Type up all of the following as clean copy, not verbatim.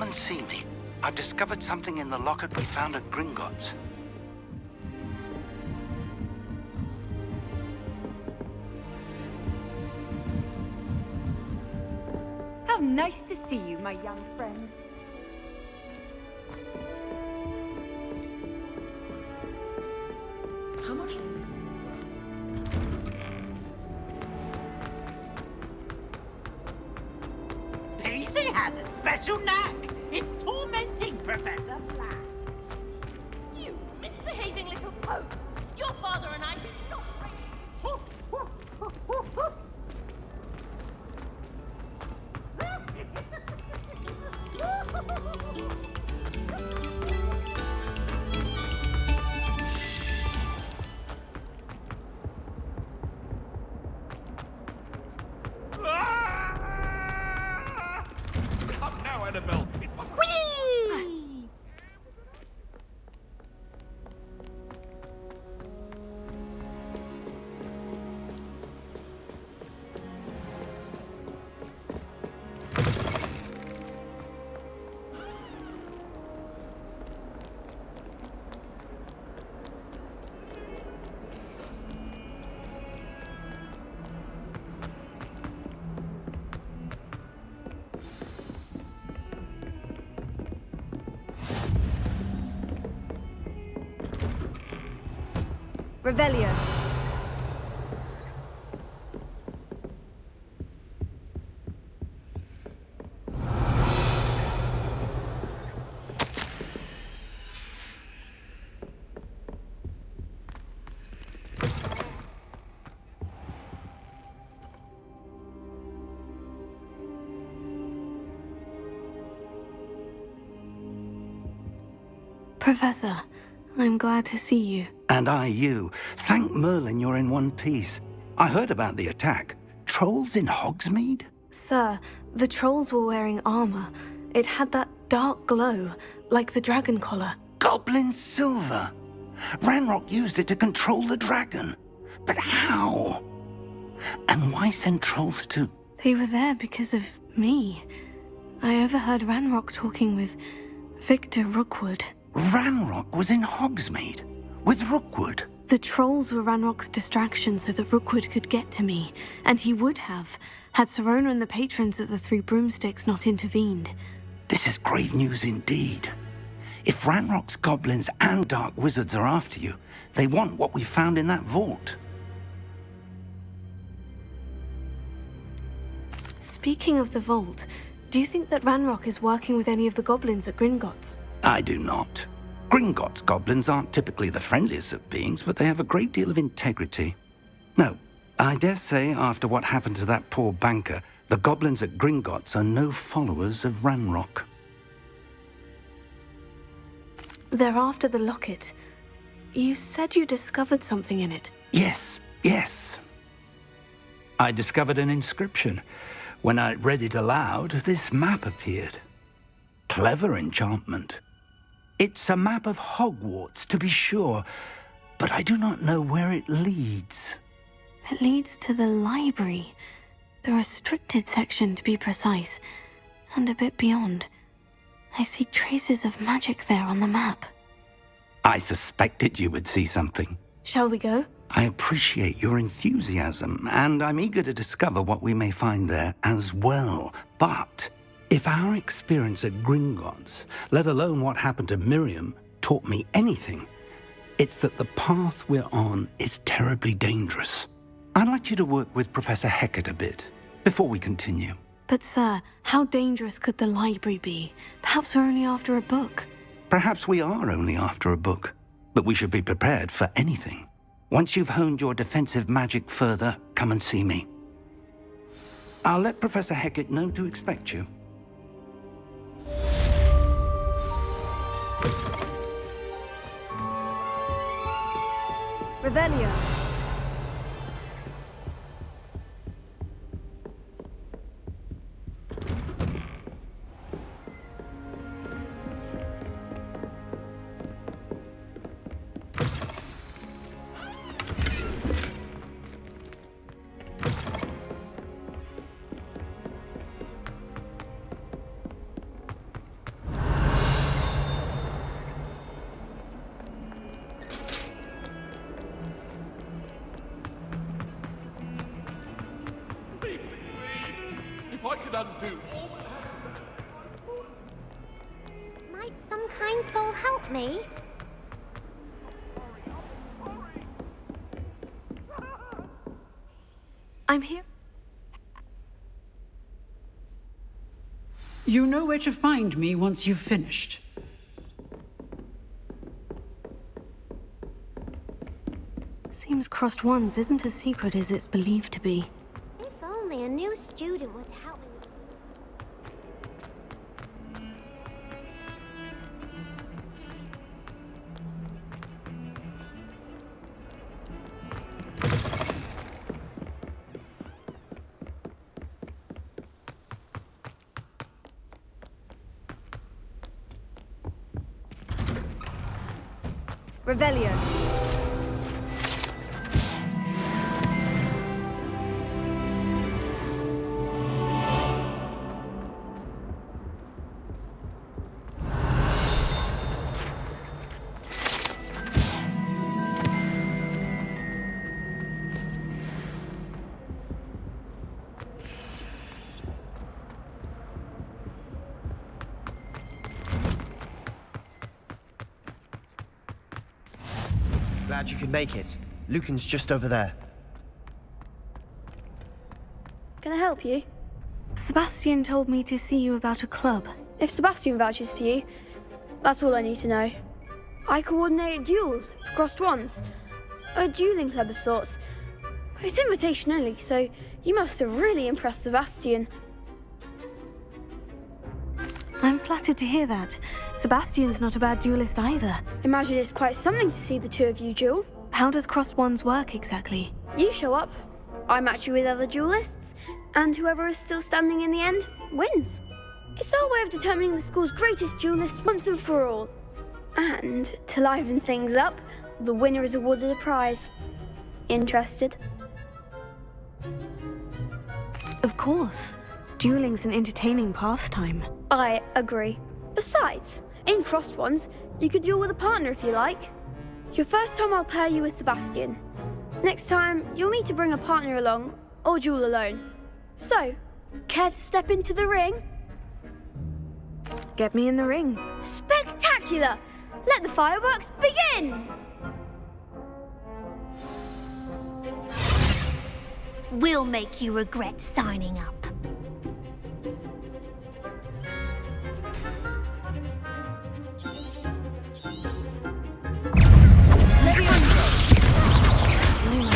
Come and see me. I've discovered something in the locket we found at Gringotts. How nice to see you, my young friend. How much? Paisley has a special knack. It's tormenting Professor Black. You misbehaving little pope! Your father and I did not Up now, Annabelle! Revelio. Professor, I'm glad to see you. And I you. Thank Merlin you're in one piece. I heard about the attack. Trolls in Hogsmeade? Sir, the trolls were wearing armor. It had that dark glow, like the dragon collar. Goblin silver. Ranrock used it to control the dragon. But how? And why send trolls too? They were there because of me. I overheard Ranrock talking with Victor Rookwood. Ranrock was in Hogsmeade with Rookwood. The trolls were Ranrock's distraction so that Rookwood could get to me, and he would have, had Serona and the patrons at the Three Broomsticks not intervened. This is grave news indeed. If Ranrock's goblins and dark wizards are after you, they want what we found in that vault. Speaking of the vault, do you think that Ranrock is working with any of the goblins at Gringotts? I do not. Gringotts goblins aren't typically the friendliest of beings, but they have a great deal of integrity. No, I dare say after what happened to that poor banker, the goblins at Gringotts are no followers of Ranrock. They're after the locket. You said you discovered something in it. Yes. I discovered an inscription. When I read it aloud, this map appeared. Clever enchantment. It's a map of Hogwarts, to be sure, but I do not know where it leads. It leads to the library. The restricted section, to be precise, and a bit beyond. I see traces of magic there on the map. I suspected you would see something. Shall we go? I appreciate your enthusiasm, and I'm eager to discover what we may find there as well. But if our experience at Gringotts, let alone what happened to Miriam, taught me anything, it's that the path we're on is terribly dangerous. I'd like you to work with Professor Hecat a bit before we continue. But sir, how dangerous could the library be? Perhaps we're only after a book. Perhaps we are only after a book, but we should be prepared for anything. Once you've honed your defensive magic further, come and see me. I'll let Professor Hecat know to expect you. Revelio. could undo all that. Might some kind soul help me? I'm here. You know where to find me once you've finished. Seems Crossed Wands isn't as secret as it's believed to be. If only a new student would help me. Revelio. Glad you could make it. Lucan's just over there. Can I help you? Sebastian told me to see you about a club. If Sebastian vouches for you, that's all I need to know. I coordinate duels for Crossed Wands. A dueling club of sorts. It's invitation only, so you must have really impressed Sebastian. I'm flattered to hear that. Sebastian's not a bad duelist either. Imagine it's quite something to see the two of you duel. How does Crossed Wands work exactly? You show up, I match you with other duelists, and whoever is still standing in the end wins. It's our way of determining the school's greatest duelist once and for all. And to liven things up, the winner is awarded a prize. Interested? Of course. Dueling's an entertaining pastime. I agree. Besides, in Crossed Wands, you could duel with a partner if you like. Your first time I'll pair you with Sebastian. Next time, you'll need to bring a partner along, or duel alone. So, care to step into the ring? Get me in the ring. Spectacular! Let the fireworks begin! We'll make you regret signing up.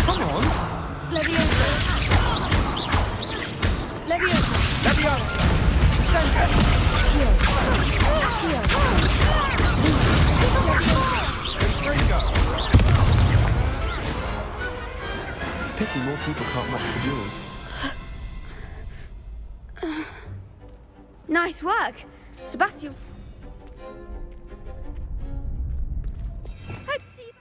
Come on! Leviosa. Leviosa. Leviosa! Senka. Accio. Accio. Ringo! Pity more people can't match the duels. Nice work! Sebastian. Hope to see you.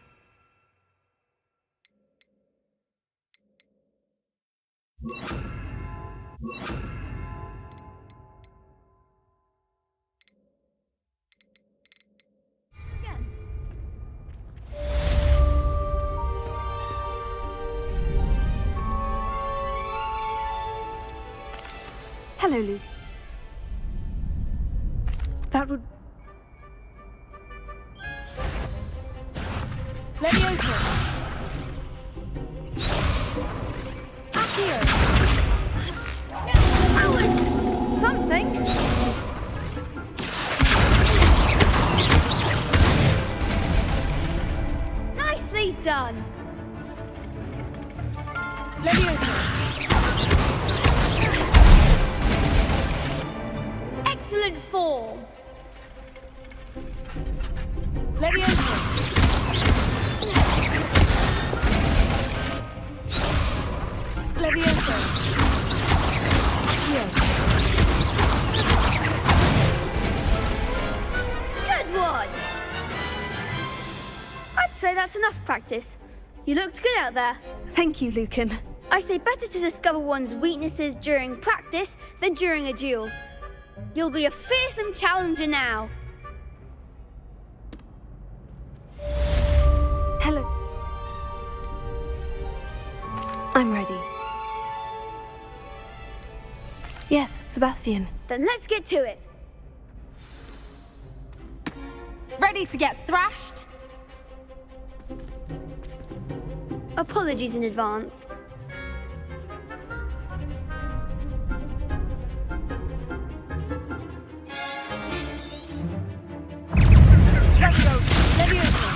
Again. Hello, Luke. That would... Leviosa. Accio. That was something. Nicely done. Leviosa. Excellent form. Leviosa. Leviosa. Accio. Good one. I'd say that's enough practice. You looked good out there. Thank you, Lucan. I say better to discover one's weaknesses during practice than during a duel. You'll be a fearsome challenger now. Hello. I'm ready. Yes, Sebastian. Then let's get to it. Ready to get thrashed? Apologies in advance. Leviosa.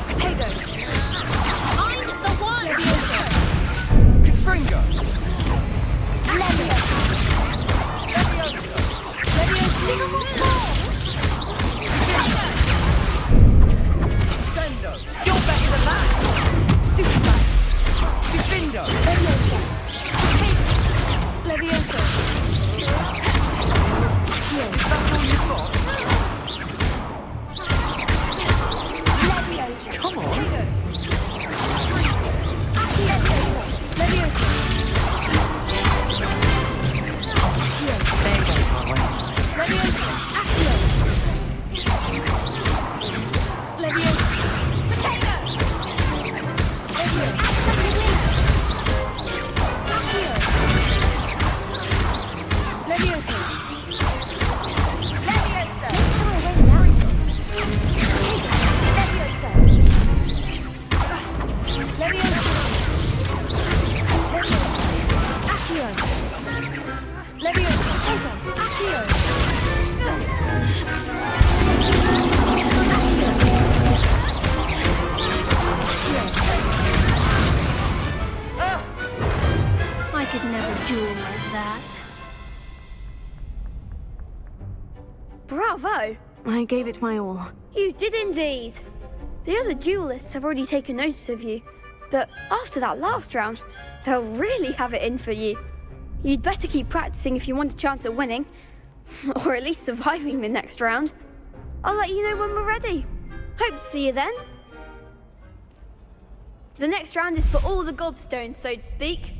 Potato. I'm the one! Leviosa. Confringo. Leviosa. Leviosa. Sendo. You're better than that. Stupefy. Defindo. Leviosa. Leviosa. That's all you've got? Leviosa. Come on. Potato. Leviosa. There you go, Conway. Leviosa. Accio. Leviosa. Potato. Leviosa. Accio. Leviosa. Leviosa. Leviosa. Leviosa. Accio. Leviosa. Potato. Accio. I could never duel like that. Bravo! I gave it my all. You did indeed. The other duelists have already taken notice of you, but after that last round, they'll really have it in for you. You'd better keep practicing if you want a chance at winning, or at least surviving the next round. I'll let you know when we're ready. Hope to see you then. The next round is for all the gobstones, so to speak.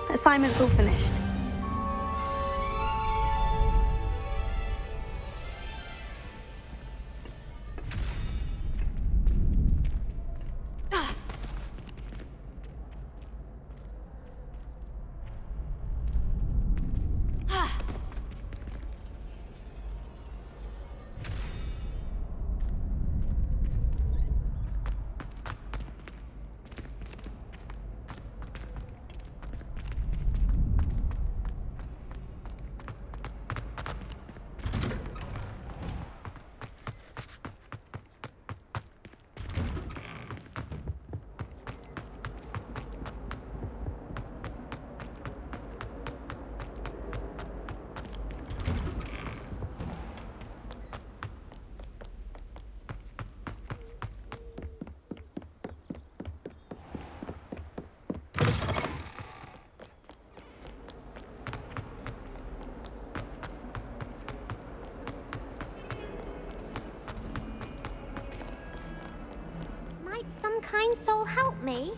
Assignment's all finished. Might some kind soul help me?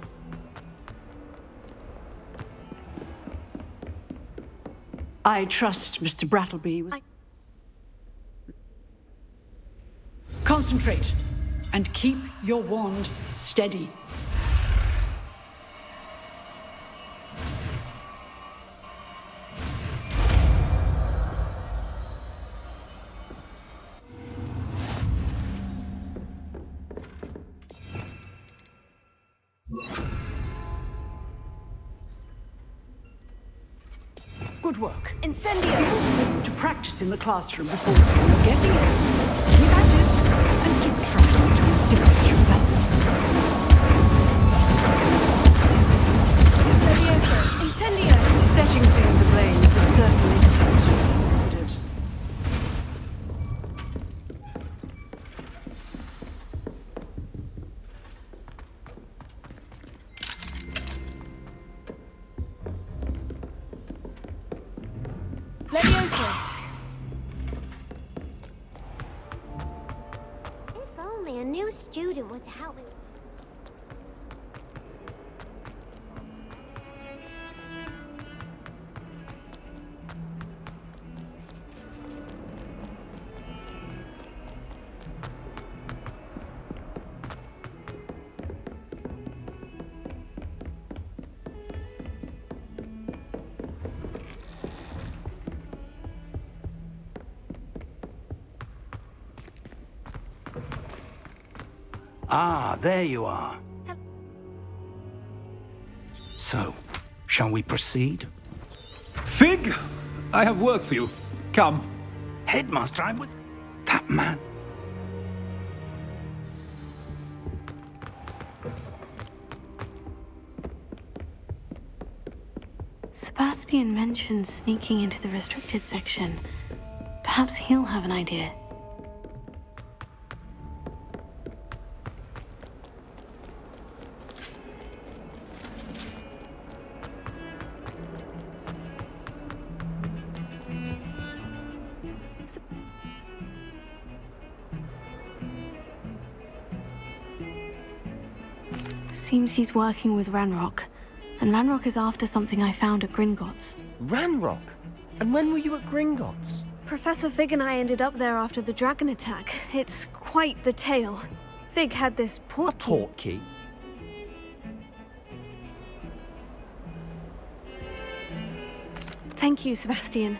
I trust Mr. Brattleby was... Concentrate and keep your wand steady. Good work. Incendio. To practice in the classroom before you're getting it. Keep at it and keep trying to incinerate yourself. Leviosa. Incendio. Setting things ablaze is certainly different, isn't it? Leviosa. If only a new student would help me. Ah, there you are. So, shall we proceed? Fig! I have work for you. Come. Headmaster, I would... That man... Sebastian mentioned sneaking into the restricted section. Perhaps he'll have an idea. Seems he's working with Ranrock. And Ranrock is after something I found at Gringotts. Ranrock? And when were you at Gringotts? Professor Fig and I ended up there after the dragon attack. It's quite the tale. Fig had this port key. Port key? Thank you, Sebastian.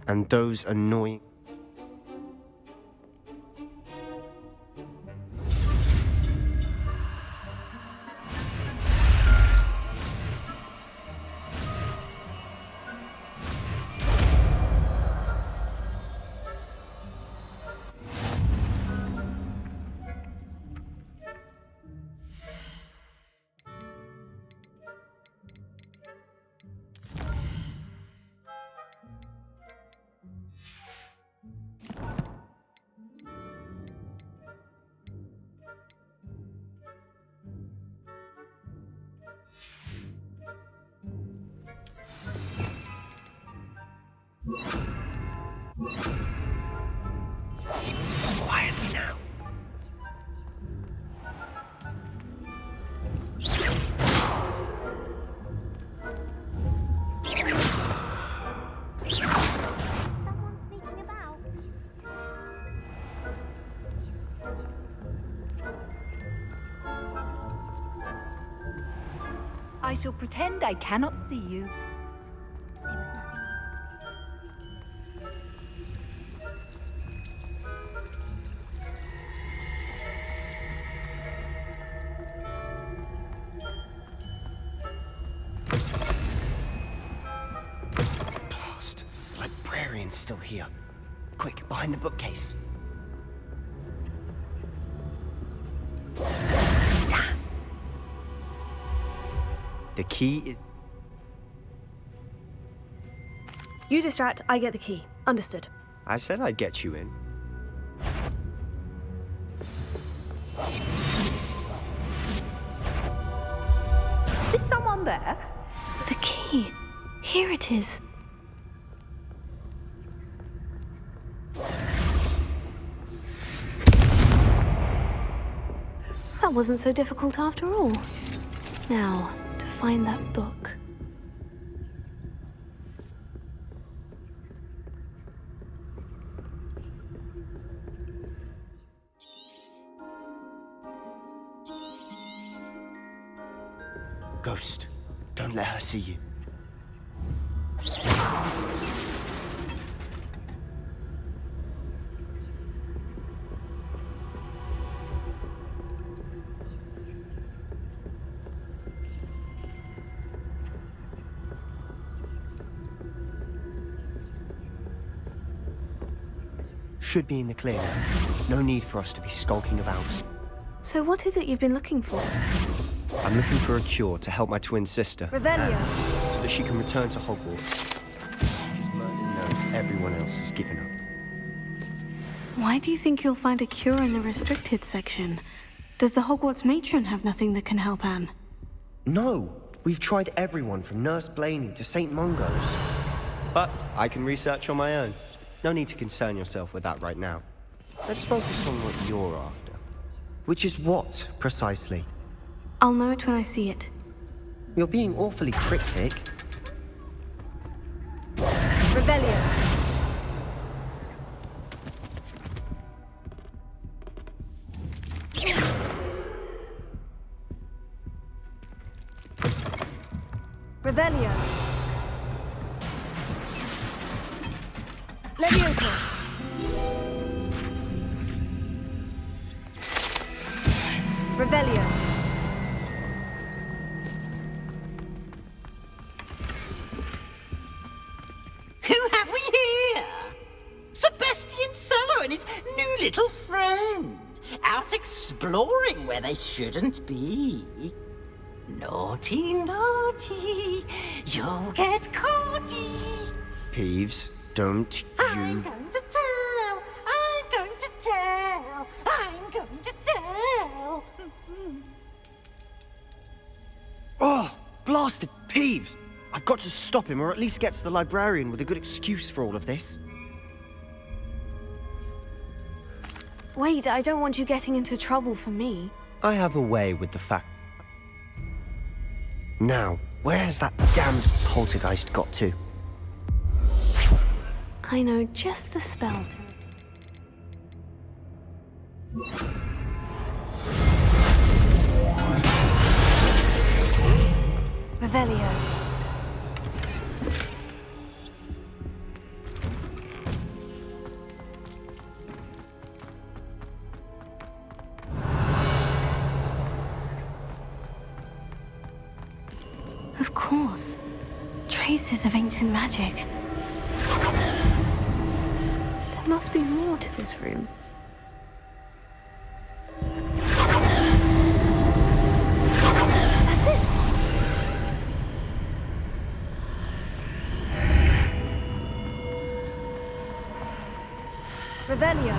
And those annoying... Quietly now. Someone sneaking about. I shall pretend I cannot see you. There was nothing. Blast. The librarian's still here. Quick, behind the bookcase. The key is... You distract, I get the key. Understood. I said I'd get you in. Is someone there? The key. Here it is. That wasn't so difficult after all. Now, to find that book. Ghost, don't let her see you. Should be in the clear now. No need for us to be skulking about. So what is it you've been looking for? I'm looking for a cure to help my twin sister. Revelio. So that she can return to Hogwarts. Because Merlin knows everyone else has given up. Why do you think you'll find a cure in the restricted section? Does the Hogwarts matron have nothing that can help Anne? No! We've tried everyone from Nurse Blaney to St. Mungo's. But I can research on my own. No need to concern yourself with that right now. Let's focus on what you're after. Which is what, precisely? I'll know it when I see it. You're being awfully cryptic. Revelio. Revelio. Leviosa. Revelio. Who have we here? Sebastian Solo and his new little friend. Out exploring where they shouldn't be. Naughty, naughty. You'll get caughty. Peeves, don't I'm you... going to tell. I'm going to tell. I'm going to tell. Oh, blasted Peeves! I've got to stop him, or at least get to the librarian with a good excuse for all of this. Wait, I don't want you getting into trouble for me. I have a way with the fact. Now, where has that damned poltergeist got to? I know just the spell. Revelio. Of course. Traces of ancient magic. There must be more to this room. That's it! Revelio.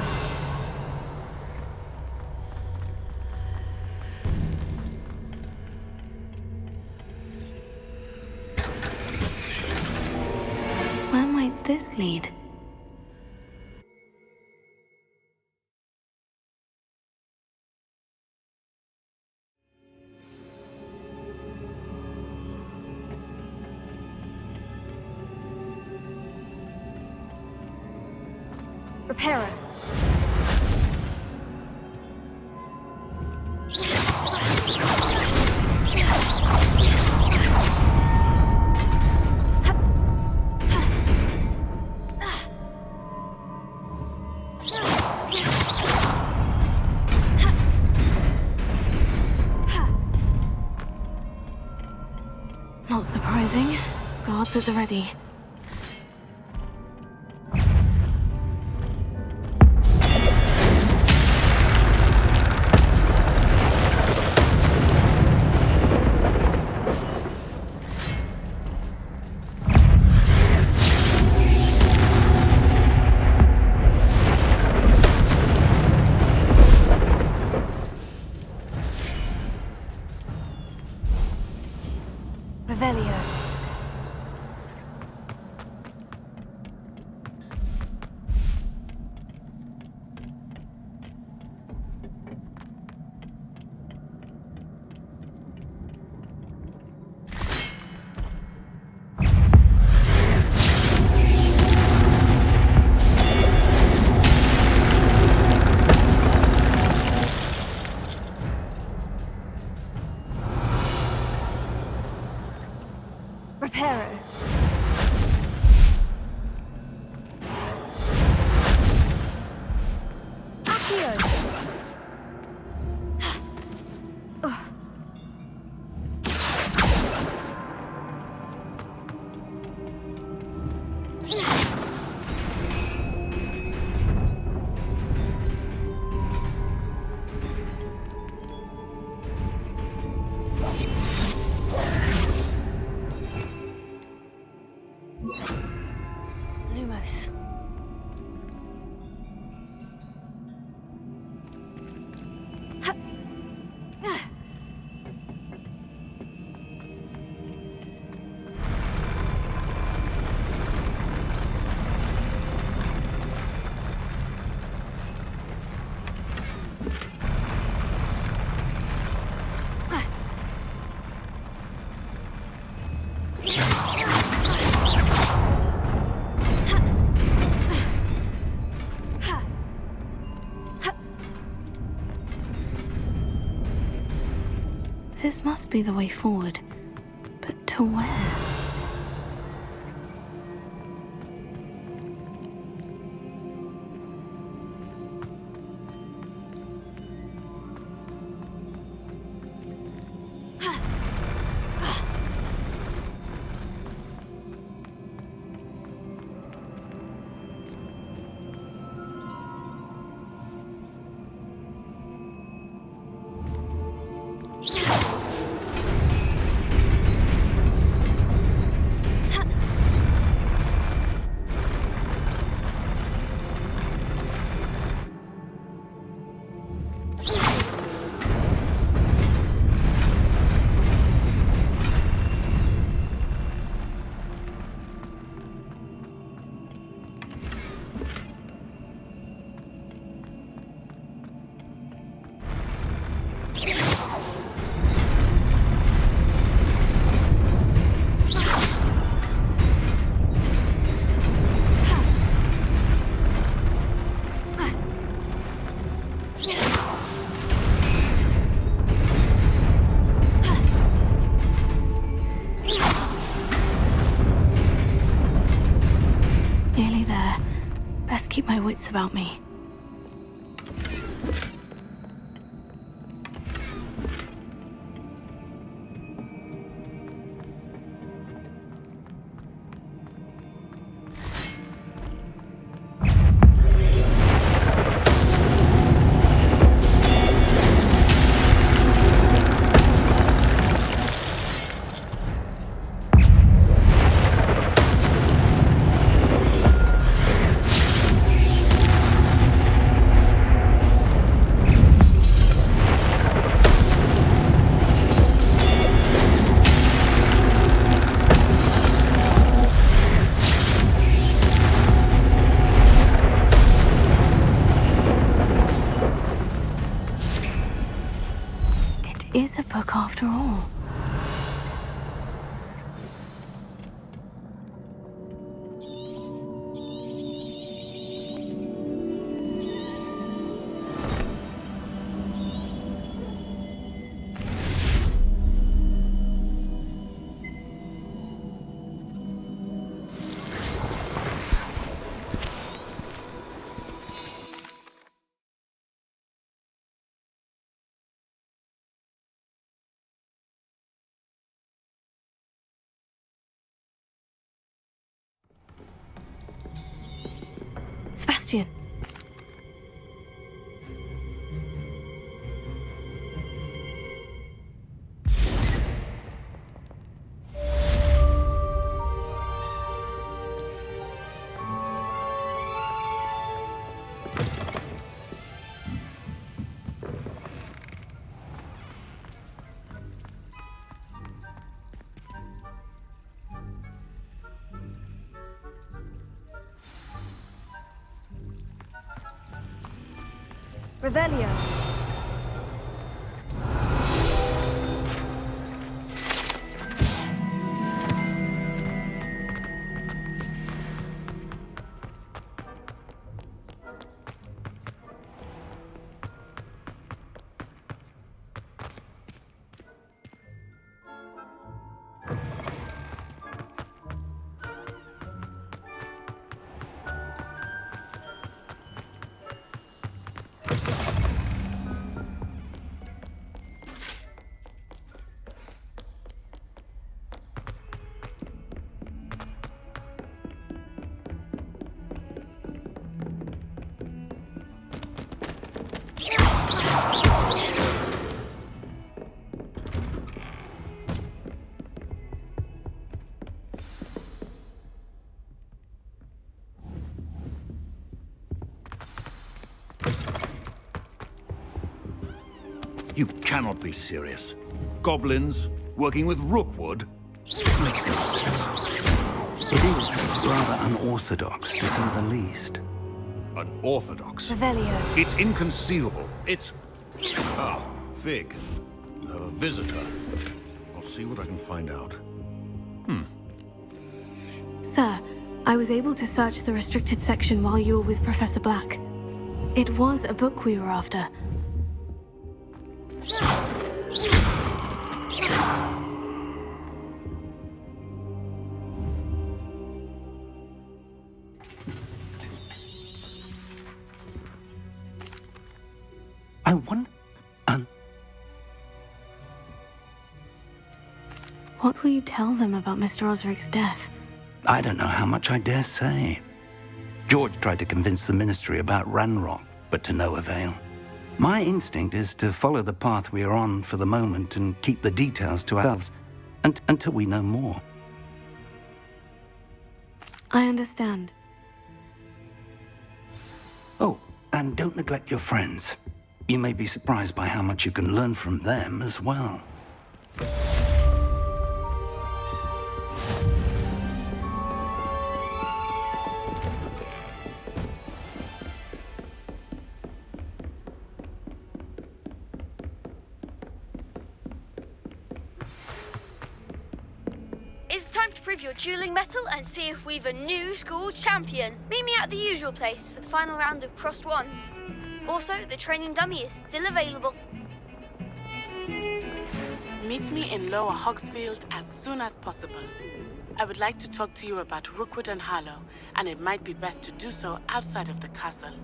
Where might this lead? Reparo. Not surprising. Guards at the ready. Revelio. Reparo. Accio. Lumos. This must be the way forward. But To where? Keep my wits about me. Is a book after all. Sebastian. Revelio. You cannot be serious. Goblins working with Rookwood? Makes no sense. It is rather unorthodox, to say the least. Unorthodox? Revelio. It's inconceivable. It's... Ah, Fig. You have a visitor. I'll see what I can find out. Sir, I was able to search the restricted section while you were with Professor Black. It was a book we were after. I wonder... What will you tell them about Mr. Osric's death? I don't know how much I dare say. George tried to convince the Ministry about Ranrock, but to no avail. My instinct is to follow the path we are on for the moment and keep the details to ourselves until we know more. I understand. Oh, and don't neglect your friends. You may be surprised by how much you can learn from them as well. It's time to prove your dueling mettle and see if we've a new school champion. Meet me at the usual place for the final round of crossed wands. Also, the training dummy is still available. Meet me in Lower Hogsfield as soon as possible. I would like to talk to you about Rookwood and Harlow, and it might be best to do so outside of the castle.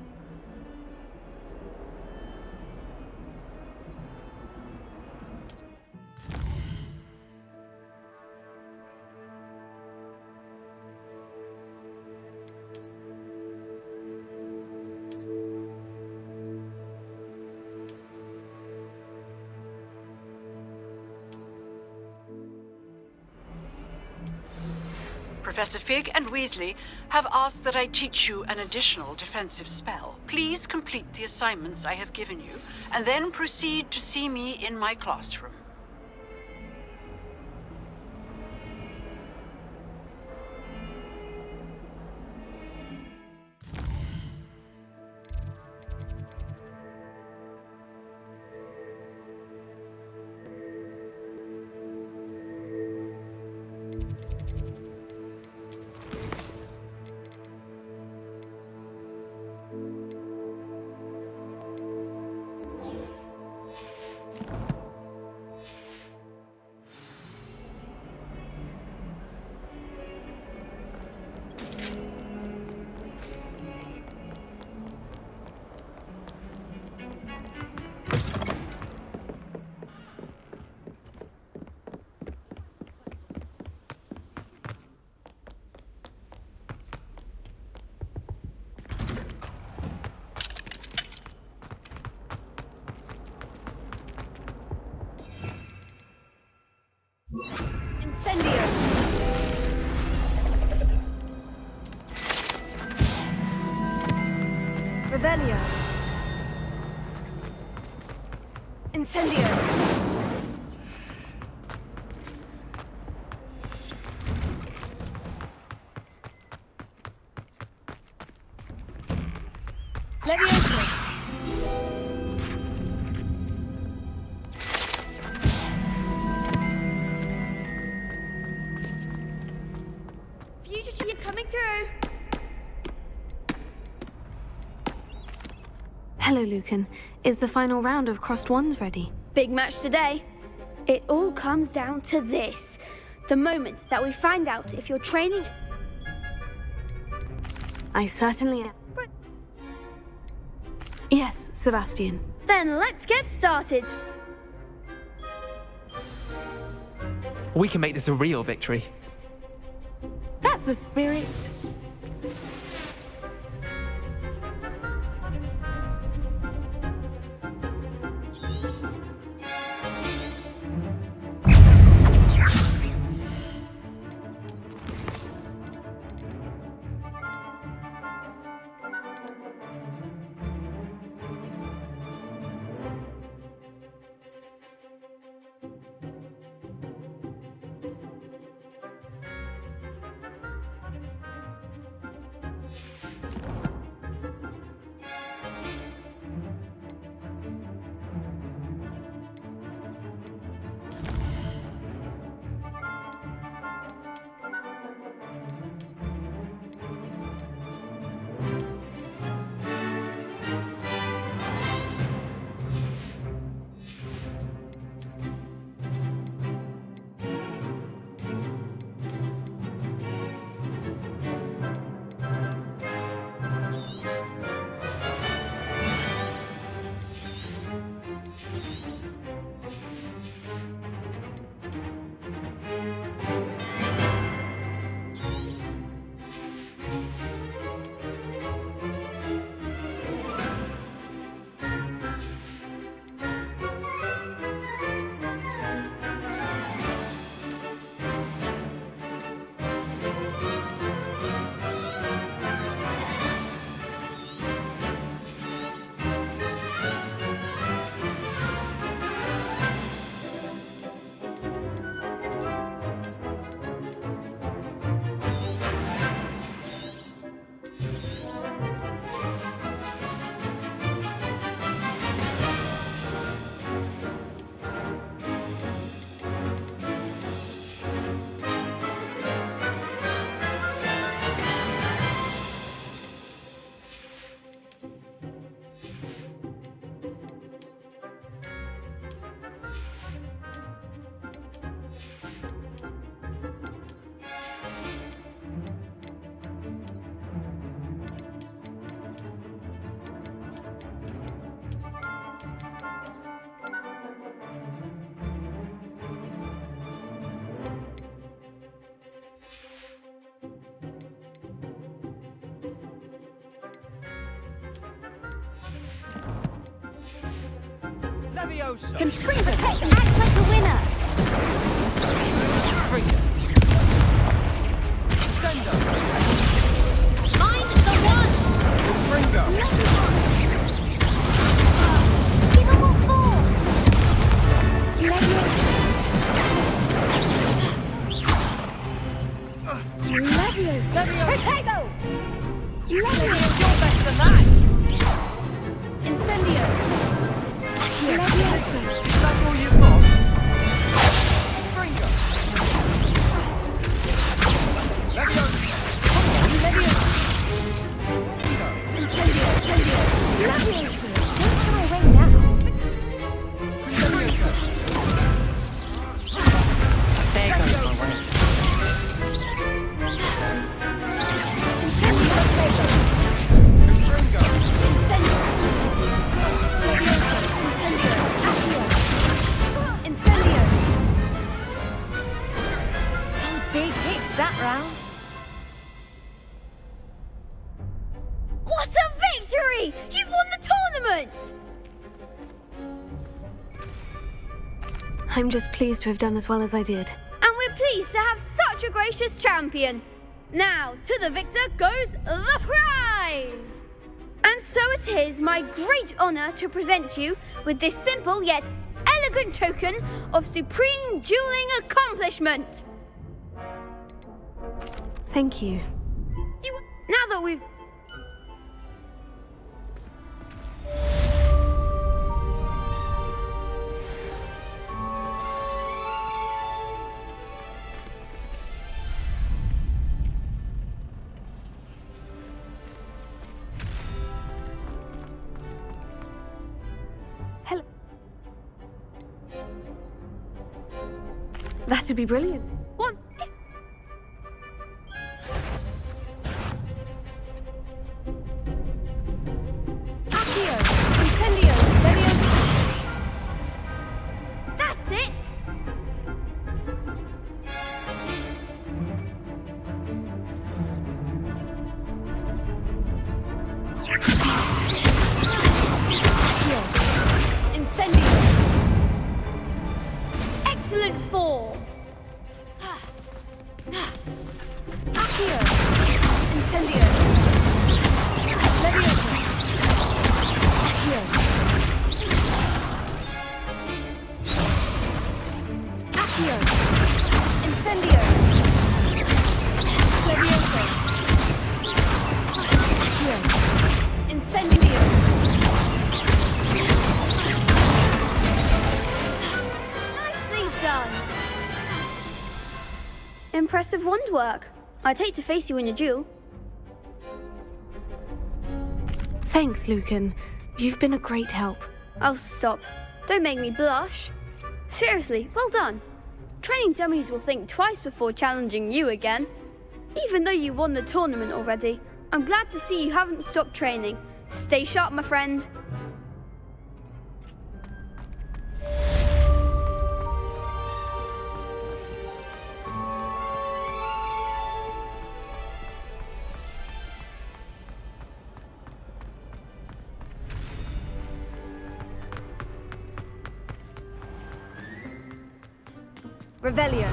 Professor Fig and Weasley have asked that I teach you an additional defensive spell. Please complete the assignments I have given you, and then proceed to see me in my classroom. Revelio. Incendio. Levioso. Future coming through. Hello, Lucan. Is the final round of crossed wands ready? Big match today. It all comes down to this. The moment that we find out if you're training... I certainly am. Yes, Sebastian. Then let's get started. We can make this a real victory. That's the spirit. Leviosa! Confringo! Act like a winner! Confringo! Sendo! Find the one! Confringo! Capable four! Leviosa! Protego! Leviosa! You're better than that! Incendio! Leviosa! Is that all you've got? Confringo! Leviosa! Incendio! Incendio! Leviosa! Don't shy away now. Leviosa! There goes my way. Confringo! Incendio! Leviosa! Incendio! Accio! Incendio! Some big hits that round. What a victory! You've won the tournament! I'm just pleased to have done as well as I did. And we're pleased to have such a gracious champion. Now, to the victor goes the prize! And so it is my great honor to present you with this simple yet elegant token of supreme dueling accomplishment. Thank you. Now that we've... Hello. That'd be brilliant. One... Accio! Incendio! Leviosa! That's it! Incendio! Excellent form! Accio! Incendio! Leviosa! Accio! Accio! Incendio! Leviosa! Accio! Incendio! Nicely done! Impressive wand work. I'd hate to face you in a duel. Thanks, Lucan. You've been a great help. Oh, stop. Don't make me blush. Seriously, well done. Training dummies will think twice before challenging you again. Even though you won the tournament already, I'm glad to see you haven't stopped training. Stay sharp, my friend. Revelio.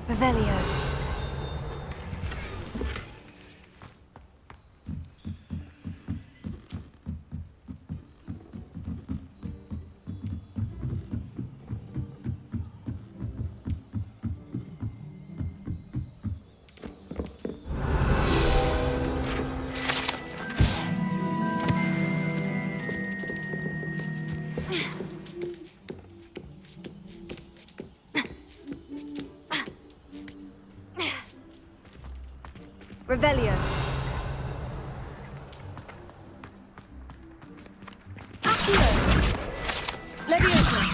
Revelio. Revelio. Accio. Leviosa.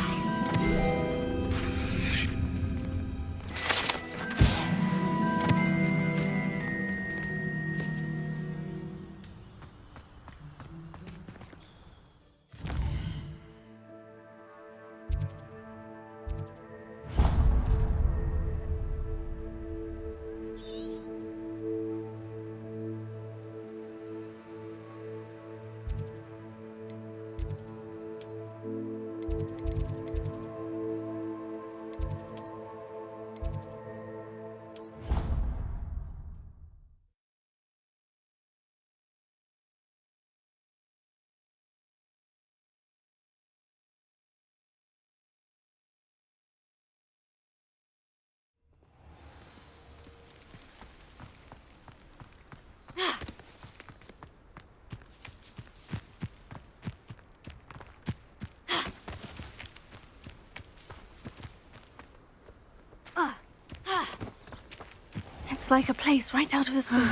It's like a place right out of a story.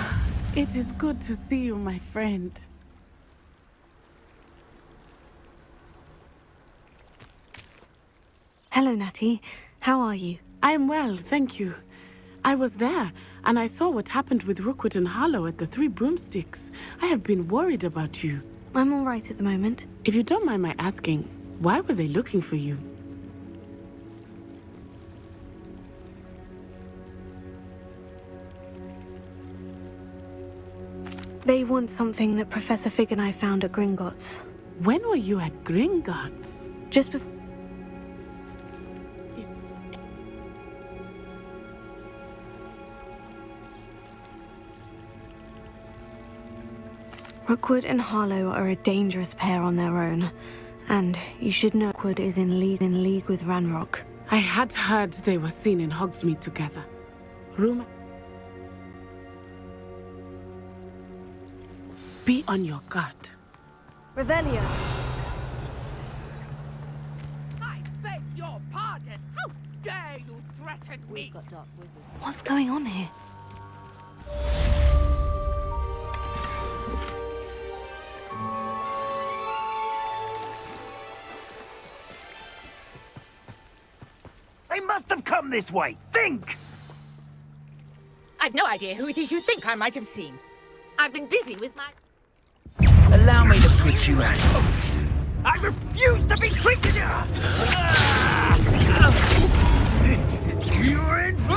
It is good to see you, my friend. Hello, Natty. How are you? I'm well, thank you. I was there, and I saw what happened with Rookwood and Harlow at the Three Broomsticks. I have been worried about you. I'm all right at the moment. If you don't mind my asking, why were they looking for you? They want something that Professor Fig and I found at Gringotts. When were you at Gringotts? Just before... Rookwood and Harlow are a dangerous pair on their own. And you should know Rookwood is in league with Ranrock. I had heard they were seen in Hogsmeade together. Rumor... Be on your guard. Revelio. I beg your pardon. How dare you threaten me? What's going on here? They must have come this way. Think! I've no idea who it is you think I might have seen. I've been busy with my... Allow me to put you out. I refuse to be treated. You're in for...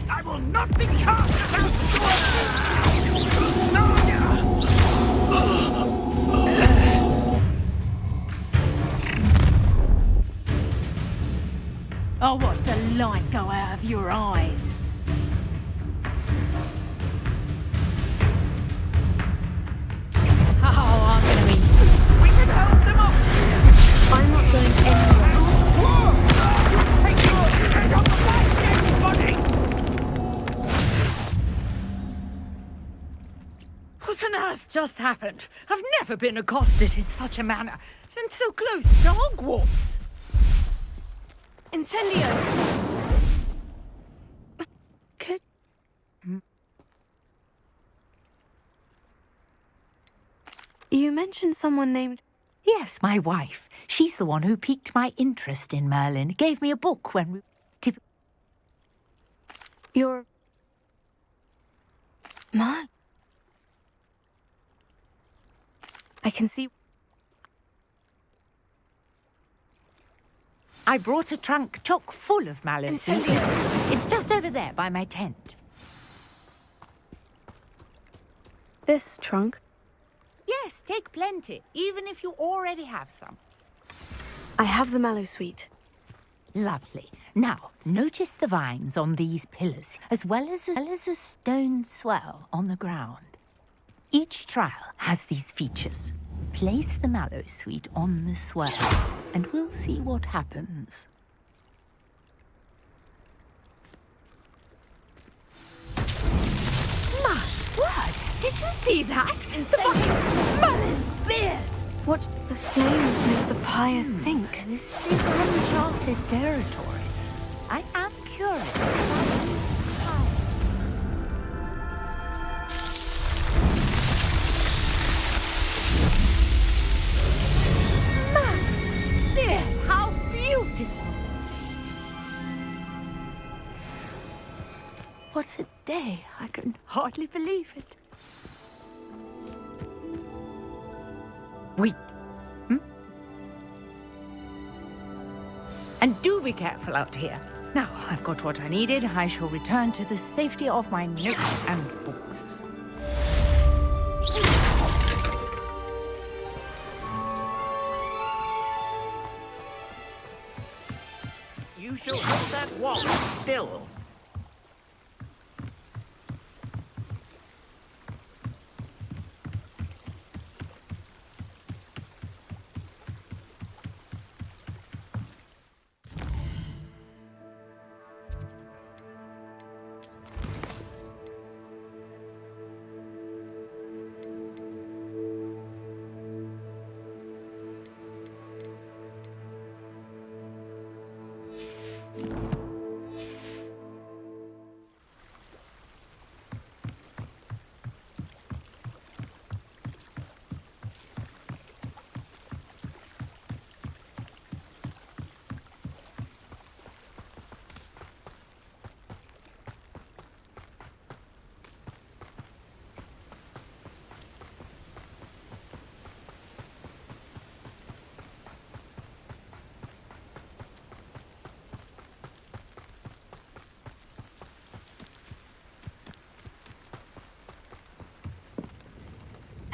I will not be cast without I'll watch the light go out of your eyes. Oh, I'm gonna be... We can hold them off! I'm not going anywhere. Take yours and on the back, everybody! What on earth just happened? I've never been accosted in such a manner. And so close to Hogwarts. Incendio! You mentioned someone named... Yes, my wife. She's the one who piqued my interest in Merlin. Gave me a book when we... You're... Merlin? I can see... I brought a trunk chock full of mallows. Incendio! It's just over there by my tent. This trunk? Yes, take plenty, even if you already have some. I have the mallow sweet. Lovely. Now, notice the vines on these pillars, as well as a stone swell on the ground. Each trial has these features. Place the mallow sweet on the swell, and we'll see what happens. My word! Did you see that? Merlin's beard! What? The flames make the pyre sink. This is uncharted territory. I am curious about these pyres. Merlin's beard! How beautiful! What a day. I can hardly believe it. Wait. And do be careful out here. Now, I've got what I needed. I shall return to the safety of my notes and books. You shall hold that wall still.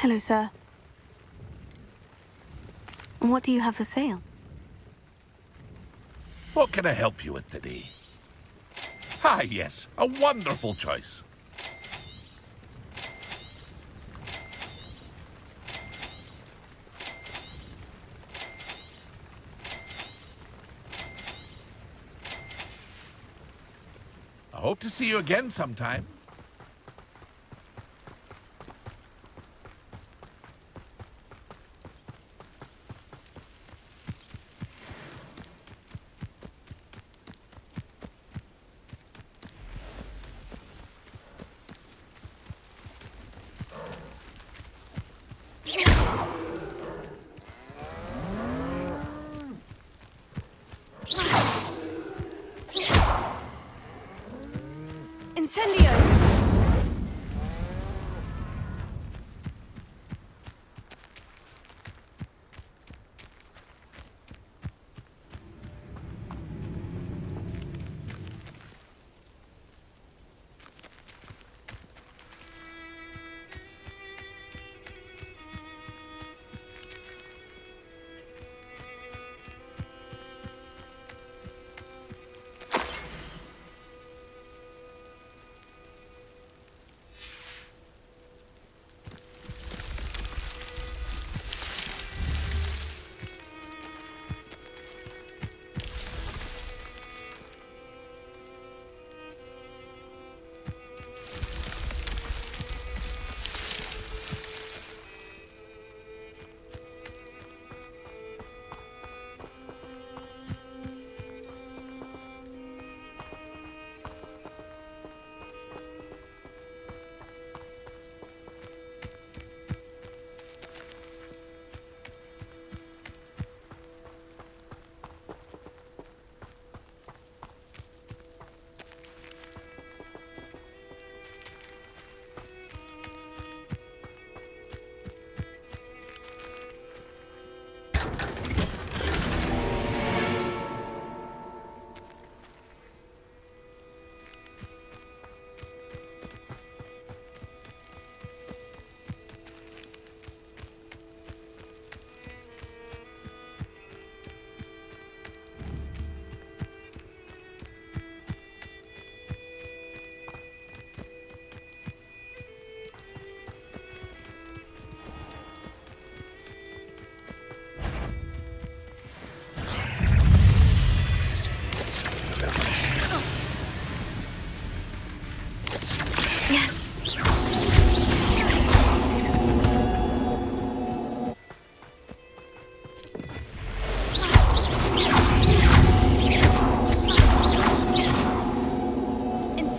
Hello, sir. What do you have for sale? What can I help you with today? Ah, yes, a wonderful choice. I hope to see you again sometime. Incendio!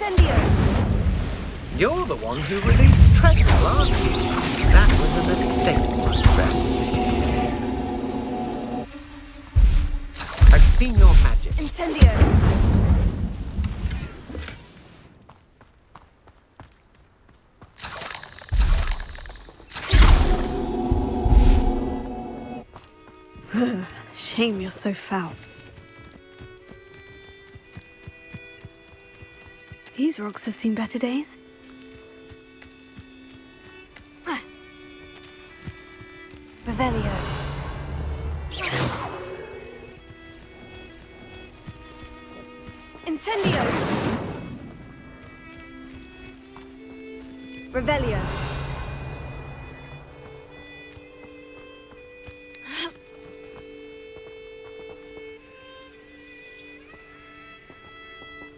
Incendio! You're the one who released Treadwell, aren't you? That was a mistake, my friend. I've seen your magic. Incendio! Shame you're so foul. These rocks have seen better days. Revelio. Incendio. Revelio.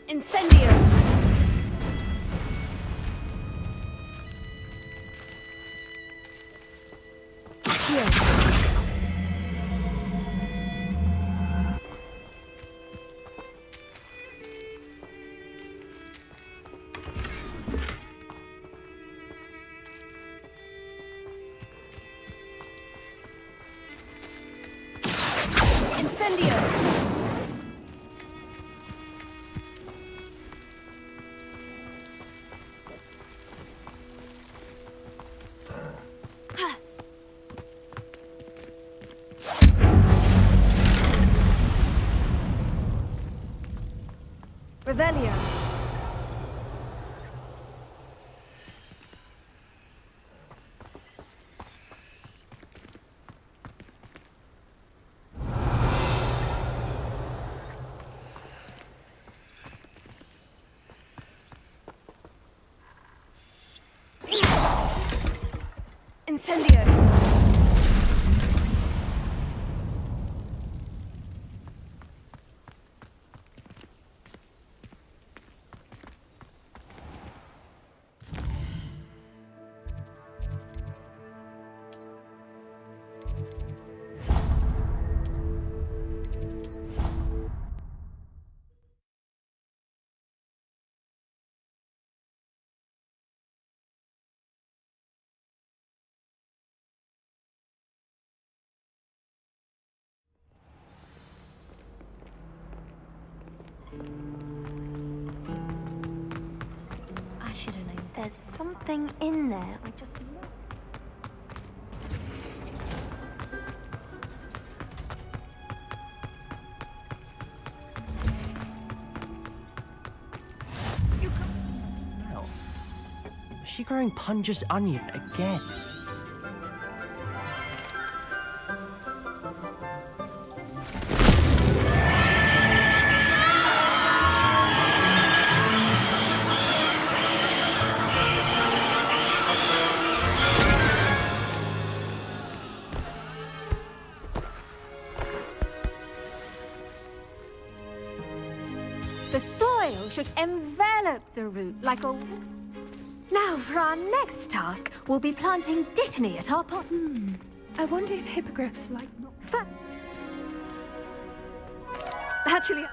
Incendio. Incendio! Revelio. Incendio. I should have known. There's something in there. I just... Wow. Is she growing Punja's onion again? The soil should envelop the root like a... Now, for our next task, we'll be planting dittany at our pot. I wonder if hippogriffs like... Actually...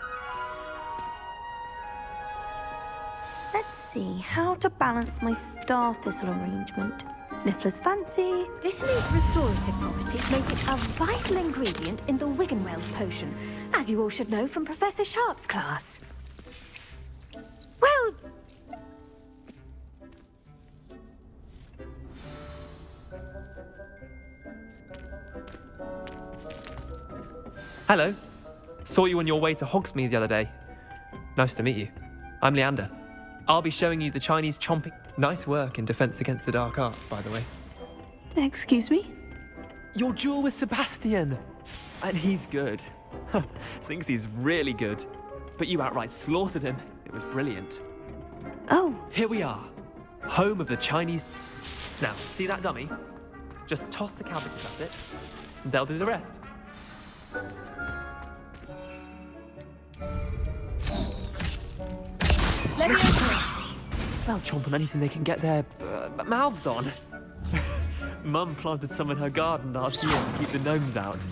Let's see how to balance my star thistle arrangement. Miffler's fancy. Dittany's restorative properties make it a vital ingredient in the Wiggenweld potion, as you all should know from Professor Sharp's class. Well... Hello. Saw you on your way to Hogsmeade the other day. Nice to meet you. I'm Leander. I'll be showing you the Chinese chomping... Nice work in Defense Against the Dark Arts, by the way. Excuse me? Your duel with Sebastian! And he's good. Thinks he's really good. But you outright slaughtered him. It was brilliant. Oh. Here we are. Home of the Chinese... Now, see that dummy? Just toss the cabbages at it, and they'll do the rest. Let me open it. They'll chomp on anything they can get their mouths on. Mum planted some in her garden last year to keep the gnomes out.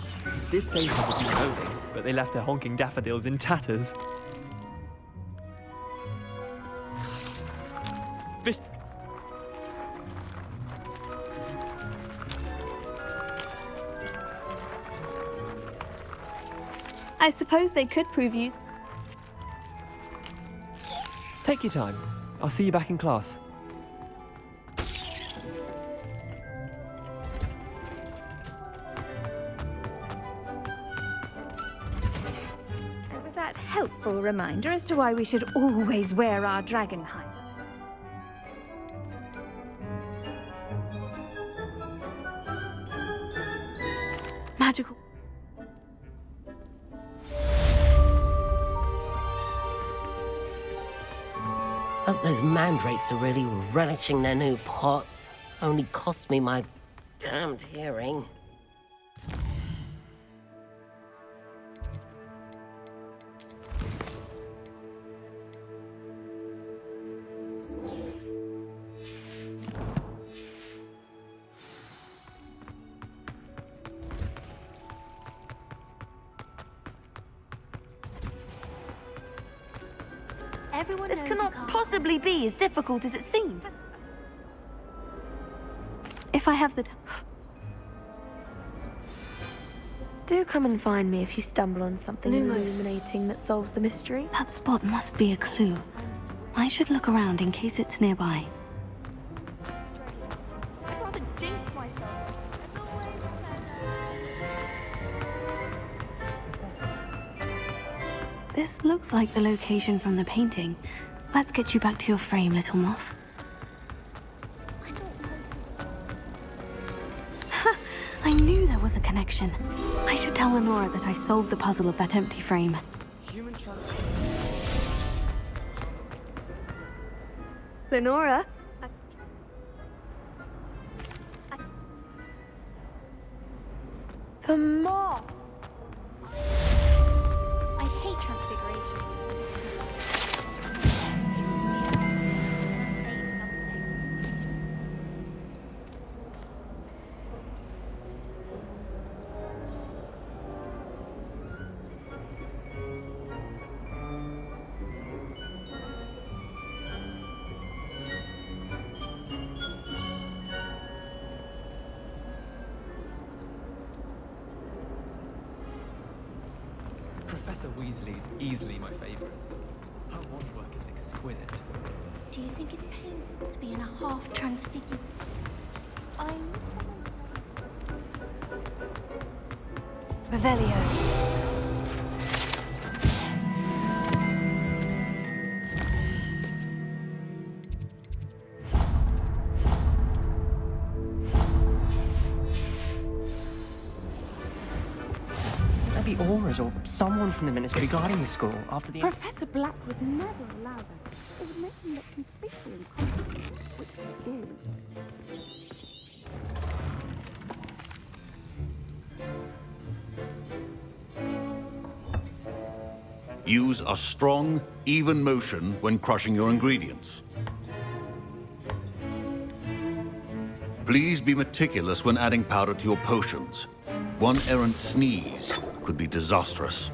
Did say they would be growing, but they left her honking daffodils in tatters. fish. I suppose they could prove you. Take your time. I'll see you back in class. With that helpful reminder as to why we should always wear our dragon hide. Magical. Hope those mandrakes are really relishing their new pots. Only cost me my damned hearing. This cannot possibly be as difficult as it seems. If I have the time. Do come and find me if you stumble on something Lumos. illuminating that solves the mystery. That spot must be a clue. I should look around in case it's nearby. I'd rather jinx myself. This looks like the location from the painting. Let's get you back to your frame, little moth. Ha! I knew there was a connection. I should tell Lenora that I solved the puzzle of that empty frame. Lenora? The moth! I hate transfiguration. Professor Weasley's easily my favourite. Her wand work is exquisite. Do you think it's painful to be in a half transfigured? Revelio. Maybe Aura's or someone from the Ministry guarding the school after the... Professor Black would never allow that. It would make him look completely incompetent, which he is. Use a strong, even motion when crushing your ingredients. Please be meticulous when adding powder to your potions. One errant sneeze could be disastrous.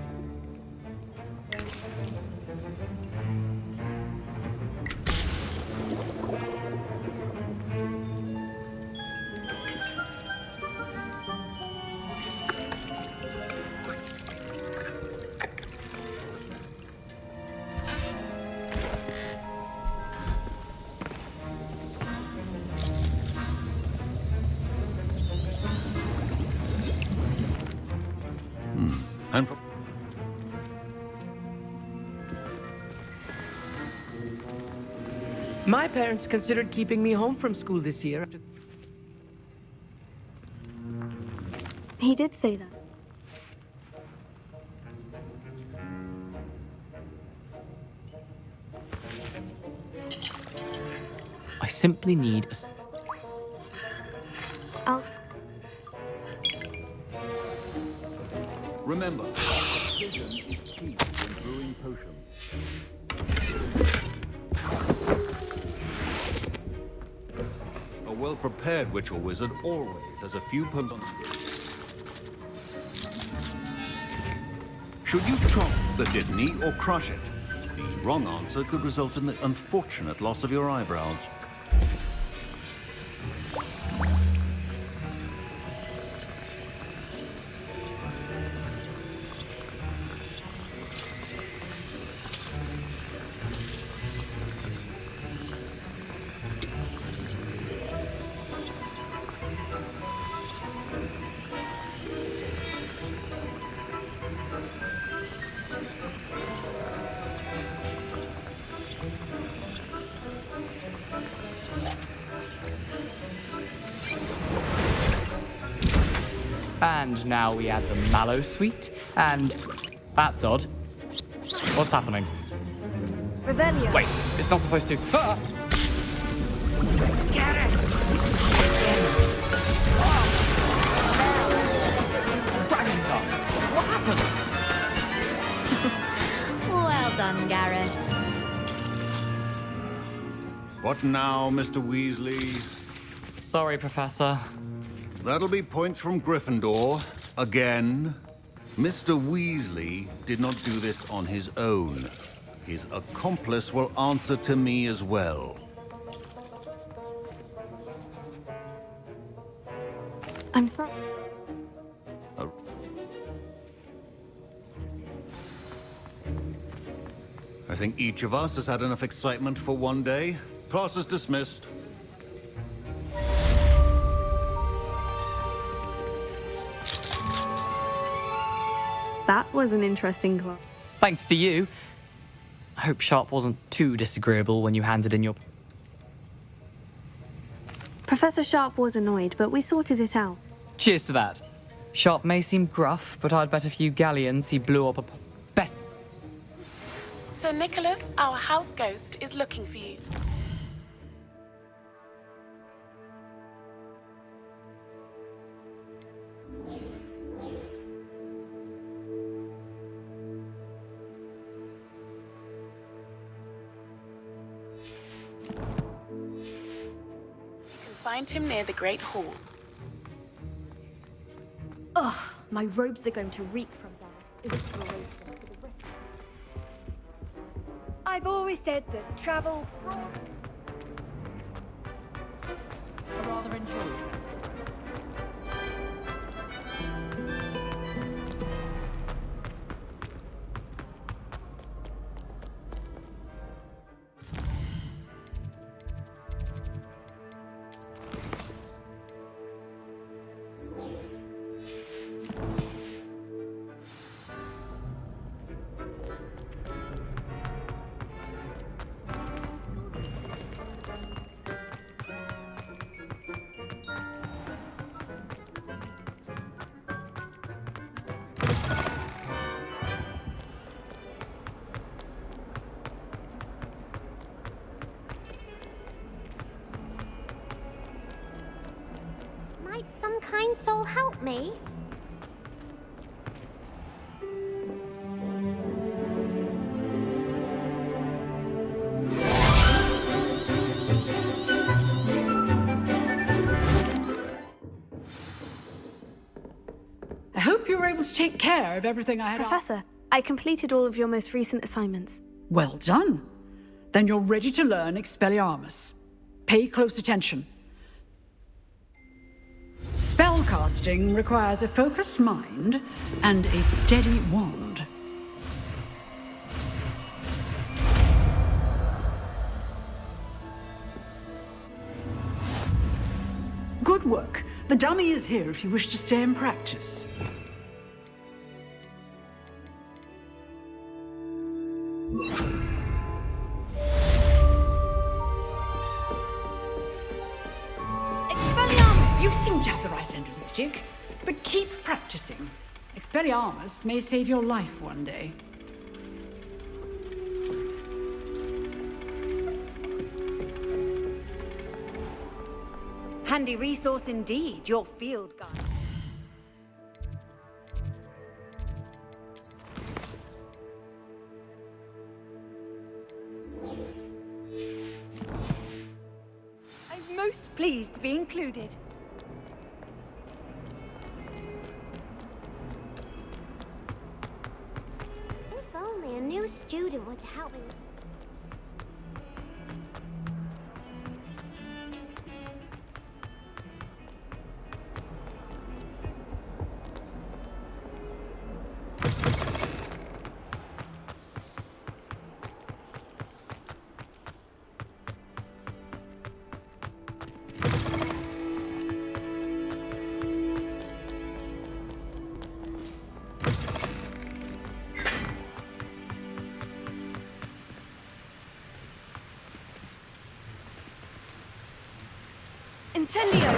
And for My parents considered keeping me home from school this year after... He did say that. I simply need a... I'll... remember, precision is key when brewing potions. A well-prepared witch or wizard always has a few punts on skill. Should you chop the Dittany or crush it? Be wrong answer could result in the unfortunate loss of your eyebrows. And now we add the mallow sweet, and that's odd. What's happening? Revelio. Wait, it's not supposed to. Ah! Get it! Dragon Star, what happened? Well done, Gareth. What now, Mr. Weasley? Sorry, Professor. That'll be points from Gryffindor. Again. Mr. Weasley did not do this on his own. His accomplice will answer to me as well. I'm sorry. I think each of us has had enough excitement for one day. Class is dismissed. That was an interesting class. Thanks to you. I hope Sharp wasn't too disagreeable when you handed in your... Professor Sharp was annoyed, but we sorted it out. Cheers to that. Sharp may seem gruff, but I'd bet a few galleons he blew up a... best... Sir Nicholas, our house ghost, is looking for you. Find him near the Great Hall. Ugh, my robes are going to reek from that. I've always said that travel... I rather enjoyed. Might some kind soul help me? I hope you were able to take care of everything I had. Professor, I completed all of your most recent assignments. Well done. Then you're ready to learn Expelliarmus. Pay close attention. Spellcasting requires a focused mind and a steady wand. Good work. The dummy is here if you wish to stay and practice. You seem to have the right end of the stick, but keep practicing. Expelliarmus may save your life one day. Handy resource indeed, your field guide. I'm most pleased to be included. If only a new student were to help me. Incendio!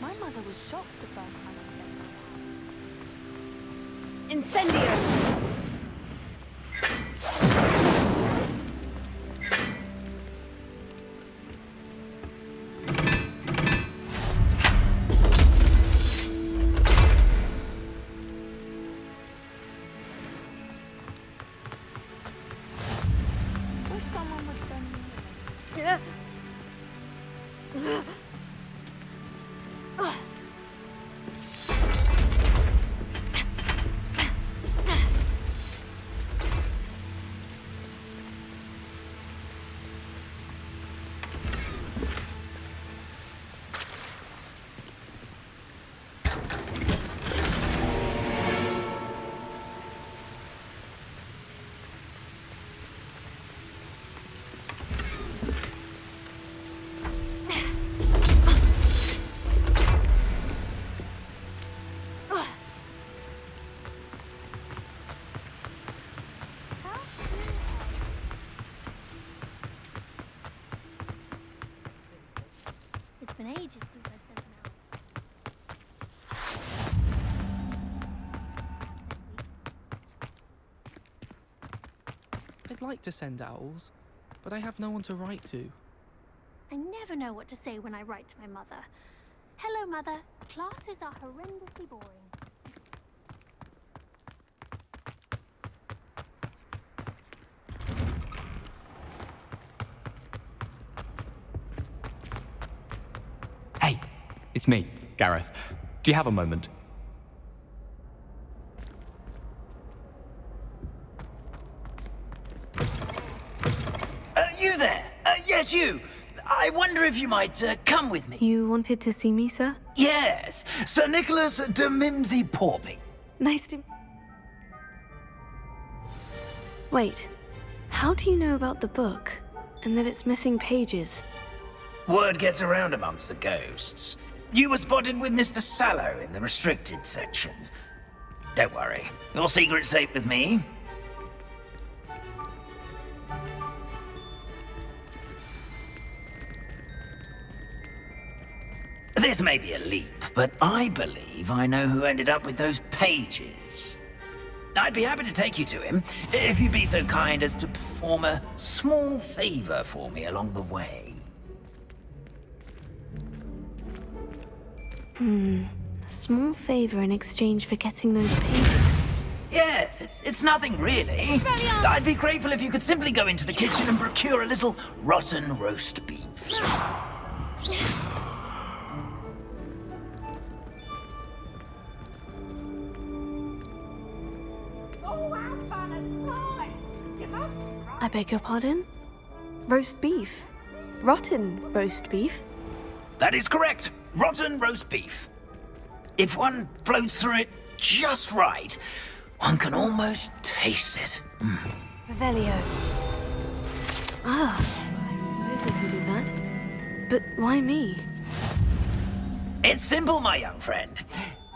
My mother was shocked the first time I Incendio! wish someone would send me. Yeah. It's been ages since I've sent them out. I'd like to send owls, but I have no one to write to. I never know what to say when I write to my mother. Hello, Mother. Classes are horrendously boring. Hey, it's me, Gareth. Do you have a moment? You there? Yes, you. I wonder if you might come with me. You wanted to see me, sir? Yes, Sir Nicholas de Mimsy Porping. Nice to... Wait. How do you know about the book? And that it's missing pages? Word gets around amongst the ghosts. You were spotted with Mr. Sallow in the restricted section. Don't worry, your secret's safe with me. This may be a leap, but I believe I know who ended up with those pages. I'd be happy to take you to him, if you'd be so kind as to perform a small favor for me along the way. A small favor in exchange for getting those pages. Yes, it's nothing really. I'd be grateful if you could simply go into the kitchen and procure a little rotten roast beef. I beg your pardon? Roast beef? Rotten roast beef? That is correct. Rotten roast beef. If one floats through it just right, one can almost taste it. Revelio. Ah, I suppose I can do that. But why me? It's simple, my young friend.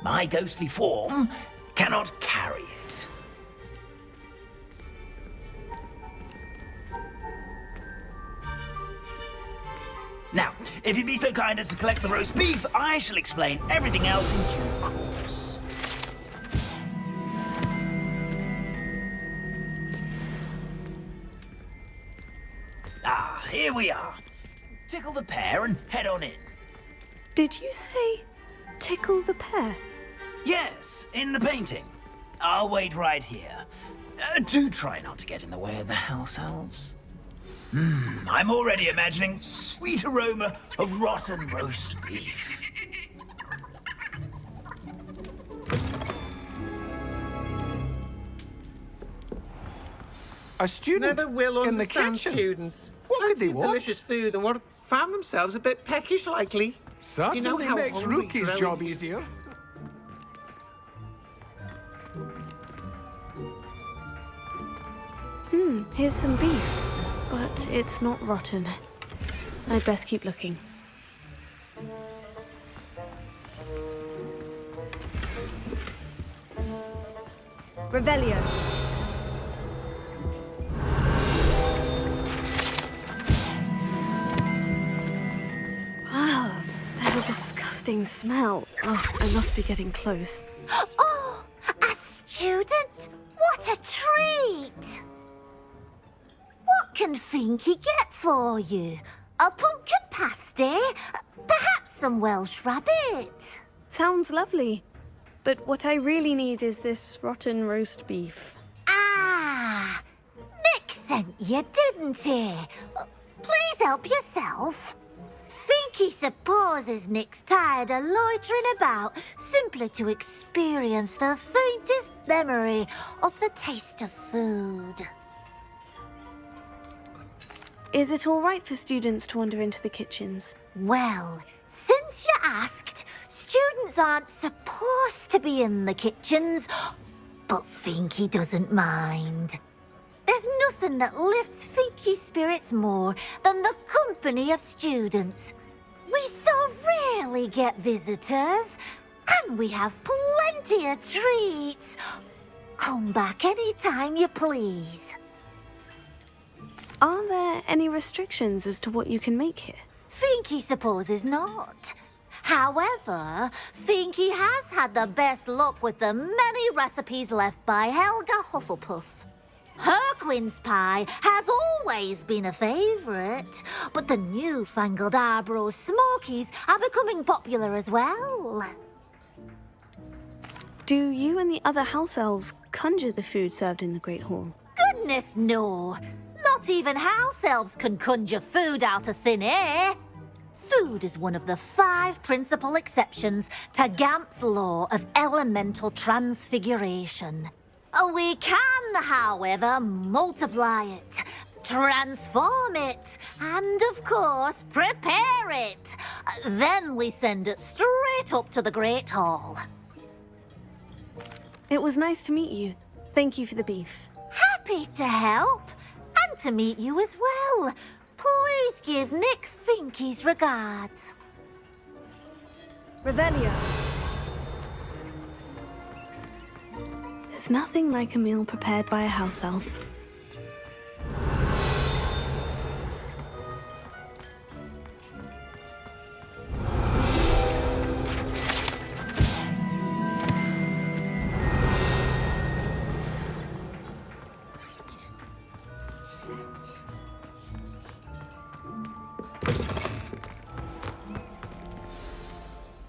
My ghostly form cannot carry it. Now, if you'd be so kind as to collect the roast beef, I shall explain everything else in due course. Ah, here we are. Tickle the pear and head on in. Did you say tickle the pear? Yes, in the painting. I'll wait right here. Do try not to get in the way of the house elves. I'm already imagining sweet aroma of rotten roast beef. A student Never will in the understand kitchen. students. What could they Fancy want? delicious food and what found themselves a bit peckish likely. Certainly how makes hungry Rookie's growing- job easier. Here's some beef, but it's not rotten. I'd best keep looking. Revelio. Wow, there's a disgusting smell. Oh, I must be getting close. Oh, a student? What a treat! What can Finky get for you? A pumpkin pasty? Perhaps some Welsh rabbit? Sounds lovely. But what I really need is this rotten roast beef. Ah, Nick sent you, didn't he? Please help yourself. Finky supposes Nick's tired of loitering about simply to experience the faintest memory of the taste of food. Is it all right for students to wander into the kitchens? Well, since you asked, students aren't supposed to be in the kitchens, but Finky doesn't mind. There's nothing that lifts Finky's spirits more than the company of students. We so rarely get visitors, and we have plenty of treats. Come back any time you please. Are there any restrictions as to what you can make here? Finky supposes not. However, Finky has had the best luck with the many recipes left by Helga Hufflepuff. Her quince pie has always been a favourite, but the newfangled Arbroath Smokies are becoming popular as well. Do you and the other house elves conjure the food served in the Great Hall? Goodness no! Not even house elves can conjure food out of thin air. Food is one of the 5 principal exceptions to Gamp's law of elemental transfiguration. We can, however, multiply it, transform it, and, of course, prepare it. Then we send it straight up to the Great Hall. It was nice to meet you. Thank you for the beef. Happy to help, and to meet you as well. Please give Nick Finky's regards. Revelio. There's nothing like a meal prepared by a house elf.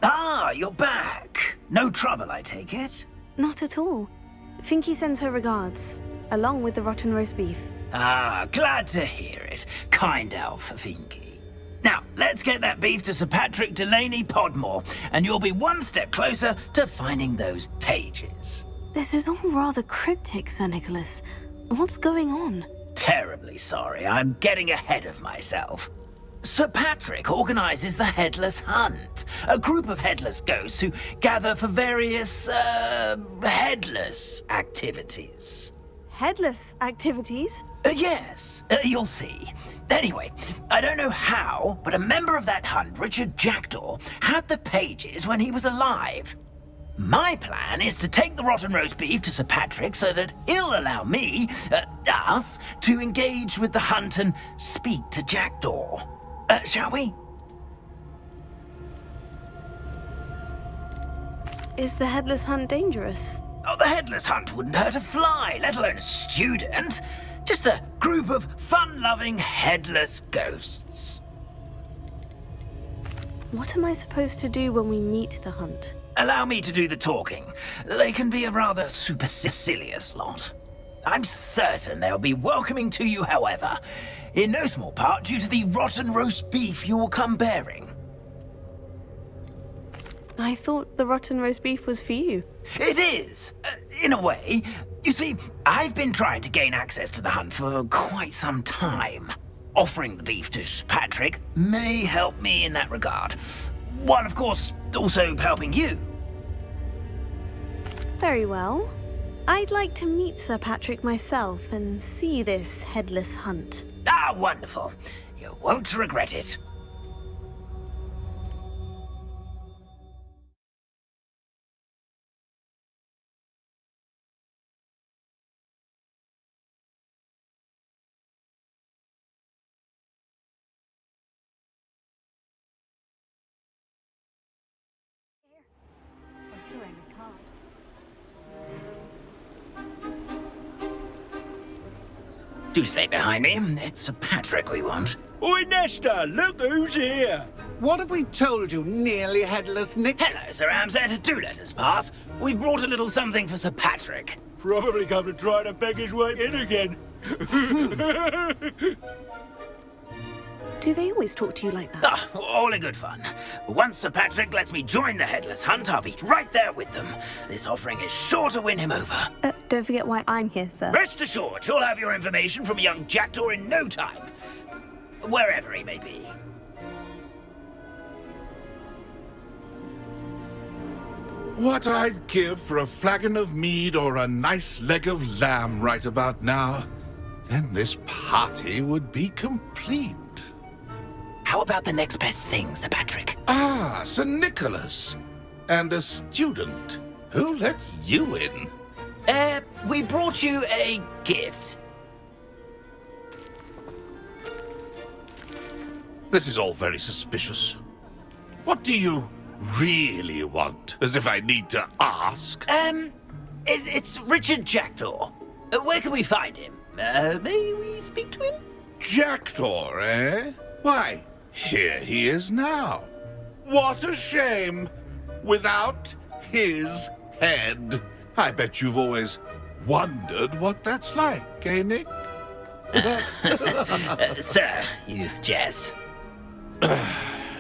Ah, you're back. No trouble, I take it? Not at all. Finky sends her regards, along with the rotten roast beef. Ah, glad to hear it. Kind elf, Finky. Now, let's get that beef to Sir Patrick Delaney Podmore, and you'll be one step closer to finding those pages. This is all rather cryptic, Sir Nicholas. What's going on? Terribly sorry, I'm getting ahead of myself. Sir Patrick organizes the Headless Hunt, a group of headless ghosts who gather for various, headless activities. Headless activities? Yes, you'll see. Anyway, I don't know how, but a member of that hunt, Richard Jackdaw, had the pages when he was alive. My plan is to take the rotten roast beef to Sir Patrick so that he'll allow me, us, to engage with the hunt and speak to Jackdaw. Shall we? Is the Headless Hunt dangerous? Oh, the Headless Hunt wouldn't hurt a fly, let alone a student. Just a group of fun-loving headless ghosts. What am I supposed to do when we meet the hunt? Allow me to do the talking. They can be a rather supercilious lot. I'm certain they'll be welcoming to you, however, in no small part due to the rotten roast beef you will come bearing. I thought the rotten roast beef was for you. It is, in a way. You see, I've been trying to gain access to the hunt for quite some time. Offering the beef to Patrick may help me in that regard. while of course also helping you. Very well. I'd like to meet Sir Patrick myself and see this headless hunt. Ah, wonderful. You won't regret it. Do stay behind me. It's Sir Patrick we want. Oi, Nesta, look who's here. What have we told you, nearly headless Nick? Hello, Sir Ramsed. Do let us pass. We've brought a little something for Sir Patrick. Probably come to try to beg his way in again. Do they always talk to you like that? Ah, all in good fun. Once Sir Patrick lets me join the Headless Hunt, I'll be right there with them. This offering is sure to win him over. Don't forget why I'm here, sir. Rest assured, you'll have your information from young Jackdaw in no time. Wherever he may be. What I'd give for a flagon of mead or a nice leg of lamb right about now. Then this party would be complete. How about the next best thing, Sir Patrick? Ah, Sir Nicholas. And a student. Who let you in? We brought you a gift. This is all very suspicious. What do you really want? As if I need to ask. It's Richard Jackdaw. Where can we find him? May we speak to him? Jackdaw, eh? Why, here he is now. What a shame. Without his head. I bet you've always wondered what that's like, eh, Nick? Sir, you jest.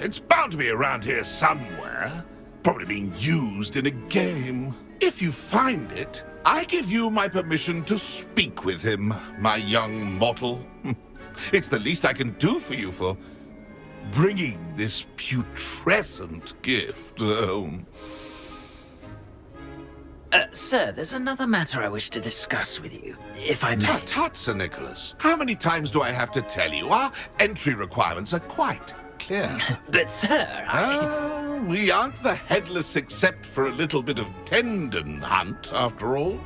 It's bound to be around here somewhere. Probably being used in a game. If you find it, I give you my permission to speak with him, my young mortal. It's the least I can do for you for bringing this putrescent gift home. Sir, there's another matter I wish to discuss with you, if I may. Tut, tut, Sir Nicholas. How many times do I have to tell you? Our entry requirements are quite clear. But, sir, we aren't the headless except for a little bit of tendon hunt, after all.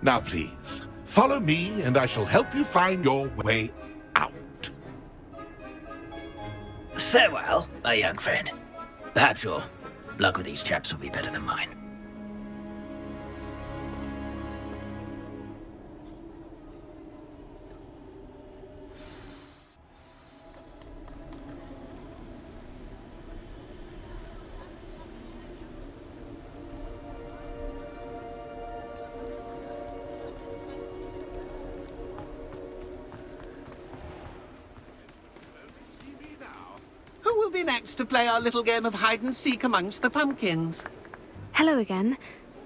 Now, please, follow me, and I shall help you find your way out. Farewell, my young friend. Perhaps your luck with these chaps will be better than mine. Who will be next to play our little game of hide-and-seek amongst the pumpkins? Hello again.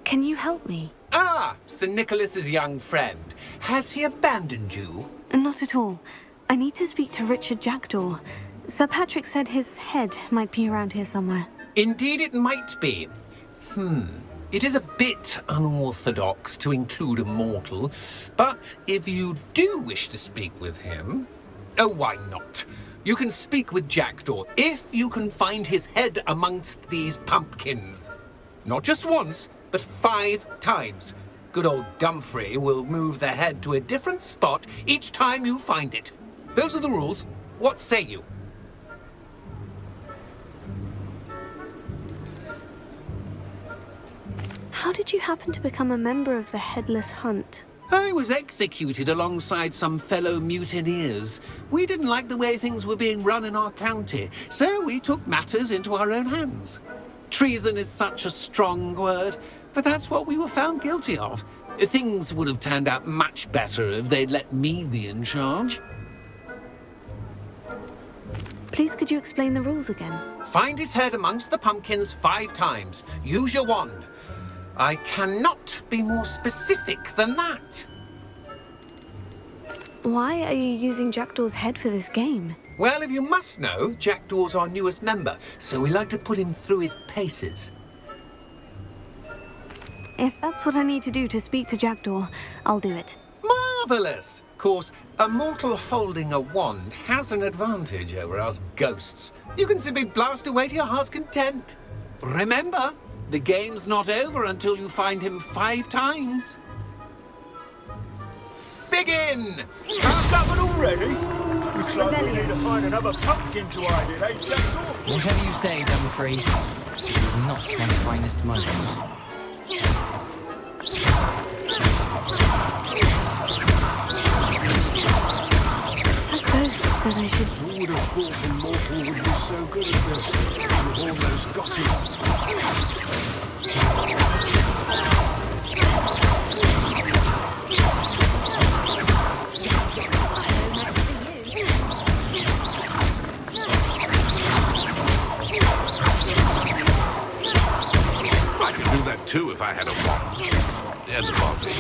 Can you help me? Ah, Sir Nicholas's young friend. Has he abandoned you? Not at all. I need to speak to Richard Jackdaw. Sir Patrick said his head might be around here somewhere. Indeed it might be. It is a bit unorthodox to include a mortal, but if you do wish to speak with him... Oh, why not? You can speak with Jackdaw if you can find his head amongst these pumpkins. Not just once, but 5 times. Good old Dumfrey will move the head to a different spot each time you find it. Those are the rules. What say you? How did you happen to become a member of the Headless Hunt? I was executed alongside some fellow mutineers. We didn't like the way things were being run in our county, so we took matters into our own hands. Treason is such a strong word, but that's what we were found guilty of. Things would have turned out much better if they'd let me be in charge. Please could you explain the rules again? Find his head amongst the pumpkins 5 times. Use your wand. I cannot be more specific than that. Why are you using Jackdaw's head for this game? Well, if you must know, Jackdaw's our newest member, so we like to put him through his paces. If that's what I need to do to speak to Jackdaw, I'll do it. Marvellous! Of course, a mortal holding a wand has an advantage over us ghosts. You can simply blast away to your heart's content. Remember, the game's not over until you find him 5 times. Begin! Covered already? Looks like we need to find another pumpkin to hide in, eh, Jackdaw? Whatever you say, Dumfrey. This is not my finest moment. That ghost said I should... Who would have thought the mortal would be so good at this? We've almost got him. I could do that too if I had a wand. There's a body.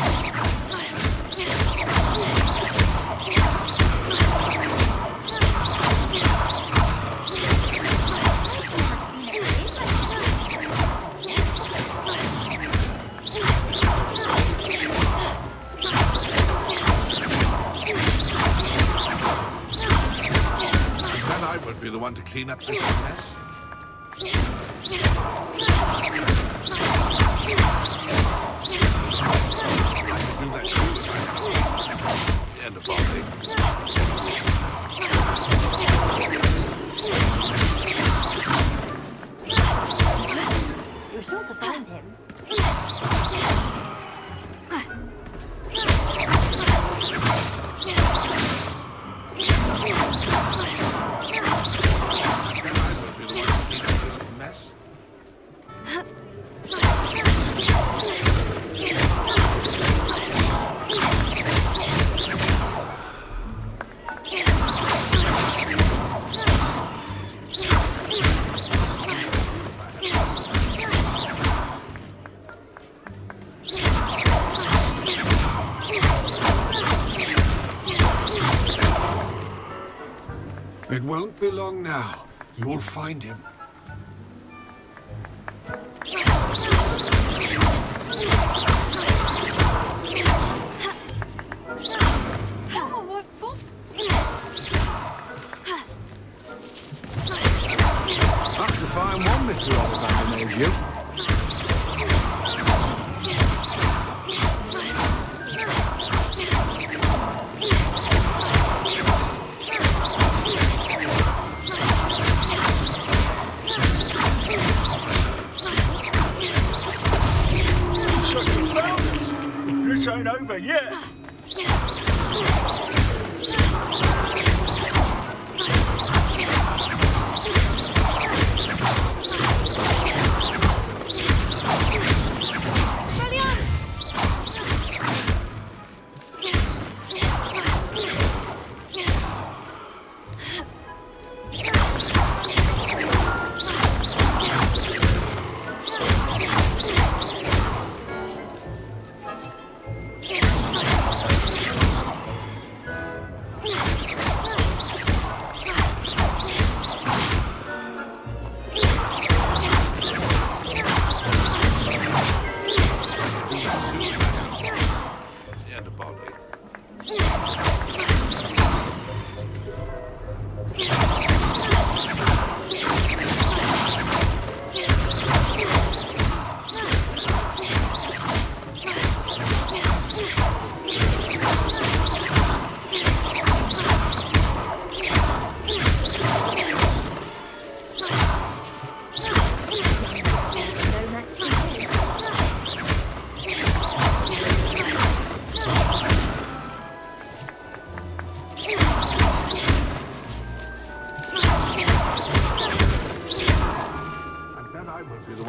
Then I would be the one to clean up this mess. And a body. You're sure to find him. It won't be long now. You'll find him. That's a fine one, Mr. Oliver, knows you. This ain't over yet.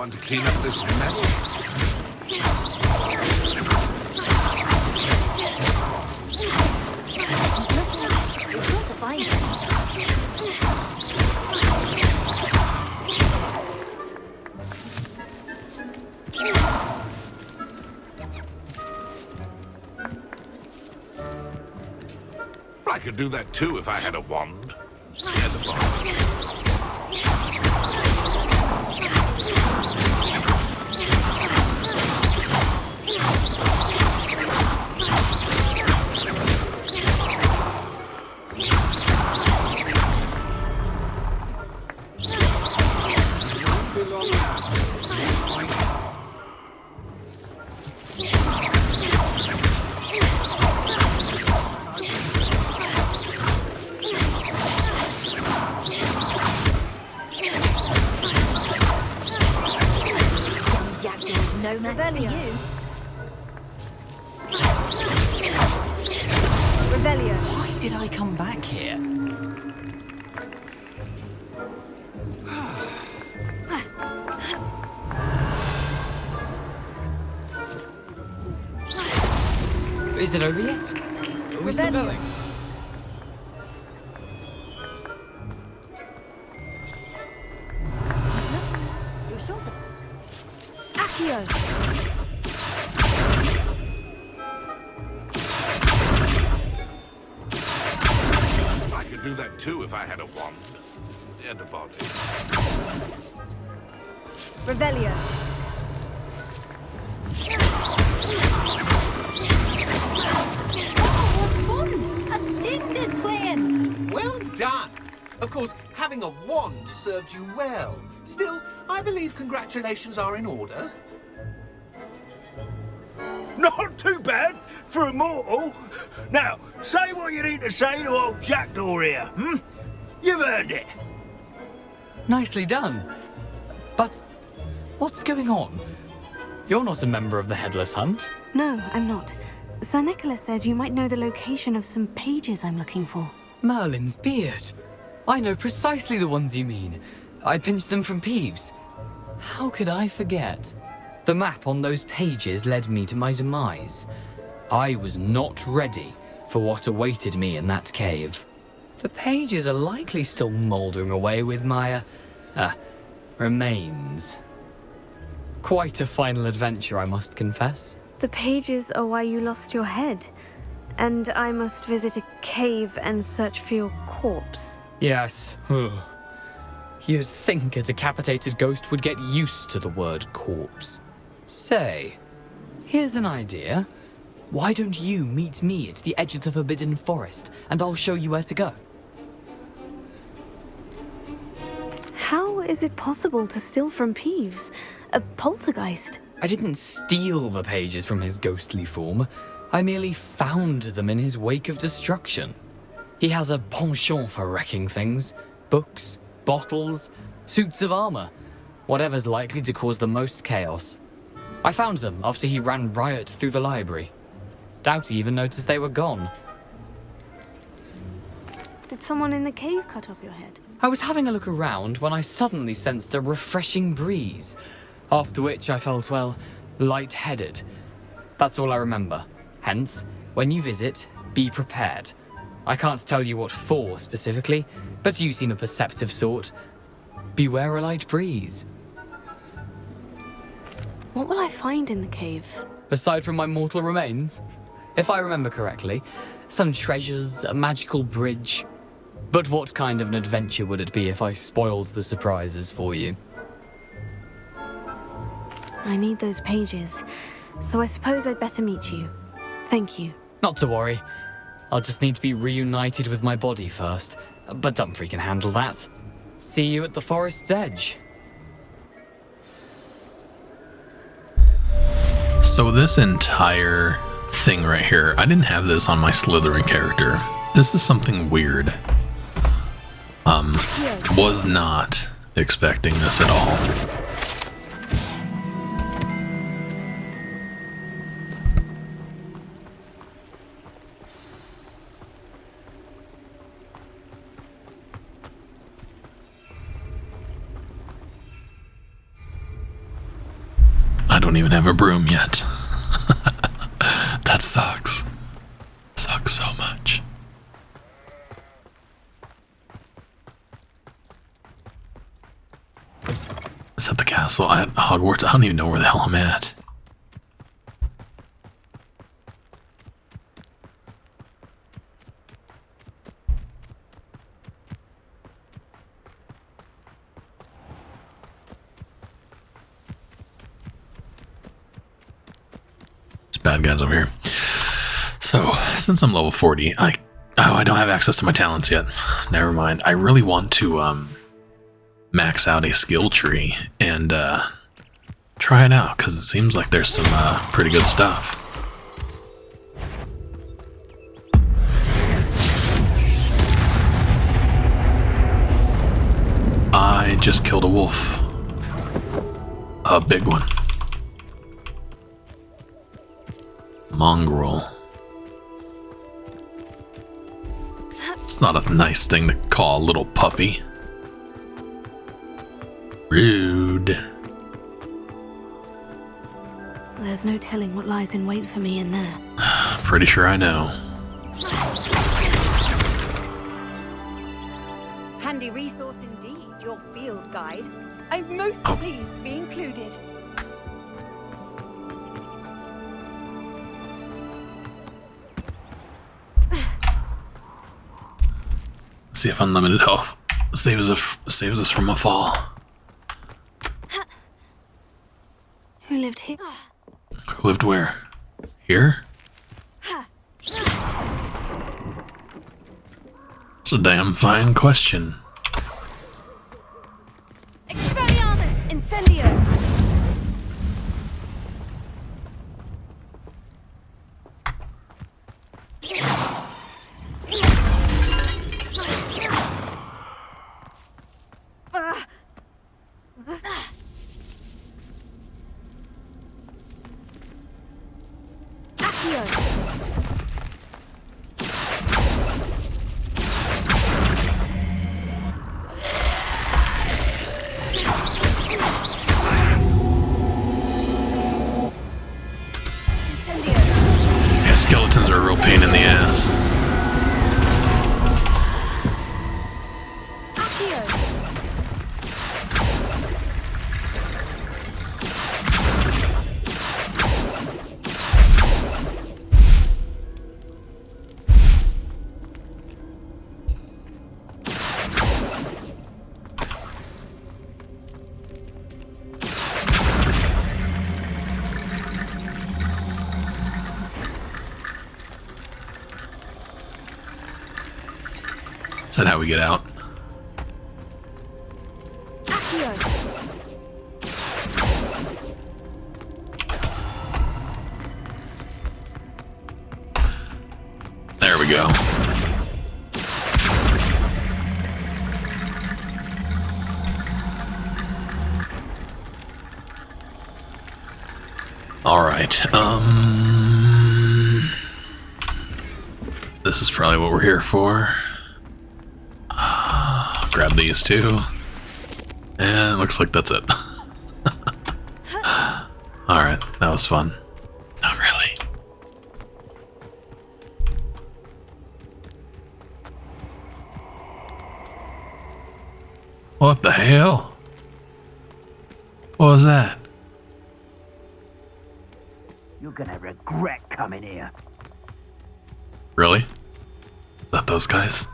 To clean up this mess. I could do that too if I had a wand. too long now. Jackdaws no match for you. Revelio. Why did I come back here? Is it over yet? Are we still going? You're short of Accio. I could do that too if I had a wand and a body. Revelio. A stint is playing! Well done! Of course, having a wand served you well. Still, I believe congratulations are in order. Not too bad for a mortal. Now, say what you need to say to old Jackdaw here, hmm? You've earned it. Nicely done. But what's going on? You're not a member of the Headless Hunt. No, I'm not. Sir Nicholas said you might know the location of some pages I'm looking for. Merlin's beard. I know precisely the ones you mean. I pinched them from Peeves. How could I forget? The map on those pages led me to my demise. I was not ready for what awaited me in that cave. The pages are likely still mouldering away with my, remains. Quite a final adventure, I must confess. The pages are why you lost your head. And I must visit a cave and search for your corpse. Yes. You'd think a decapitated ghost would get used to the word corpse. Say, here's an idea. Why don't you meet me at the edge of the Forbidden Forest, and I'll show you where to go? How is it possible to steal from Peeves? A poltergeist? I didn't steal the pages from his ghostly form. I merely found them in his wake of destruction. He has a penchant for wrecking things. Books, bottles, suits of armor. Whatever's likely to cause the most chaos. I found them after he ran riot through the library. Doubt he even noticed they were gone. Did someone in the cave cut off your head? I was having a look around when I suddenly sensed a refreshing breeze. After which I felt, well, lightheaded. That's all I remember. Hence, when you visit, be prepared. I can't tell you what for specifically, but you seem a perceptive sort. Beware a light breeze. What will I find in the cave? Aside from my mortal remains, if I remember correctly, some treasures, a magical bridge. But what kind of an adventure would it be if I spoiled the surprises for you? I need those pages, so I suppose I'd better meet you. Thank you. Not to worry. I'll just need to be reunited with my body first, but Dumfries can handle that. See you at the forest's edge. So this entire thing right here, I didn't have this on my Slytherin character. This is something weird. Was not expecting this at all. I don't even have a broom yet. That sucks. Sucks so much. Is that the castle at Hogwarts? I don't even know where the hell I'm at. Bad guys over here. So, since I'm level 40, I don't have access to my talents yet. Never mind. I really want to max out a skill tree and try it out, because it seems like there's some pretty good stuff. I just killed a wolf. A big one. Mongrel. It's not a nice thing to call a little puppy. Rude. There's no telling what lies in wait for me in there. Pretty sure I know. Handy resource indeed, your field guide. I'm most pleased to be included. See if unlimited health saves us from a fall. Who lived here? Who lived where? Here? It's a damn fine question. Expelliarmus! Incendio! Yeah, skeletons are a real pain in the ass. Is that how we get out? There we go. All right. This is probably what we're here for. Grab these two. And looks like that's it. Alright, that was fun. Not really. What the hell? What was that? You're gonna regret coming here. Really? Is that those guys?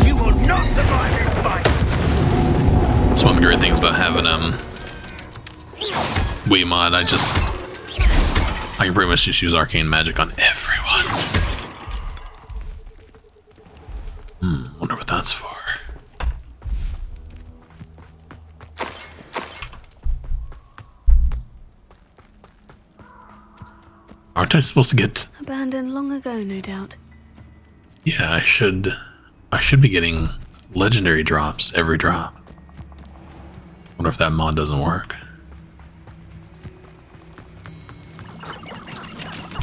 You will not survive this fight. That's one of the great things about having Wemod. I can pretty much just use arcane magic on everyone. Wonder what that's for. Aren't I supposed to get... Abandoned long ago, no doubt. Yeah, I should be getting legendary drops every drop. Wonder if that mod doesn't work.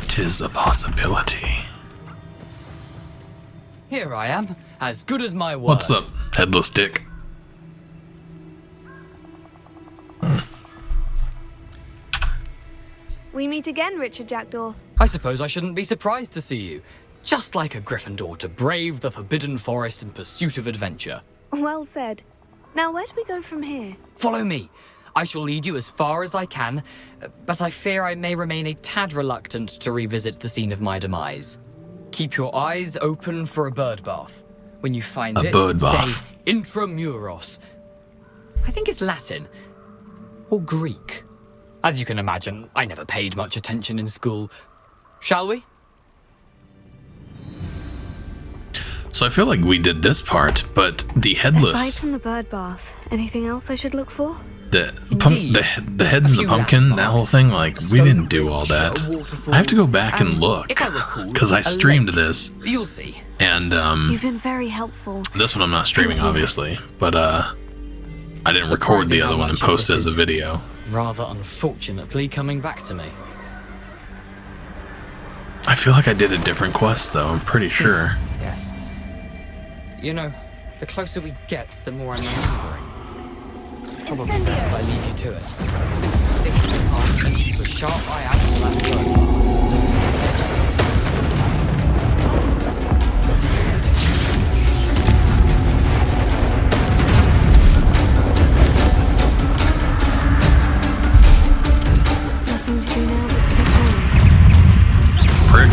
'Tis a possibility. Here I am, as good as my word. What's up, headless dick? We meet again, Richard Jackdaw. I suppose I shouldn't be surprised to see you. Just like a Gryffindor to brave the Forbidden Forest in pursuit of adventure. Well said. Now, where do we go from here? Follow me. I shall lead you as far as I can, but I fear I may remain a tad reluctant to revisit the scene of my demise. Keep your eyes open for a bird bath. When you find A it, bird bath. say intramuros. I think it's Latin. Or Greek. As you can imagine, I never paid much attention in school. Shall we? So I feel like we did this part, but the headless... Aside from the bird bath, anything else I should look for? The heads in the pumpkin, that whole thing, like, we didn't do all that. I have to go back and look, because I streamed this. You'll see. And, You've been very helpful. this one I'm not streaming, obviously, but, I didn't record the other one and post it as a video. Rather unfortunately coming back to me. I feel like I did a different quest, though, I'm pretty sure. Yes. You know, the closer we get, the more I'm remembering. Probably best I leave you to it. Simply stick to the path and keep a sharp eye out for that bird. Nothing to do now but keep going. Prick.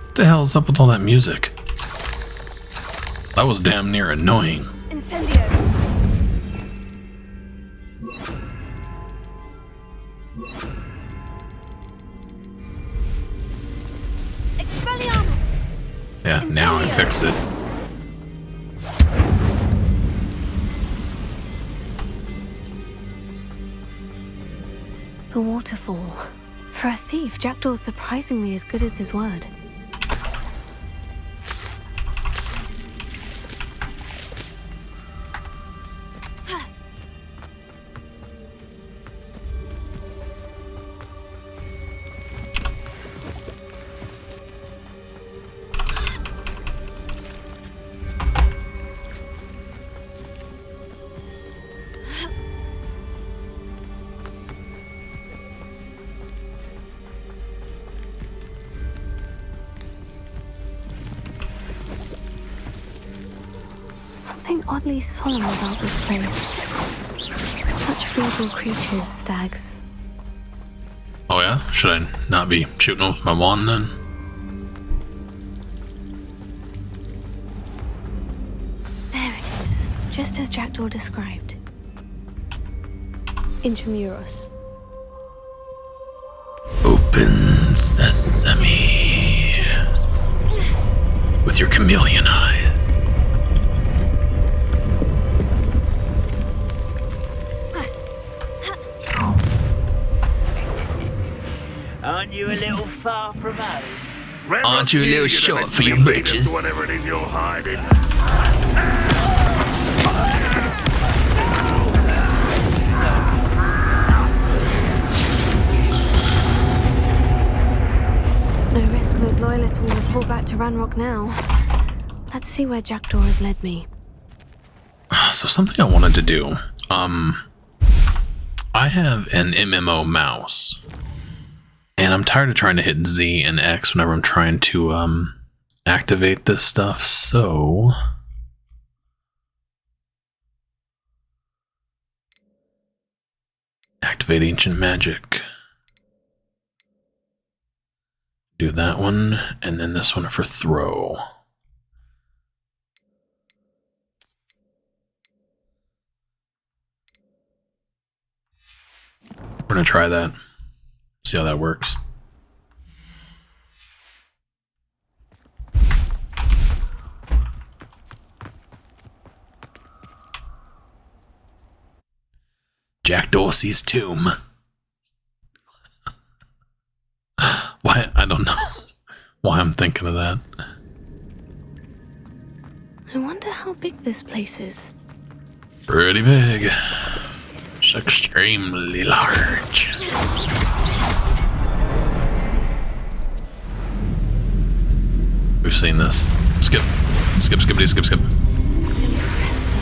What the hell's up with all that music? That was damn near annoying. Incendio. Expelliarmus. Yeah, now I fixed it. The waterfall. For a thief, Jackdaw's surprisingly as good as his word. Something oddly solemn about this place. Such feeble creatures, stags. Oh yeah? Should I not be shooting with my wand then? There it is, just as Jackdaw described. Intramuros. Open sesame. With your chameleon eye. Aren't you a little far from home? Aren't you a little short for your britches? Whatever it is you're hiding. No risk those loyalists will report back to Ranrock now. Let's see where Jackdaw has led me. So something I wanted to do. I have an MMO mouse. And I'm tired of trying to hit Z and X whenever I'm trying to activate this stuff, so activate ancient magic. Do that one, and then this one for throw. We're gonna try that. See how that works. Jack Dorsey's tomb. Why? I don't know why I'm thinking of that. I wonder how big this place is. Pretty big. It's extremely large. We've seen this. Skip. Skip, skippity, skip, skip. Impressive.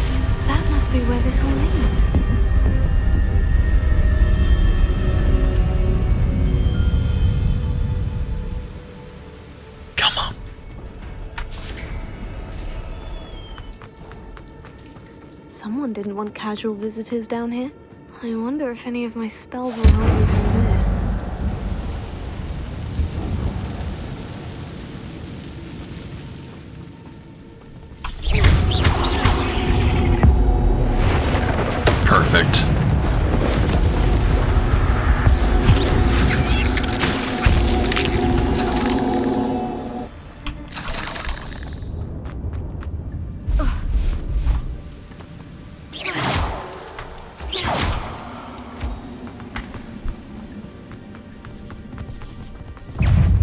That must be where this all leads. Come on. Someone didn't want casual visitors down here. I wonder if any of my spells will help me through this. Perfect.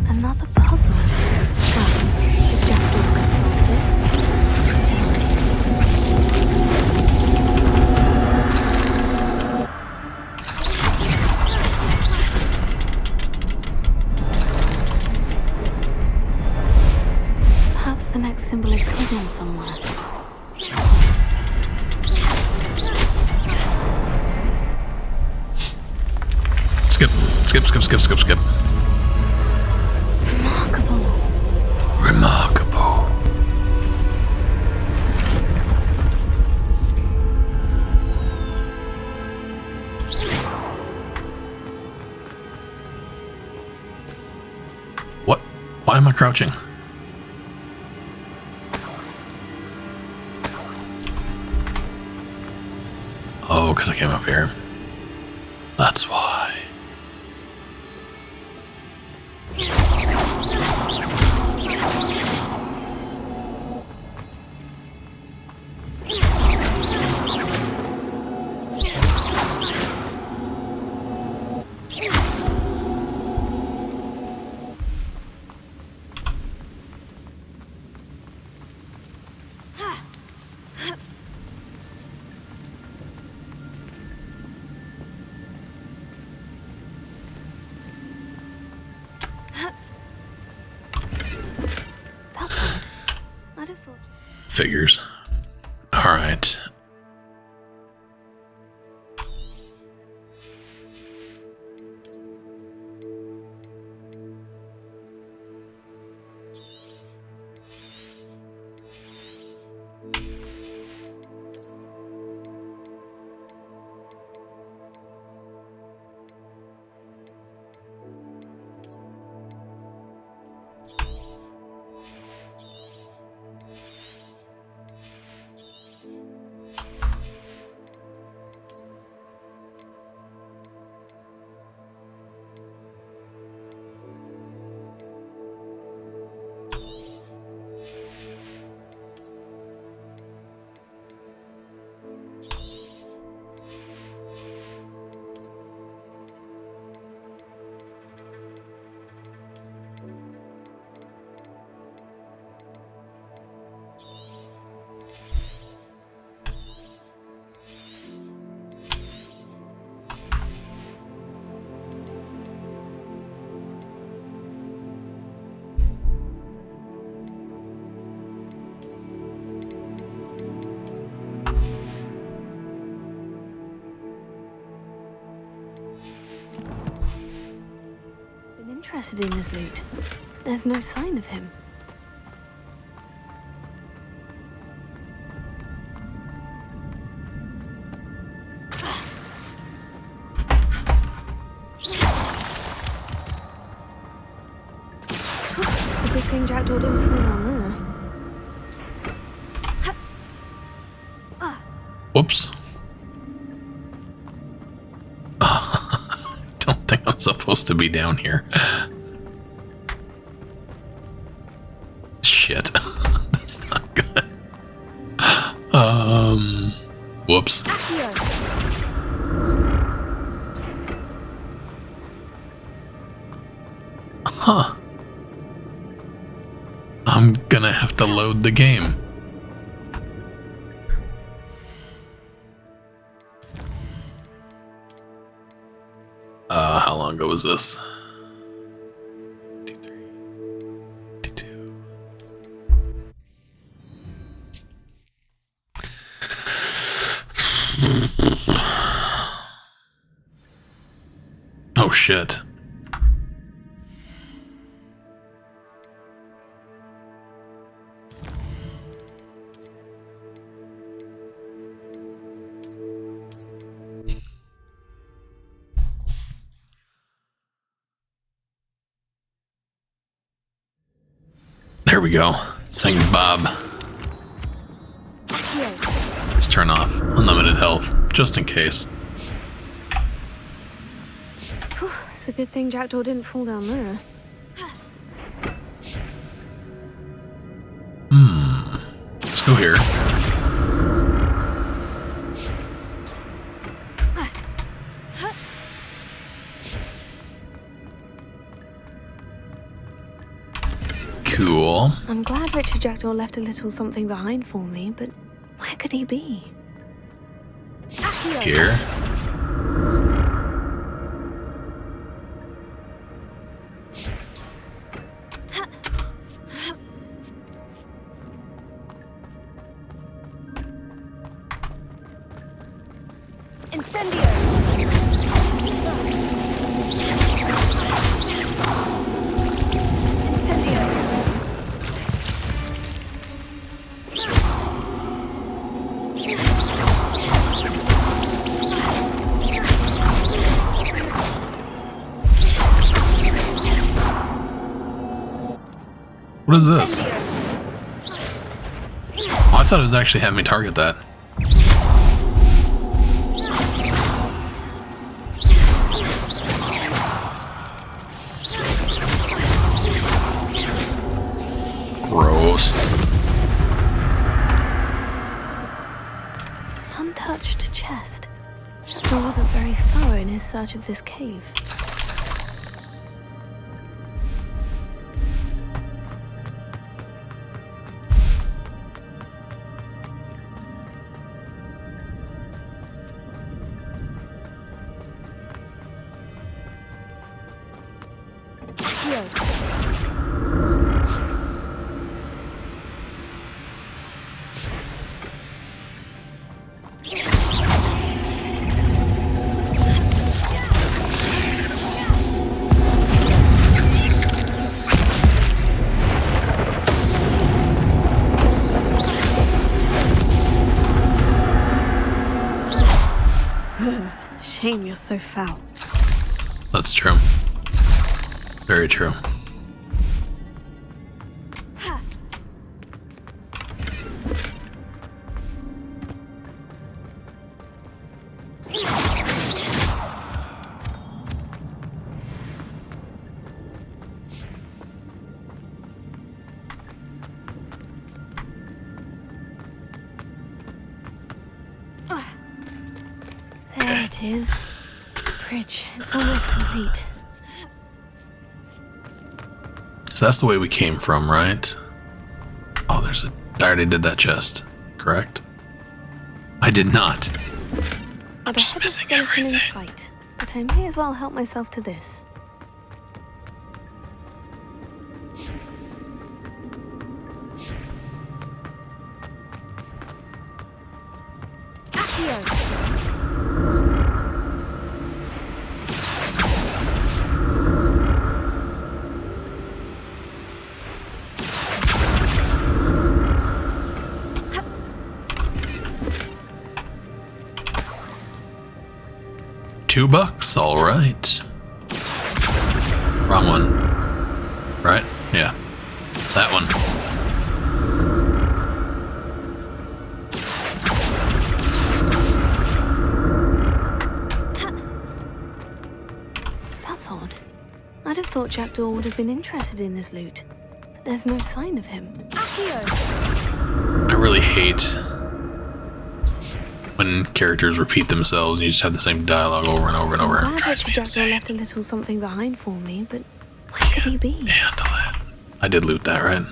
Another puzzle. Well, if Jackdaw could solve this, so can I. Perhaps the next symbol is hidden somewhere. Skip. Remarkable. What? Why am I crouching? Oh, because I came up here. That's why. Figures. All right. Interested in this loot. There's no sign of him. It's a big thing Jackdaw didn't fall down there. Whoops. Don't think I'm supposed to be down here. Shit. That's not good. Whoops. Huh. I'm gonna have to load the game. How long ago was this? Oh shit. There we go. Thanks, Bob. Let's turn off unlimited health, just in case. Whew, it's a good thing Jackdaw didn't fall down there. Let's go here. Cool. I'm glad Richard Jackdaw left a little something behind for me, but where could he be? Here. What is this? Oh, I thought it was actually having me target that. Gross. Untouched chest. Jackdaw wasn't very thorough in his search of this cave. Shame you're so foul. That's true. Very true. There it is. The bridge. It's almost complete. So that's the way we came from, right? Oh, there's a... I already did that chest, correct? I did not. I'd Just have a missing skeleton in everything. sight, but I may as well help myself to this. $2, all right. Wrong one. Right? Yeah. That one. That's odd. I'd have thought Jackdaw would have been interested in this loot, but there's no sign of him. I really hate when characters repeat themselves and you just have the same dialogue over and over and over. I'm It glad drives me Richard Jackdaw insane. left a little something behind for me, but where could he be? Handle it. I did loot that, right?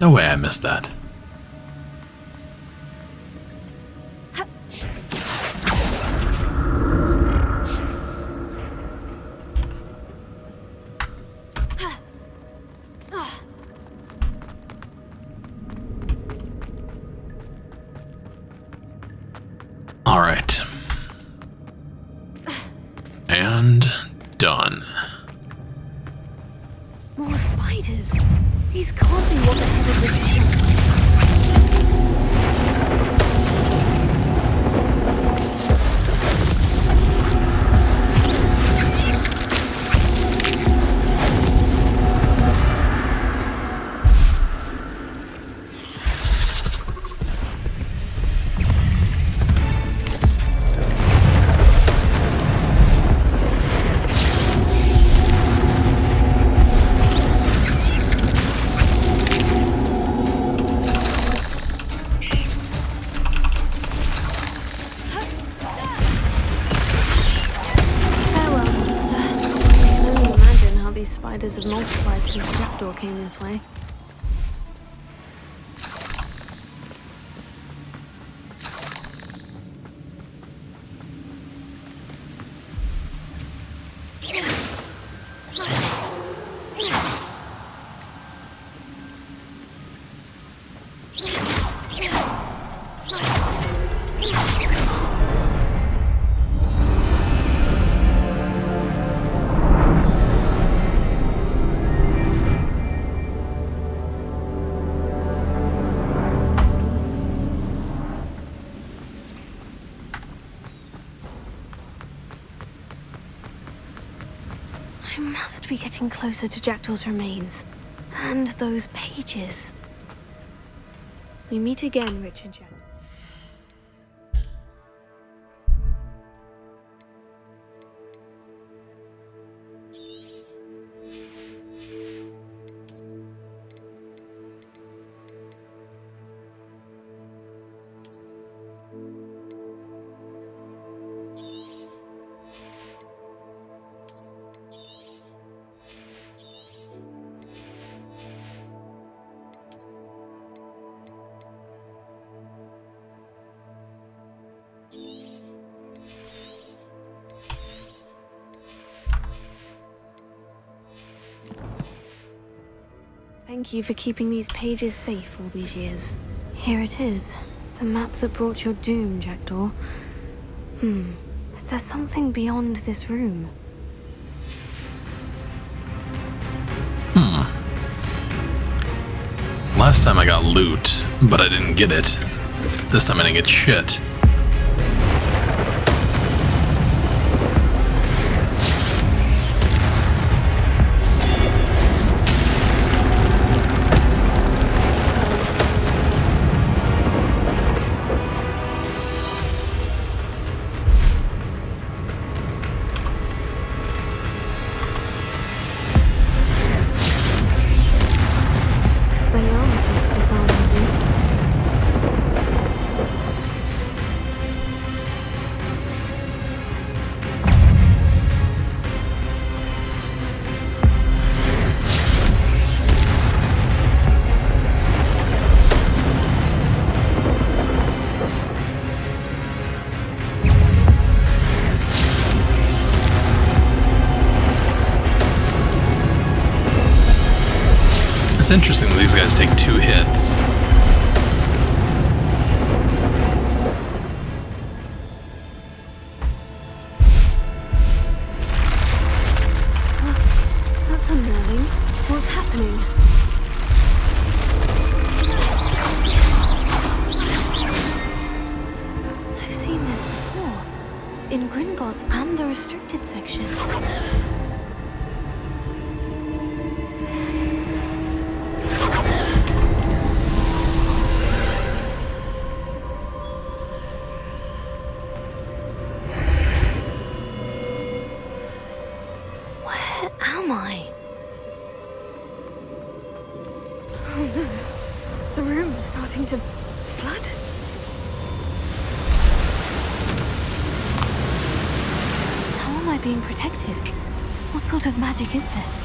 No way I missed that. All right. And done. More spiders. These can't be what the headed retreat. rumors have multiplied since Jackdaw came this way. I must be getting closer to Jackdaw's remains. And those pages. We meet again, Richard Jackdaw. Thank you for keeping these pages safe all these years. Here it is. The map that brought your doom, Jackdaw. Is there something beyond this room? Last time I got loot, but I didn't get it. This time I didn't get shit. It's interesting that these guys take 2 hits. That's unnerving. What's happening? I've seen this before. In Gringotts and the restricted section. Starting to flood? How am I being protected? What sort of magic is this?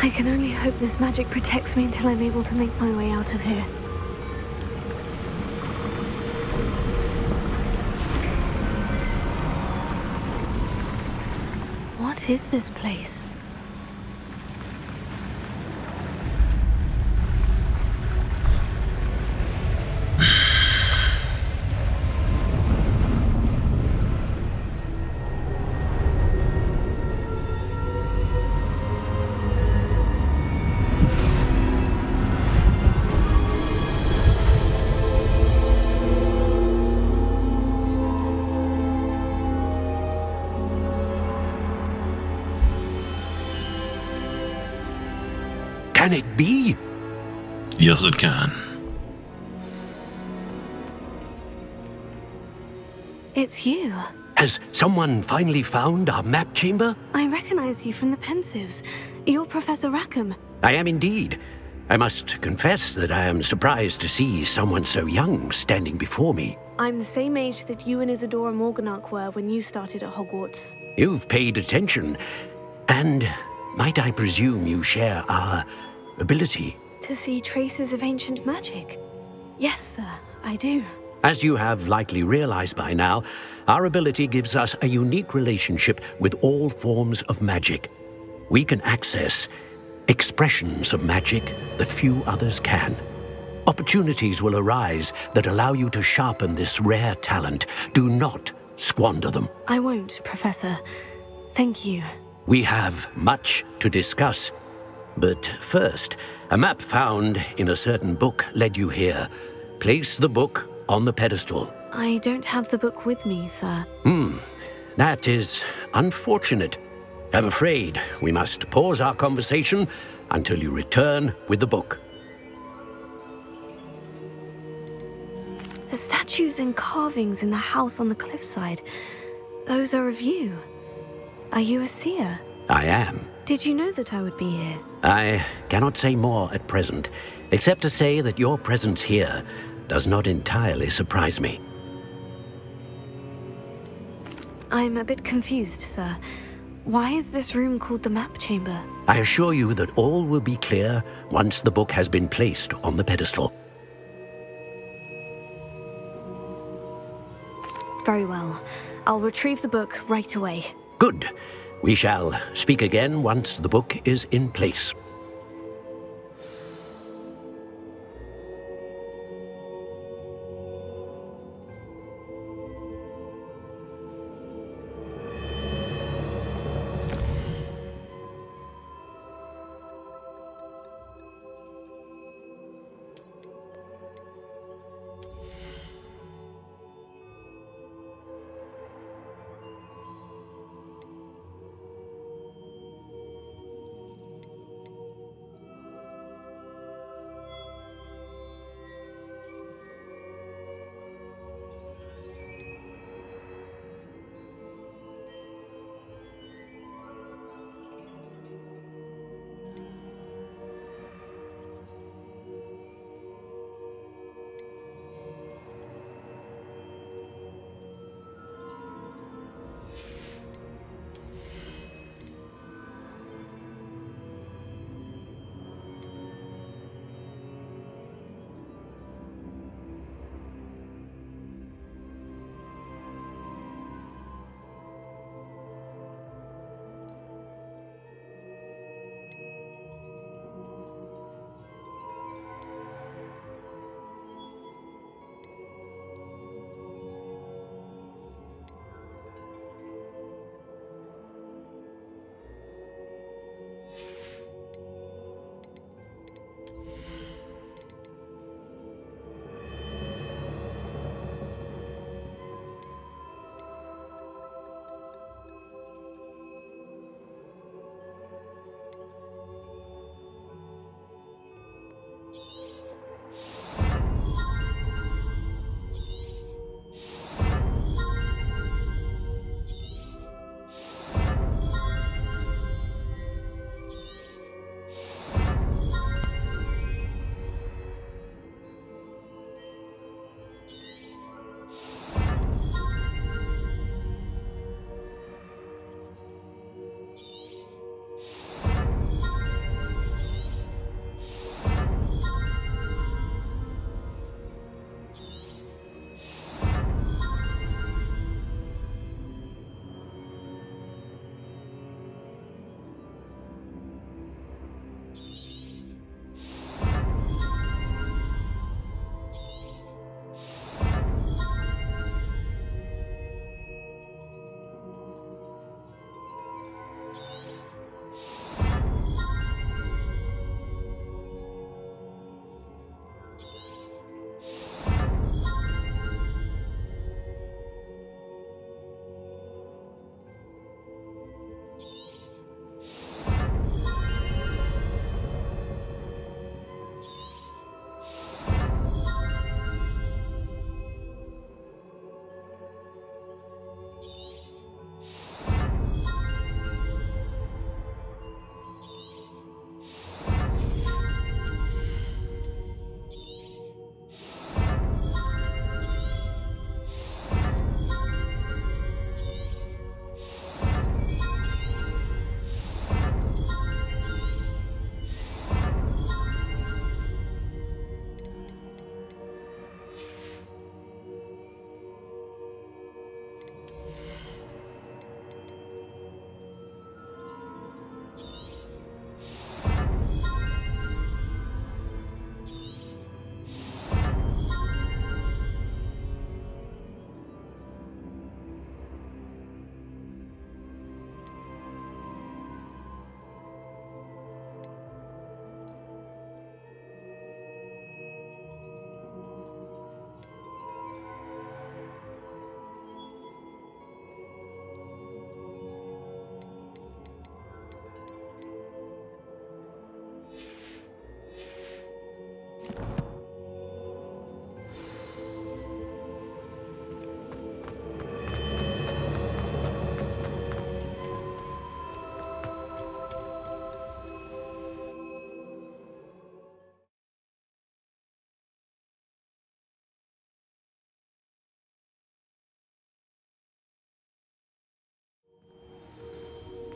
I can only hope this magic protects me until I'm able to make my way out of here. What is this place? Can it be? Yes, it can. It's you. Has someone finally found our map chamber? I recognize you from the Pensives. You're Professor Rackham. I am indeed. I must confess that I am surprised to see someone so young standing before me. I'm the same age that you and Isadora Morganach were when you started at Hogwarts. You've paid attention. And might I presume you share our ability? To see traces of ancient magic? Yes, sir, I do. As you have likely realized by now, our ability gives us a unique relationship with all forms of magic. We can access expressions of magic that few others can. Opportunities will arise that allow you to sharpen this rare talent. Do not squander them. I won't, Professor. Thank you. We have much to discuss. But first, a map found in a certain book led you here. Place the book on the pedestal. I don't have the book with me, sir. That is unfortunate. I'm afraid we must pause our conversation until you return with the book. The statues and carvings in the house on the cliffside, those are of you. Are you a seer? I am. Did you know that I would be here? I cannot say more at present, except to say that your presence here does not entirely surprise me. I'm a bit confused, sir. Why is this room called the map chamber? I assure you that all will be clear once the book has been placed on the pedestal. Very well. I'll retrieve the book right away. Good. We shall speak again once the book is in place.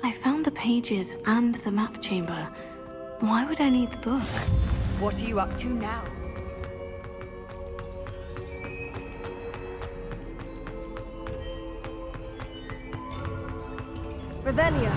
I found the pages and the map chamber. Why would I need the book? What are you up to now? Revelio.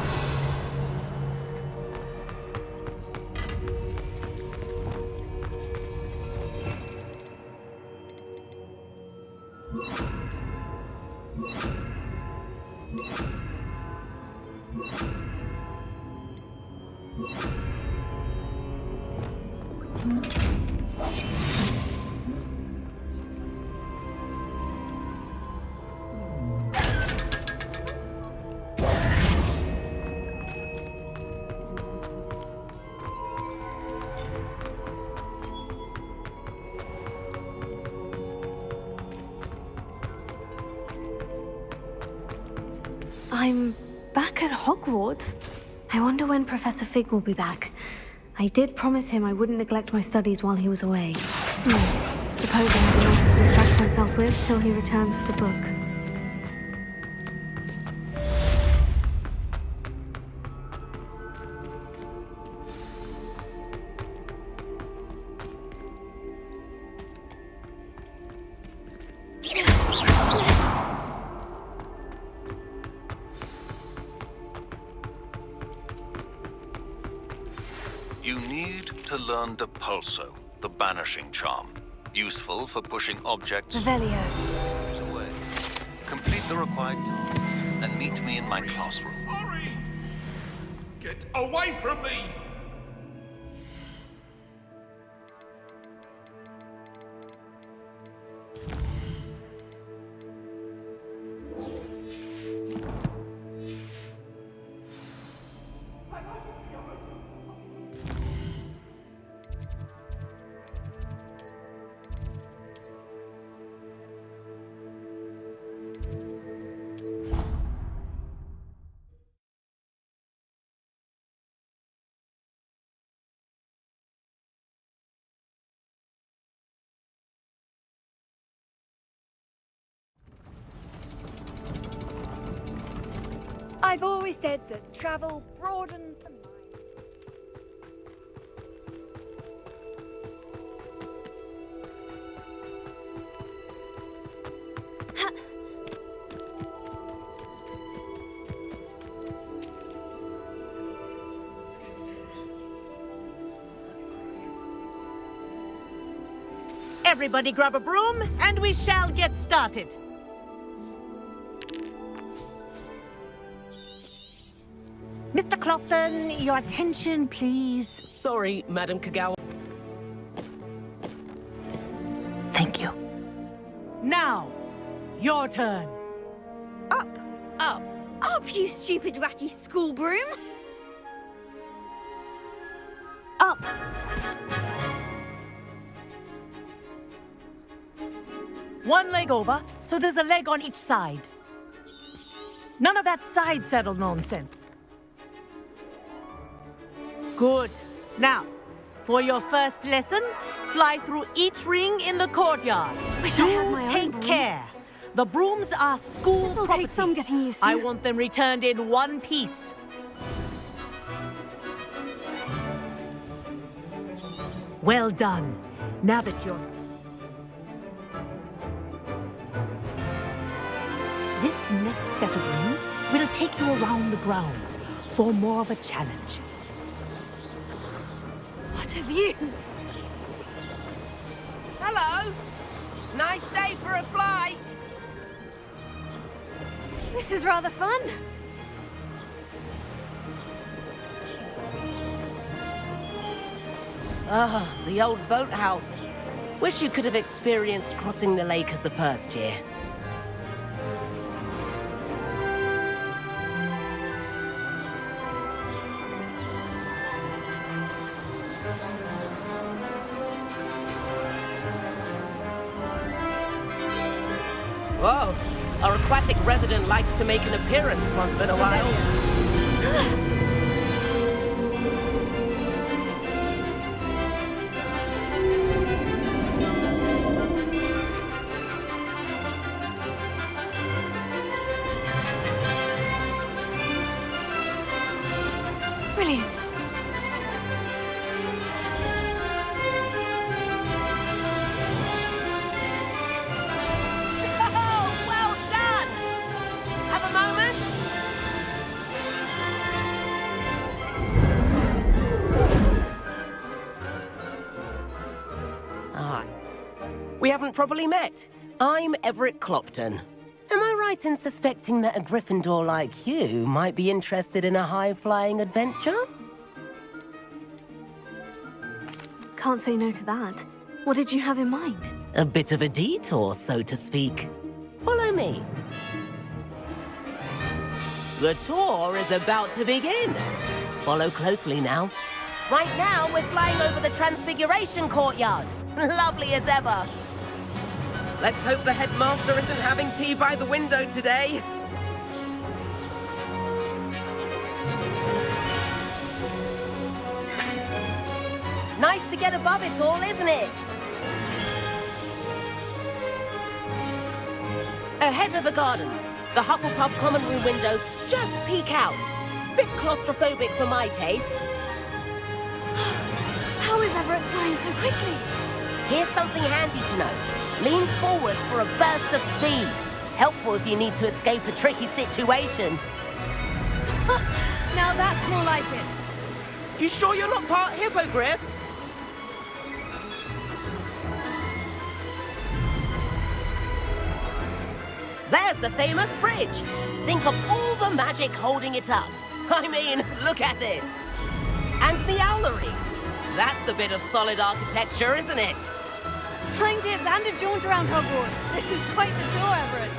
I'm back at Hogwarts. I wonder when Professor Fig will be back. I did promise him I wouldn't neglect my studies while he was away. Suppose I have enough to distract myself with till he returns with the book. You need to learn Depulso, the banishing charm. Useful for pushing objects Revelio. away. Complete the required tasks and meet me in my classroom. Sorry! Get away from me! I've always said that travel broadens the mind. Everybody grab a broom, and we shall get started. Mr. Clopton, your attention, please. Sorry, Madam Kagawa. Thank you. Now, your turn. Up! Up! Up, you stupid ratty school broom! Up! One leg over, so there's a leg on each side. None of that side saddle nonsense. Good. Now, for your first lesson, fly through each ring in the courtyard. Wish I had my own take broom. care. The brooms are school This'll property. take some getting used to. I want them returned in one piece. Well done. Now that you're... This next set of rings will take you around the grounds for more of a challenge. What have you? Hello! Nice day for a flight! This is rather fun. Ah, the old boathouse. Wish you could have experienced crossing the lake as a first year. Whoa, our aquatic resident likes to make an appearance once in a while. Brilliant. Oh, well done! Have a moment? We haven't properly met. I'm Everett Clopton. Am I right in suspecting that a Gryffindor like you might be interested in a high-flying adventure? Can't say no to that. What did you have in mind? A bit of a detour, so to speak. Follow me. The tour is about to begin. Follow closely now. Right now, we're flying over the Transfiguration Courtyard. Lovely as ever. Let's hope the headmaster isn't having tea by the window today. Nice to get above it all, isn't it? Ahead of the gardens, the Hufflepuff common room windows just peek out. Bit claustrophobic for my taste. How is Everett flying so quickly? Here's something handy to know. Lean forward for a burst of speed. Helpful if you need to escape a tricky situation. Now that's more like it. You sure you're not part hippogriff? There's the famous bridge. Think of all the magic holding it up. I mean, look at it. And the owlery. That's a bit of solid architecture, isn't it? Flying tips and a jaunt around Hogwarts. This is quite the tour, Everett.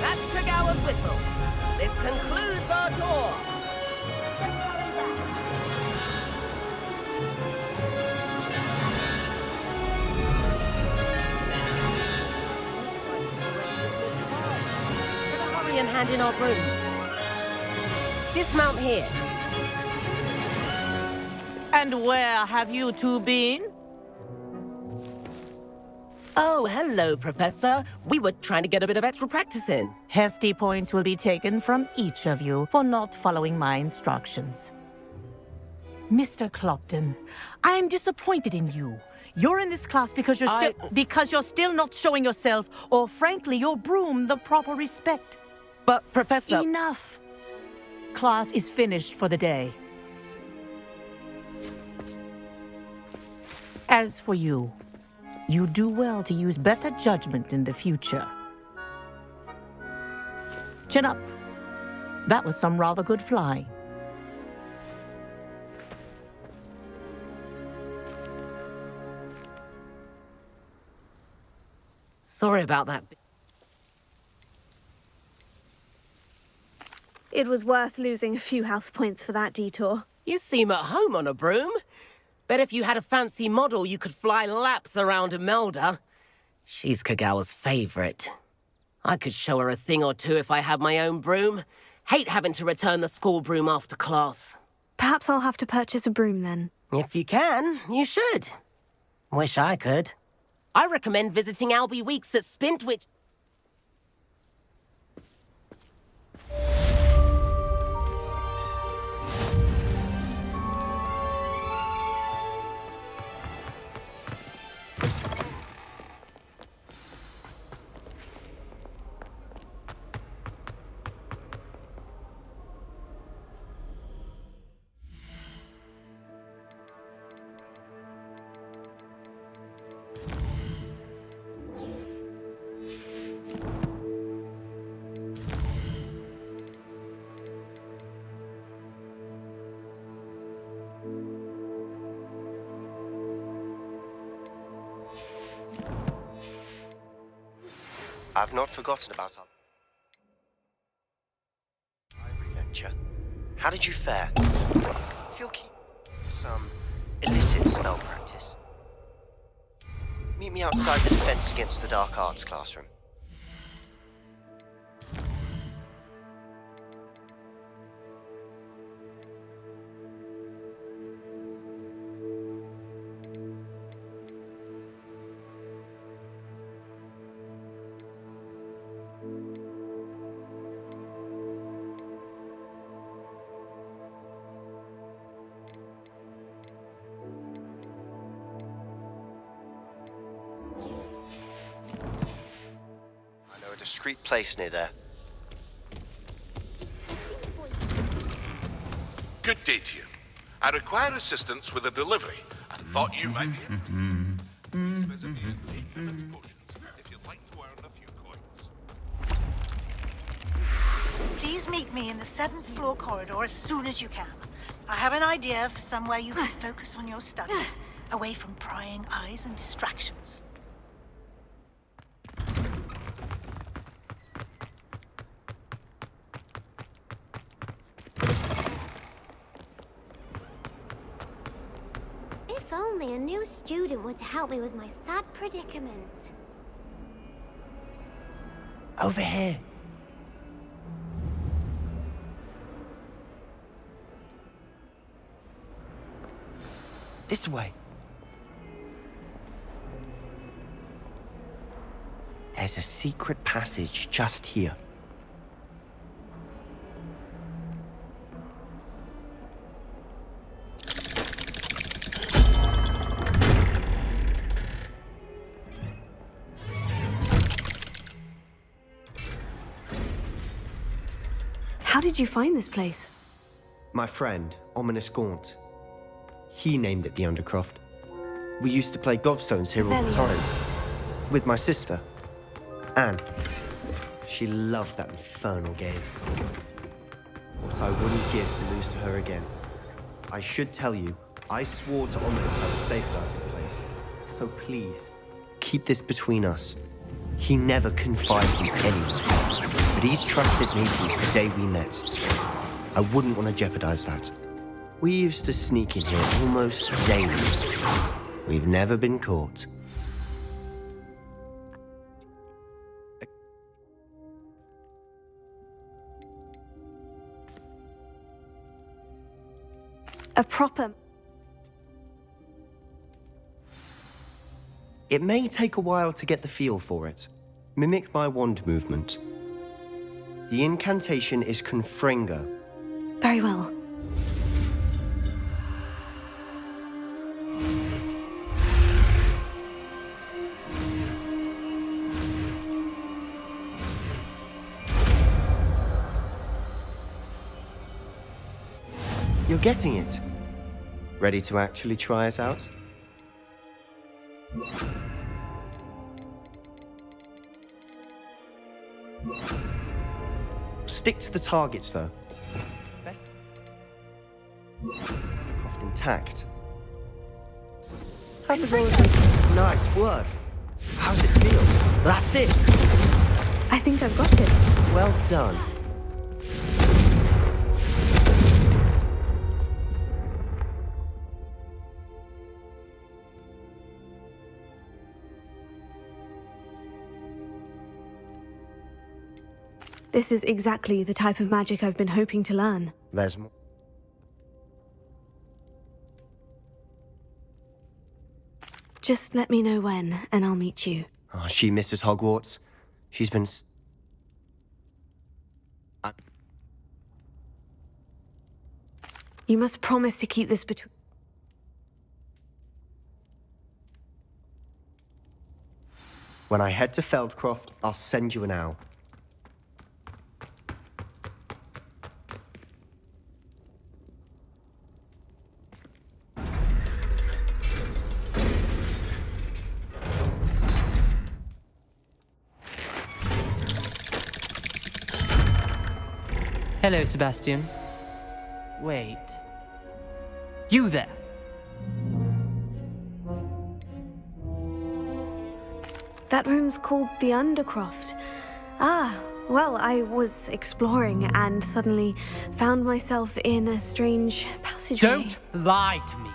That's Kagawa's whistle. This concludes our tour. And hand in our brooms. Dismount here. And where have you two been? Oh, hello, Professor. We were trying to get a bit of extra practice in. Hefty points will be taken from each of you for not following my instructions. Mr. Clopton, I am disappointed in you. You're in this class because you're still not showing yourself, or frankly, your broom the proper respect. But, Professor... Enough! Class is finished for the day. As for you, you do well to use better judgment in the future. Chin up. That was some rather good flying. Sorry about that. It was worth losing a few house points for that detour. You seem at home on a broom. Bet if you had a fancy model, you could fly laps around Imelda. She's Kagawa's favorite. I could show her a thing or two if I had my own broom. Hate having to return the school broom after class. Perhaps I'll have to purchase a broom then. If you can, you should. Wish I could. I recommend visiting Albie Weeks at Spintwich. I've not forgotten about our venture. How did you fare? Feel keen for some illicit spell practice? Meet me outside the Defense Against the Dark Arts classroom. discreet place near there. Good day to you. I require assistance with a delivery and thought you might be interested. Please visit me at Ep2 Potions if you'd like to earn a few coins. Please meet me in the 7th floor corridor as soon as you can. I have an idea for somewhere you can focus on your studies, away from prying eyes and distractions. If only a new student were to help me with my sad predicament. Over here. This way. There's a secret passage just here. How did you find this place? My friend, Ominous Gaunt. He named it the Undercroft. We used to play gobstones here all the time. With my sister, Anne. She loved that infernal game. What I wouldn't give to lose to her again. I should tell you, I swore to Ominous I would safeguard this place. So please, keep this between us. He never confides in anyone, but he's trusted me since the day we met. I wouldn't want to jeopardize that. We used to sneak in here almost daily. We've never been caught. A proper... It may take a while to get the feel for it. Mimic my wand movement. The incantation is Confringo. Very well. You're getting it. Ready to actually try it out? Stick to the targets, though. Craft intact. Nice work. How's it feel? That's it. I think I've got it. Well done. This is exactly the type of magic I've been hoping to learn. There's more. Just let me know when, and I'll meet you. Oh, she misses Hogwarts. She's been... You must promise to keep this between... When I head to Feldcroft, I'll send you an owl. Hello, Sebastian. Wait. You there? That room's called the Undercroft. Ah, well, I was exploring and suddenly found myself in a strange passageway. Don't lie to me.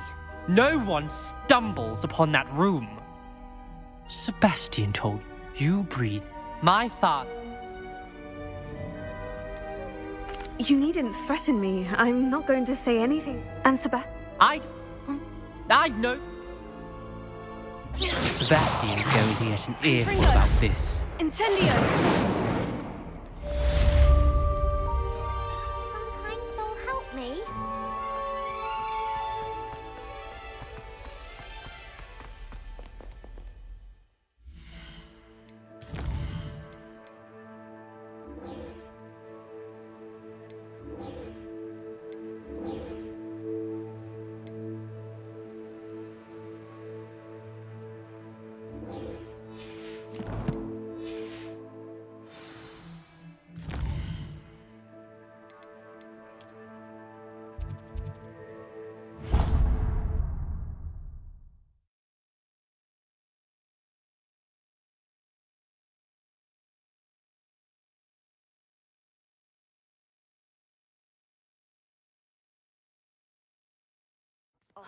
No one stumbles upon that room. Sebastian told you breathe my father. You needn't threaten me. I'm not going to say anything. And Sebastian... I know. Sebastian is going to get an earful about this. Incendio! Some kind soul help me.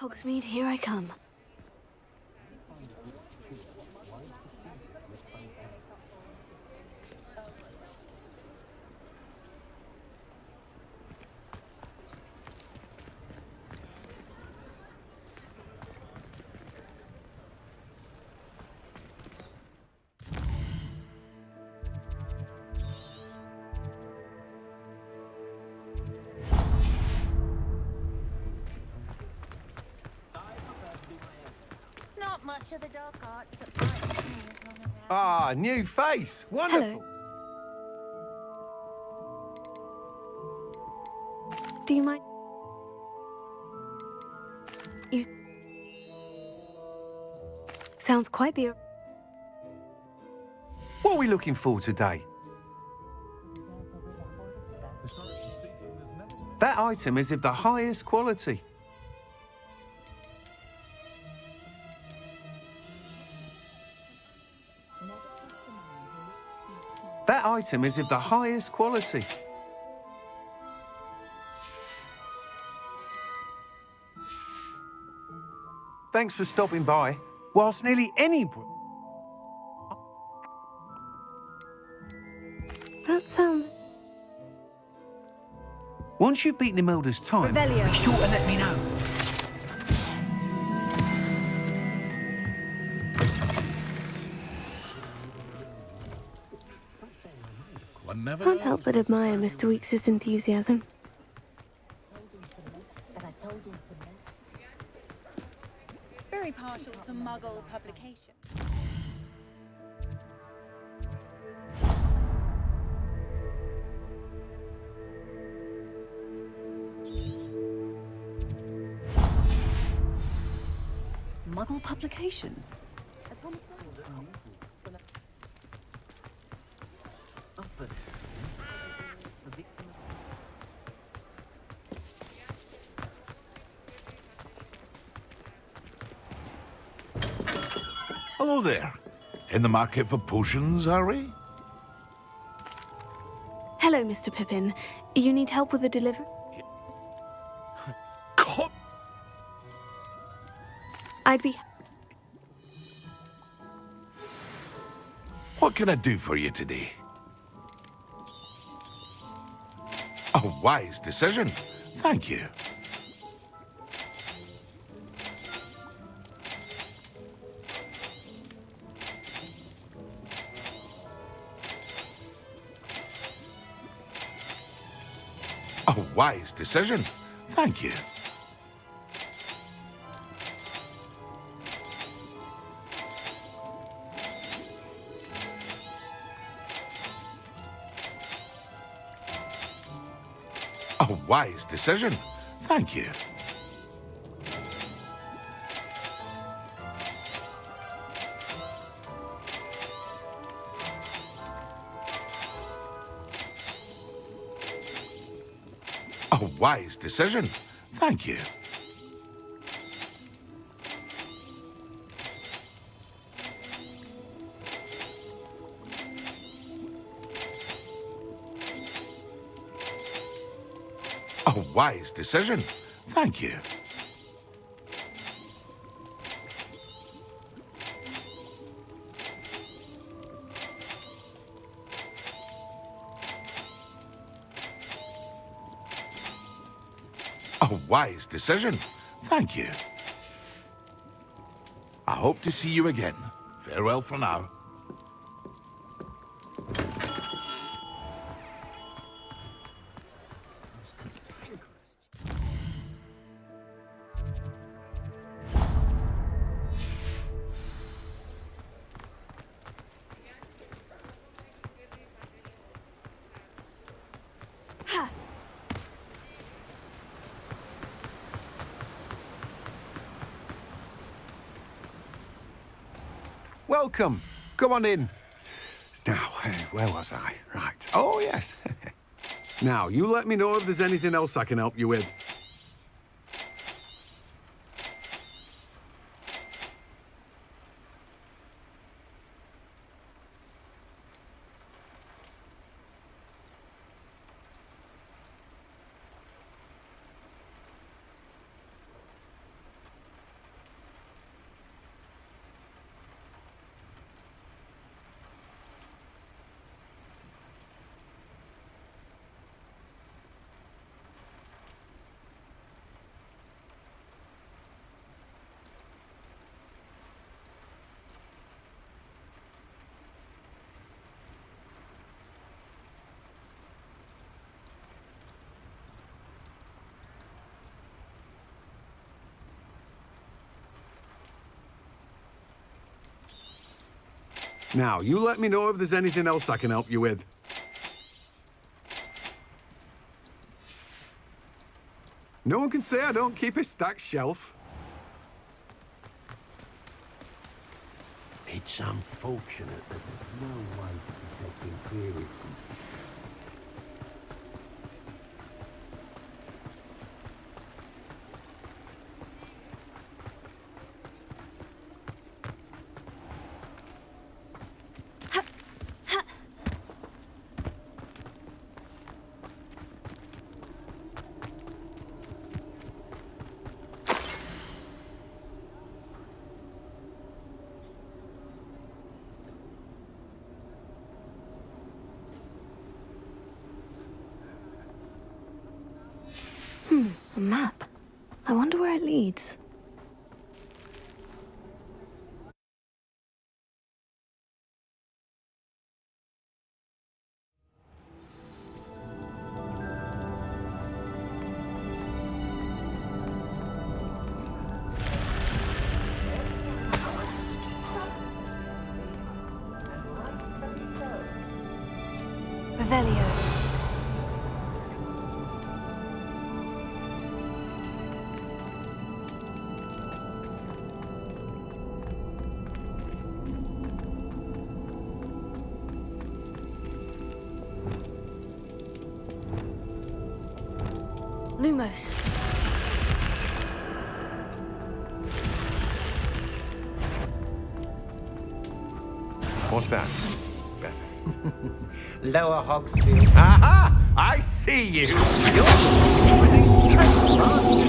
Hogsmeade, here I come. Not much of the dark arts that might me as long as Ah, new face. Wonderful. Do you mind? You... Sounds quite the... What are we looking for today? That item is of the highest quality. That item is of the highest quality. Thanks for stopping by. Whilst nearly any... That sounds... Once you've beaten Imelda's time, Revelio. be sure to let me know. Can't help but admire Mr. Weeks' enthusiasm. Very partial to Muggle publication. Muggle publications? Hello there. In the market for potions, are we? Hello, Mr. Pippin. You need help with the delivery? I'd be... What can I do for you today? A wise decision. Thank you. A wise decision. Thank you. A wise decision. Thank you. A wise decision. Thank you. A wise decision. Thank you. A wise decision. Thank you. I hope to see you again. Farewell for now. welcome. Come on in. Now, where was I? Right. Oh, yes. Now, you let me know if there's anything else I can help you with. Now, you let me know if there's anything else I can help you with. No one can say I don't keep a stacked shelf. It's unfortunate that there's no one to be taking queries. A map. I wonder where it leads. Revelio. Lumos. What's that? Better. Lower Hogsfield. Aha! I see you! You're with these treasures, aren't you?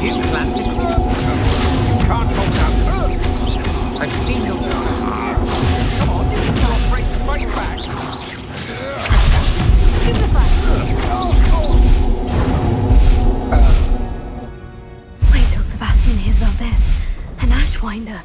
You plan to You can't hold out. I've seen your Come on, you're not afraid to fight back. Wait till Sebastian hears about this. An Ashwinder.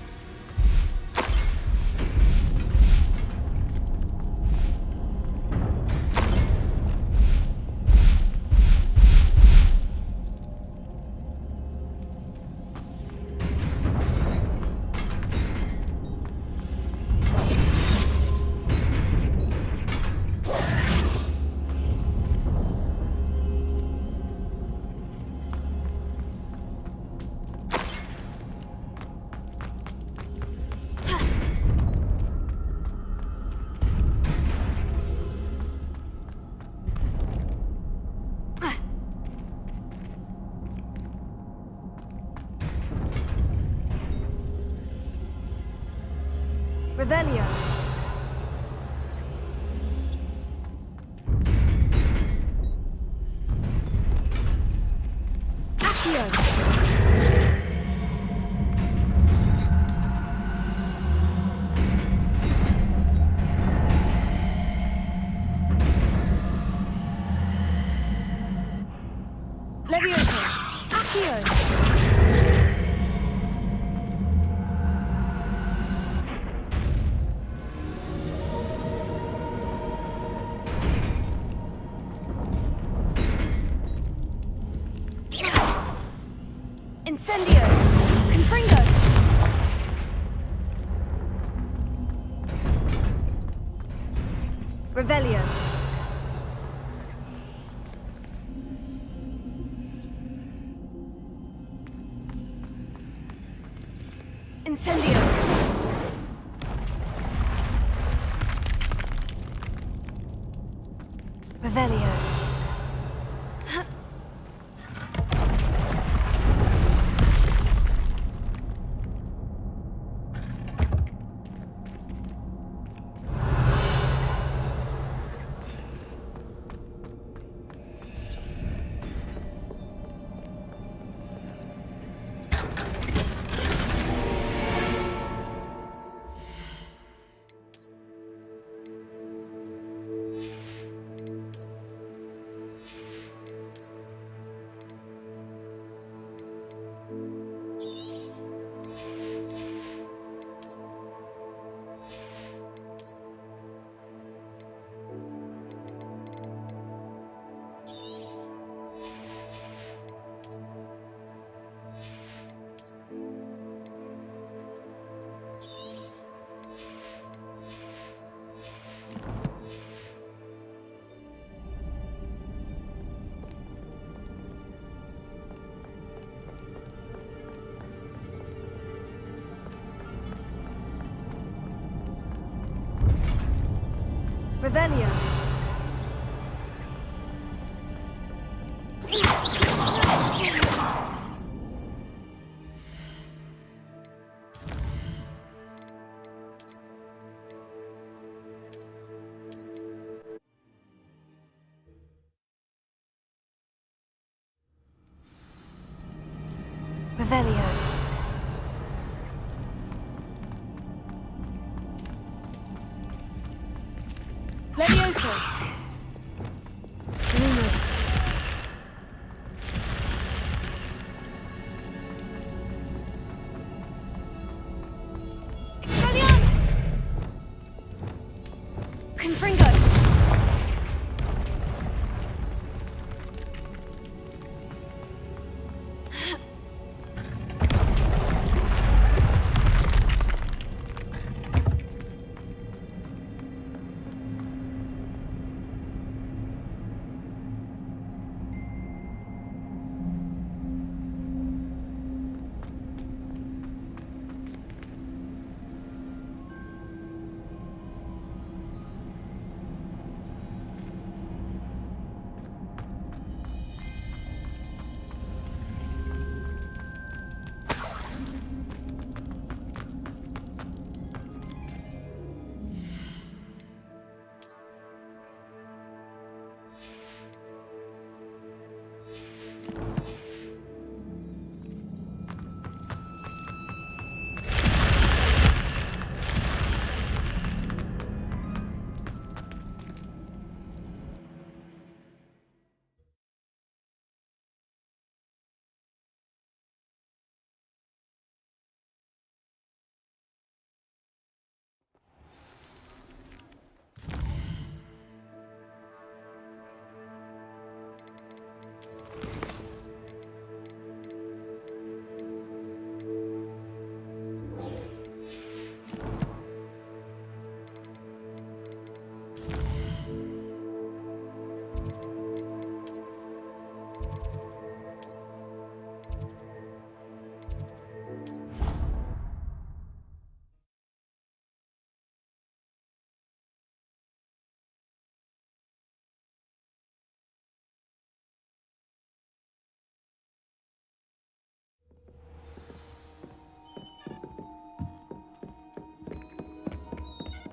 Revelio. Accio. Levioso. Accio. Incendio! Confringo! Revelio. Incendio! Revelio. Revelio. Revelio. Levioso. Lumos. Expelliarmus. Confringo.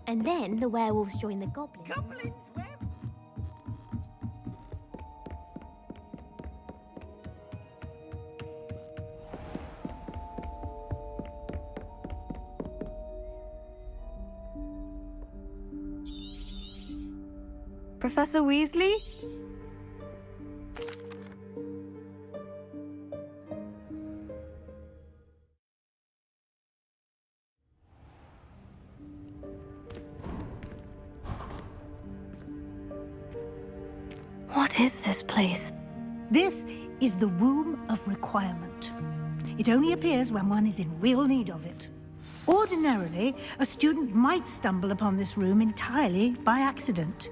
And then the werewolves join the goblins. Professor Weasley? What is this place? This is the Room of Requirement. It only appears when one is in real need of it. Ordinarily, a student might stumble upon this room entirely by accident.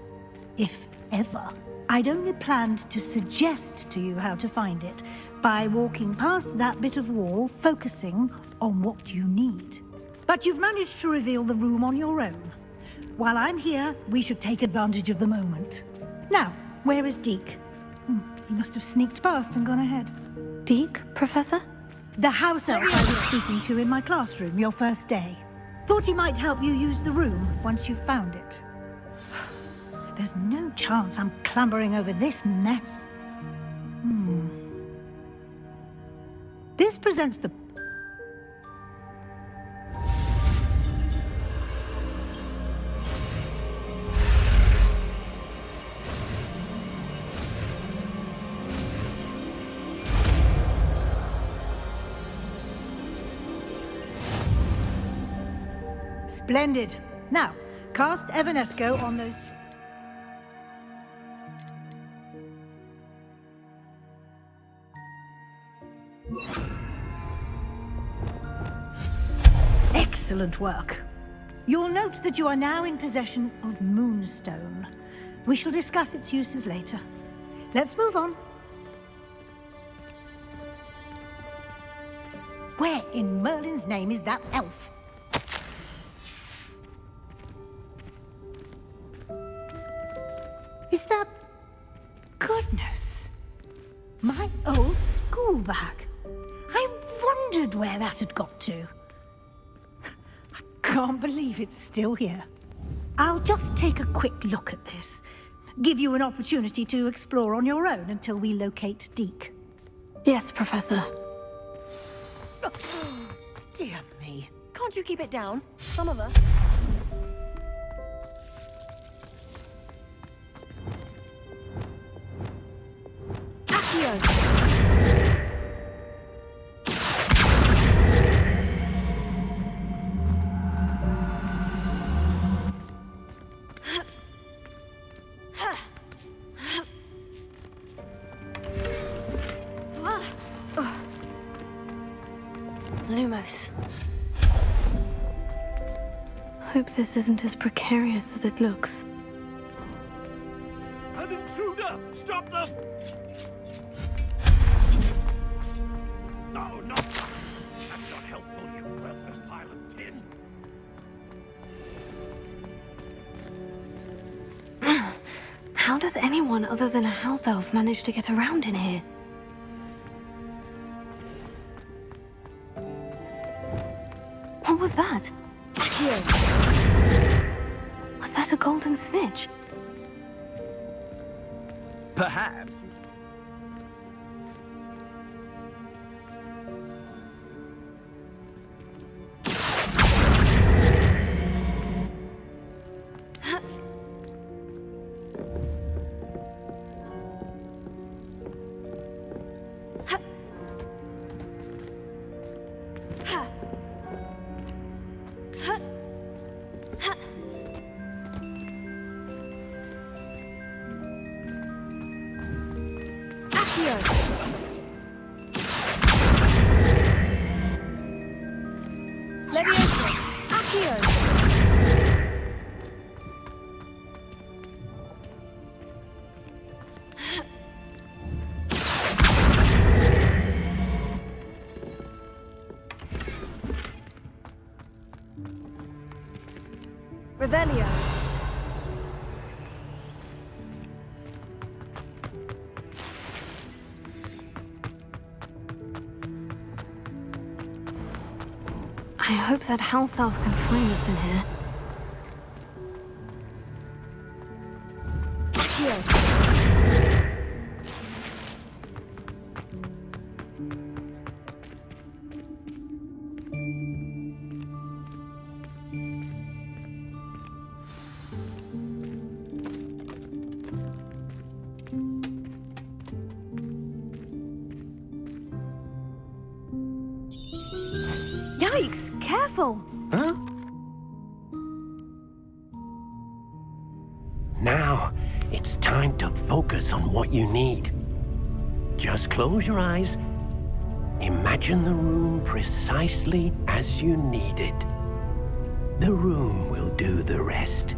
If ever. I'd only planned to suggest to you how to find it by walking past that bit of wall, focusing on what you need. But you've managed to reveal the room on your own. While I'm here, we should take advantage of the moment. Now, where is Deke? He must have sneaked past and gone ahead. Deke, Professor? The house elf I was speaking to in my classroom your first day. Thought he might help you use the room once you found it. There's no chance I'm clambering over this mess. This presents the... Splendid. Now, cast Evanesco on those... Excellent work. You'll note that you are now in possession of Moonstone. We shall discuss its uses later. Let's move on. Where in Merlin's name is that elf? Is that... Goodness. My old school bag. I wondered where that had got to. I can't believe it's still here. I'll just take a quick look at this. Give you an opportunity to explore on your own until we locate Deke. Yes, Professor. Dear me. Can't you keep it down? Some of us. Accio! Lumos. Hope this isn't as precarious as it looks. An intruder! Stop them! No, not that. That's not helpful, you worthless pile of tin. How does anyone other than a house elf manage to get around in here? What was that? Was that a golden snitch? Perhaps. Revelio. I hope that house elf can find us in here. Yikes! Careful! Huh? Now, it's time to focus on what you need. Just close your eyes. Imagine the room precisely as you need it. The room will do the rest.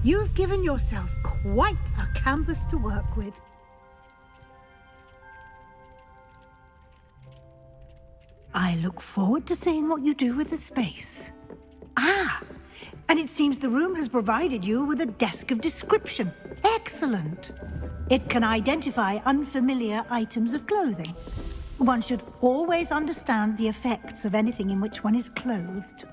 You've given yourself quite a canvas to work with. I look forward to seeing what you do with the space. Ah, and it seems the room has provided you with a desk of description. Excellent. It can identify unfamiliar items of clothing. One should always understand the effects of anything in which one is clothed.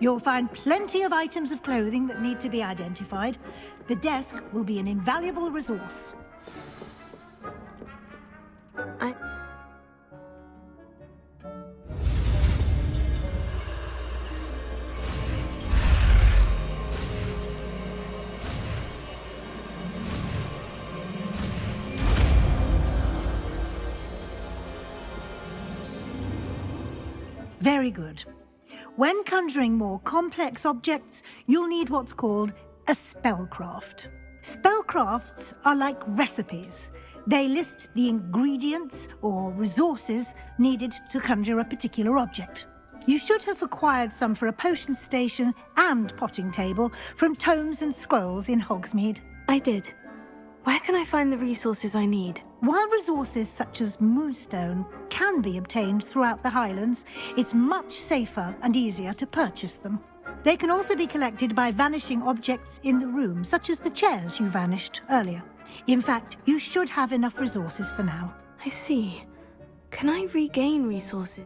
You'll find plenty of items of clothing that need to be identified. The desk will be an invaluable resource. Very good. When conjuring more complex objects, you'll need what's called a spellcraft. Spellcrafts are like recipes. They list the ingredients or resources needed to conjure a particular object. You should have acquired some for a potion station and potting table from tomes and scrolls in Hogsmeade. I did. Where can I find the resources I need? While resources such as moonstone can be obtained throughout the Highlands, it's much safer and easier to purchase them. They can also be collected by vanishing objects in the room, such as the chairs you vanished earlier. In fact, you should have enough resources for now. I see. Can I regain resources?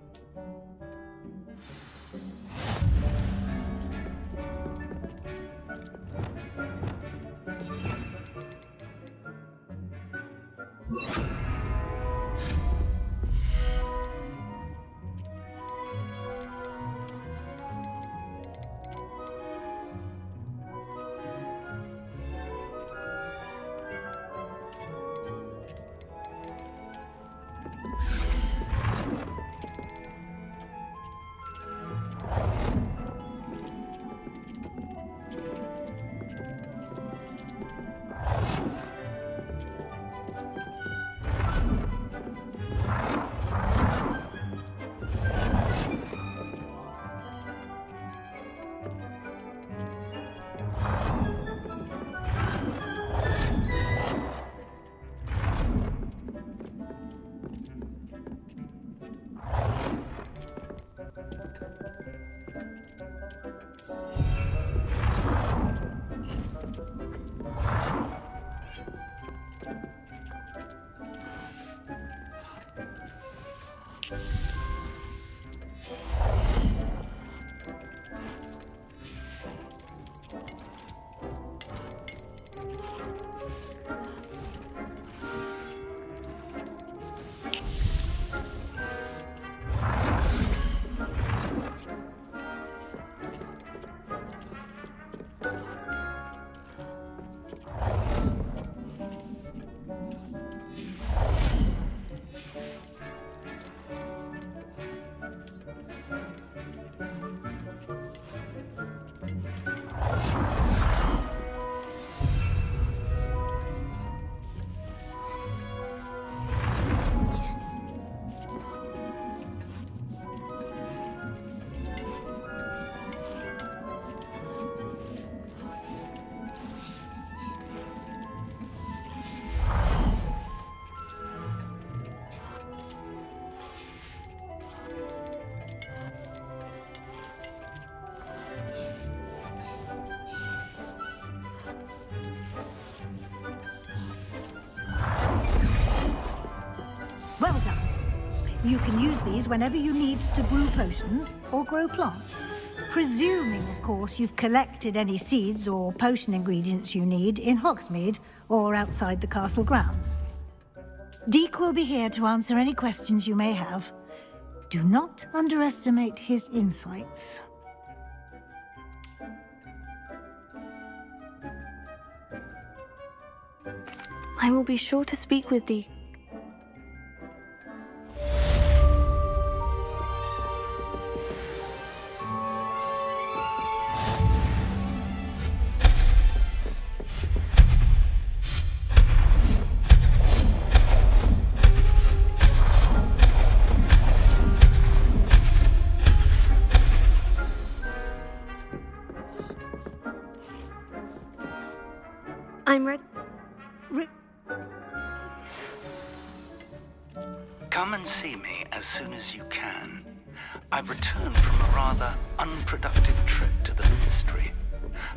You can use these whenever you need to brew potions or grow plants. Presuming, of course, you've collected any seeds or potion ingredients you need in Hogsmeade or outside the castle grounds. Deke will be here to answer any questions you may have. Do not underestimate his insights. I will be sure to speak with Deke. I'm ready. Come and see me as soon as you can. I've returned from a rather unproductive trip to the Ministry,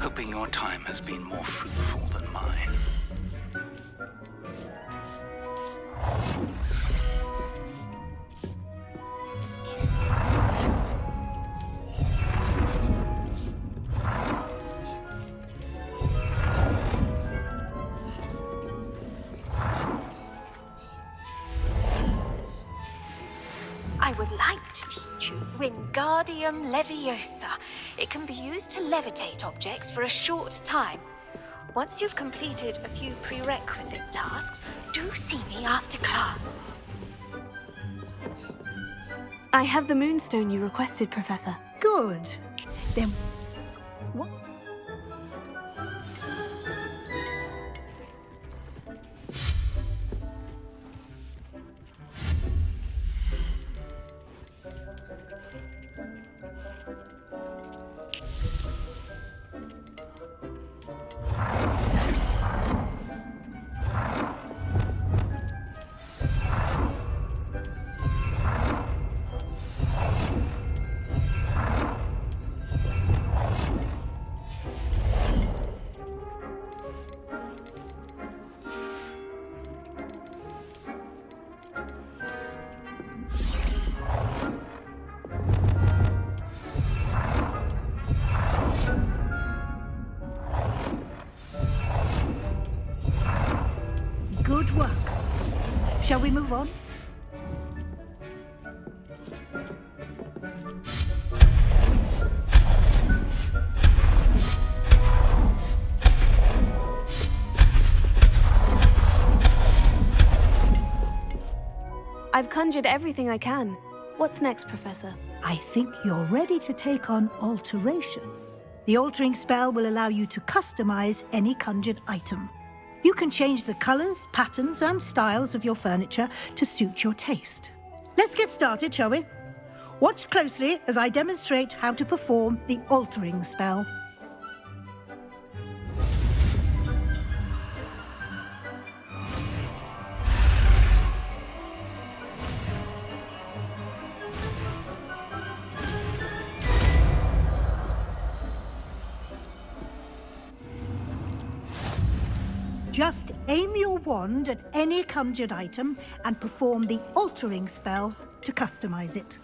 hoping your time has been more fruitful than mine. I would like to teach you Wingardium Leviosa. It can be used to levitate objects for a short time. Once you've completed a few prerequisite tasks, do see me after class. I have the moonstone you requested, Professor. Good. Then... what? Good work. Shall we move on? I've conjured everything I can. What's next, Professor? I think you're ready to take on alteration. The altering spell will allow you to customize any conjured item. You can change the colors, patterns, and styles of your furniture to suit your taste. Let's get started, shall we? Watch closely as I demonstrate how to perform the altering spell. Just aim your wand at any conjured item and perform the altering spell to customize it.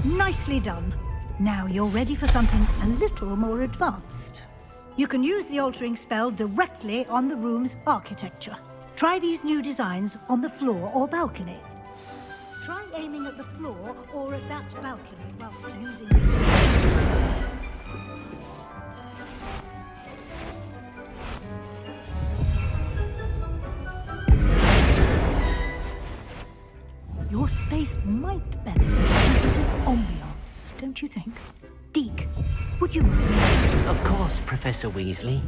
Nicely done. Now you're ready for something a little more advanced. You can use the altering spell directly on the room's architecture. Try these new designs on the floor or balcony. Try aiming at the floor or at that balcony whilst using Your space might benefit from a bit of ambiance, don't you think? Deke, would you mind? Of course, Professor Weasley.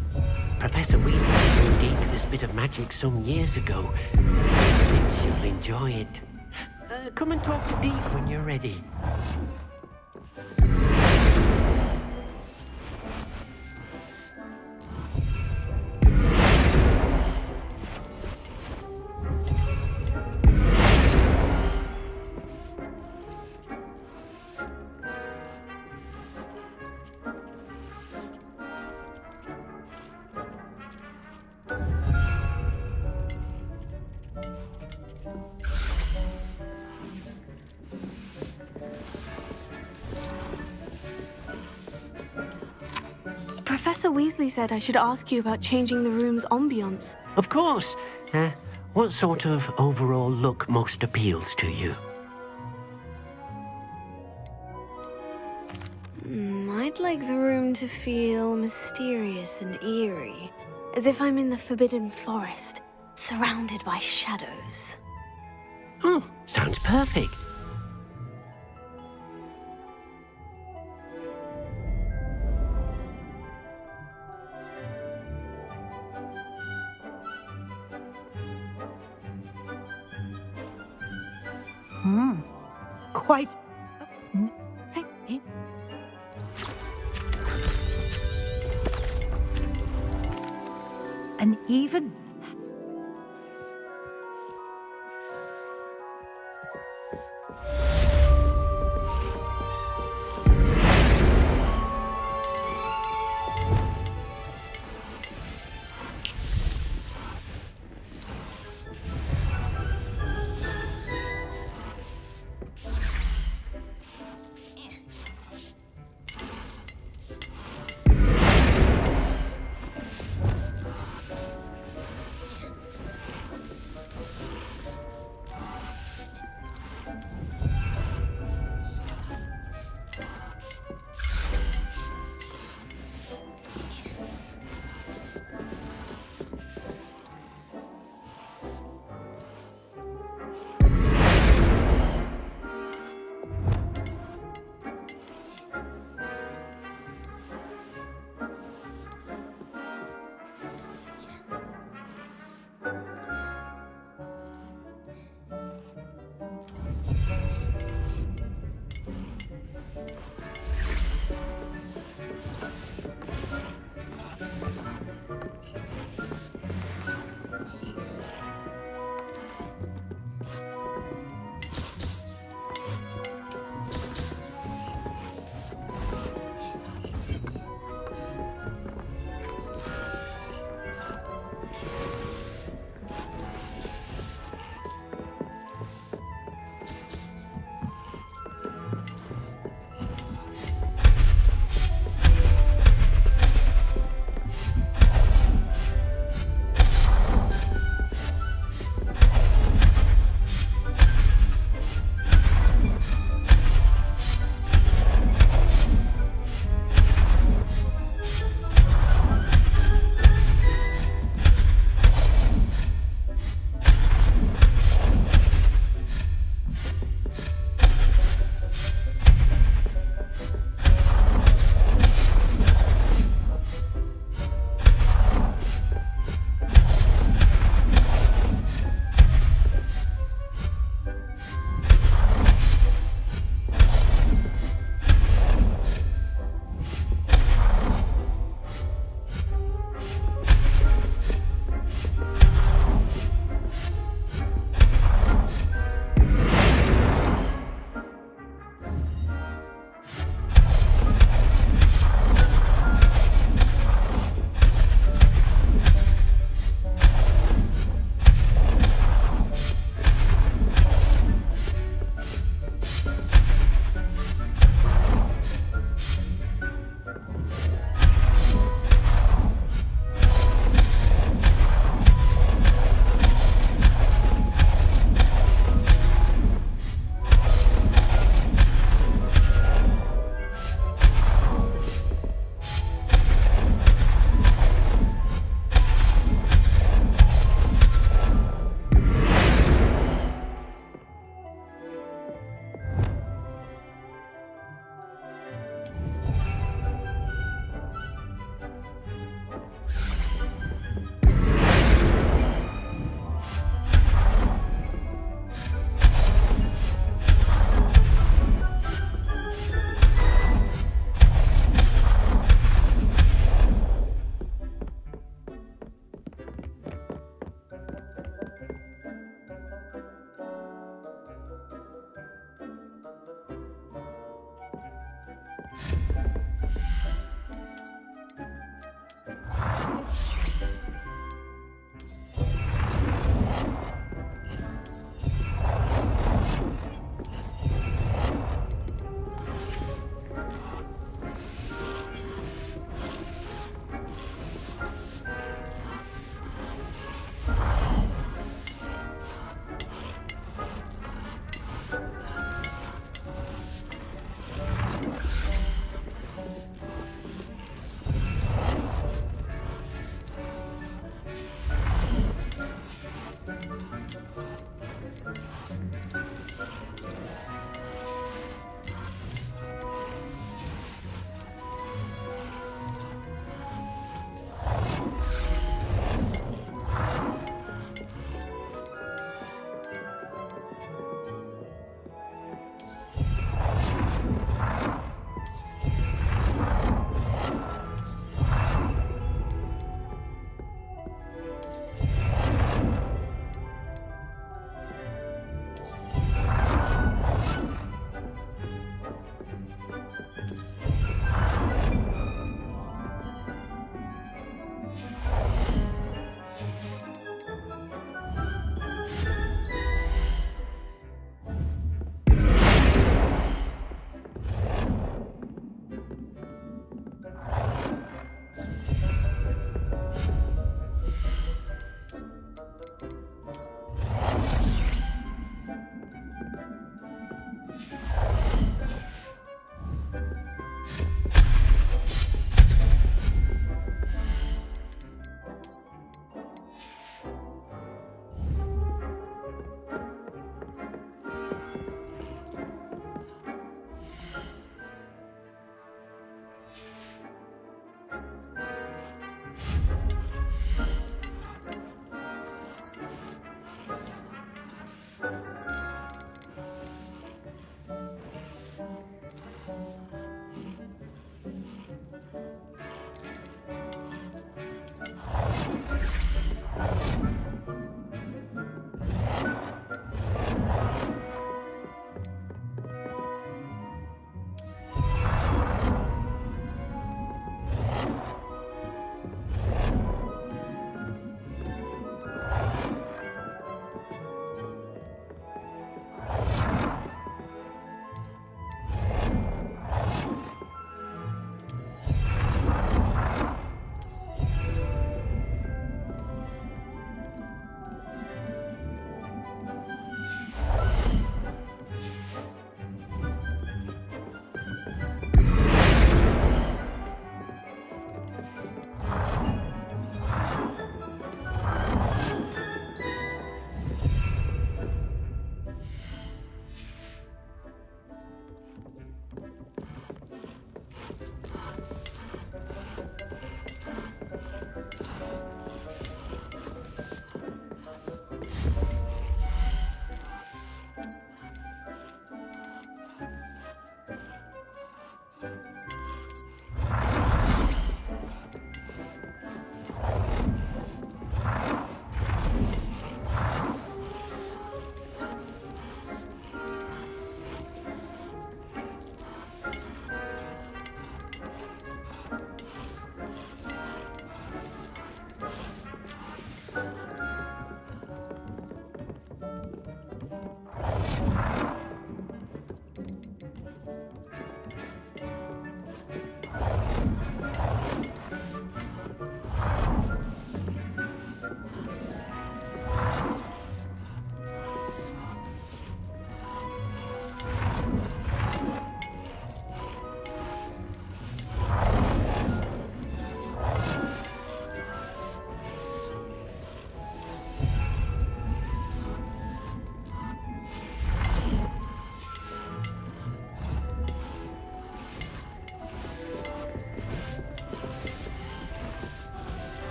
Professor Weasley showed Deke this bit of magic some years ago. I think she'll enjoy it. Come and talk to Deke when you're ready. Professor Weasley said I should ask you about changing the room's ambiance. Of course. What sort of overall look most appeals to you? I'd like the room to feel mysterious and eerie, as if I'm in the Forbidden Forest, surrounded by shadows. Oh, sounds perfect. Quite. An even.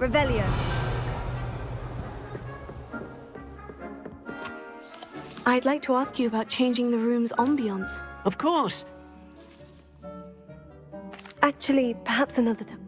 Revelio. I'd like to ask you about changing the room's ambiance. Of course. Actually, perhaps another time.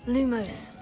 Lumos.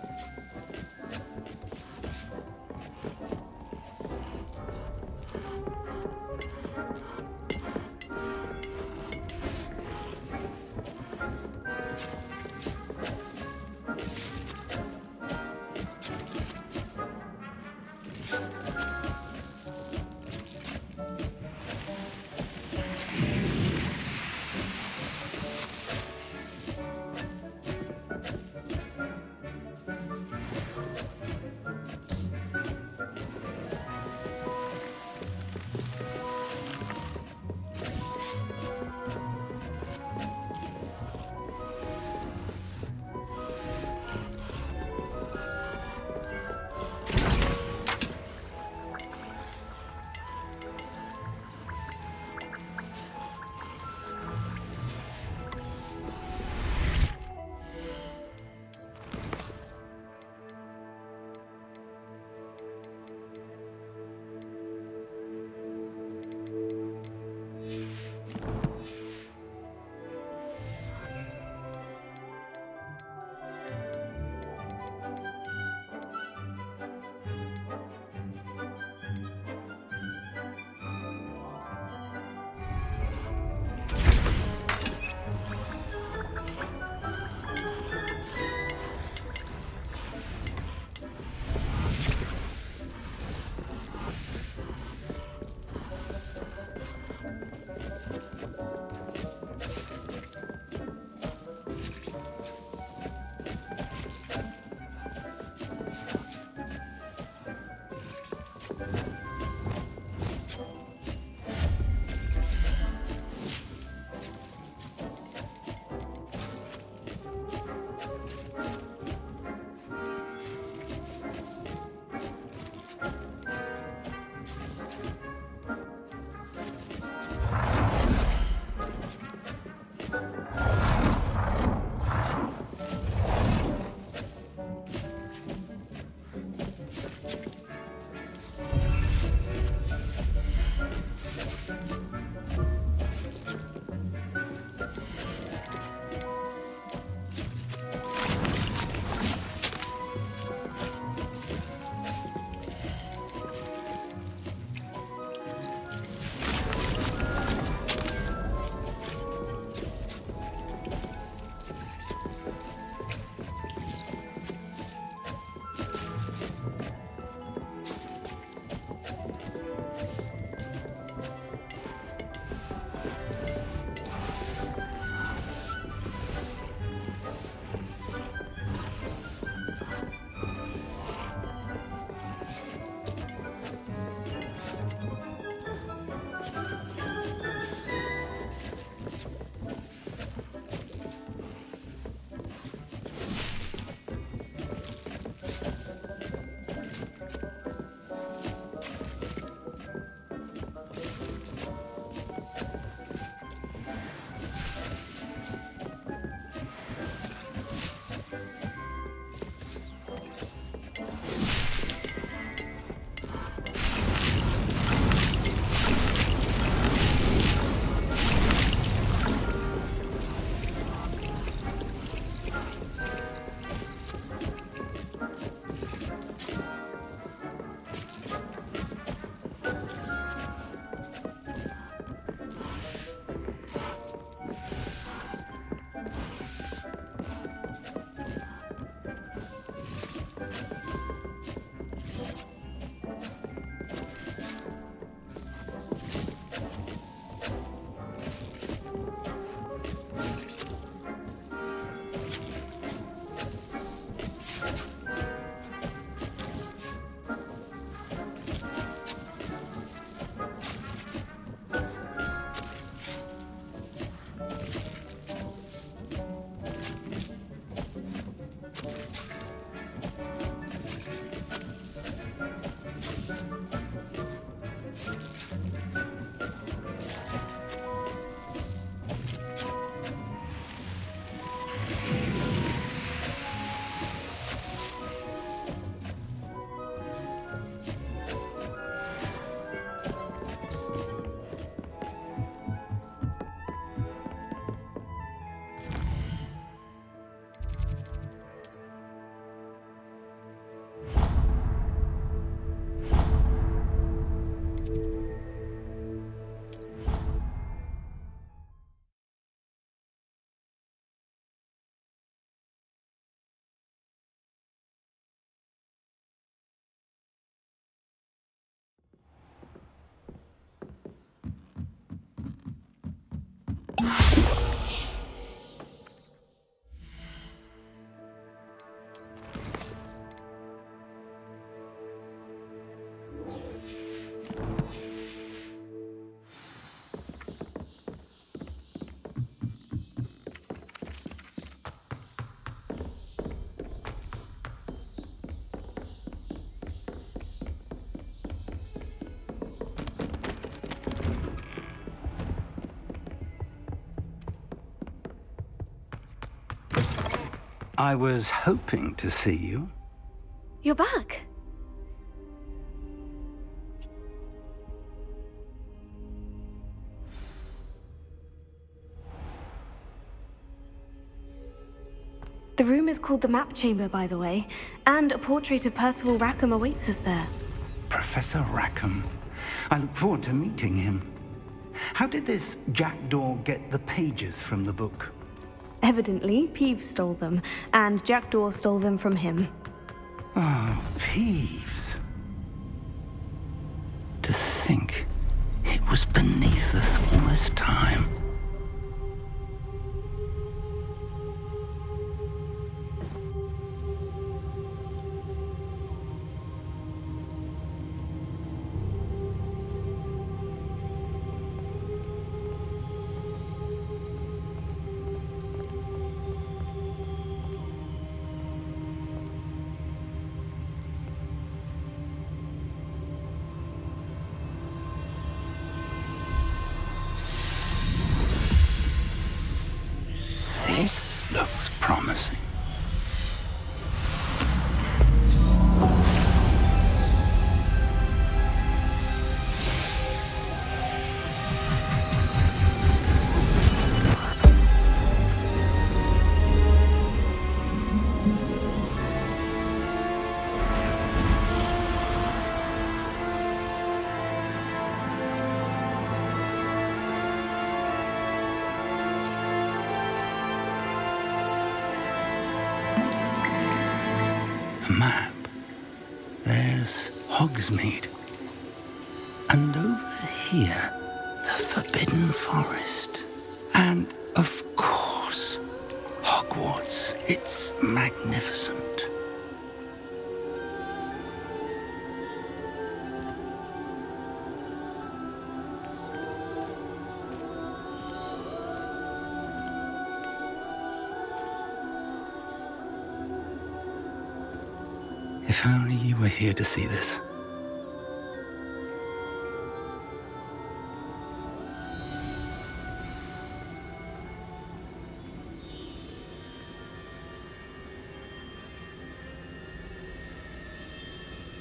I was hoping to see you. You're back. The room is called the Map Chamber, by the way, and a portrait of Percival Rackham awaits us there. Professor Rackham. I look forward to meeting him. How did this jackdaw get the pages from the book? Evidently, Peeves stole them, and Jackdaw stole them from him. Oh, Peeves. To think it was beneath us all this time. This looks promising. Map. There's Hogsmeade. And over here, the Forbidden Forest. And, of course, Hogwarts. It's magnificent. If only you were here to see this.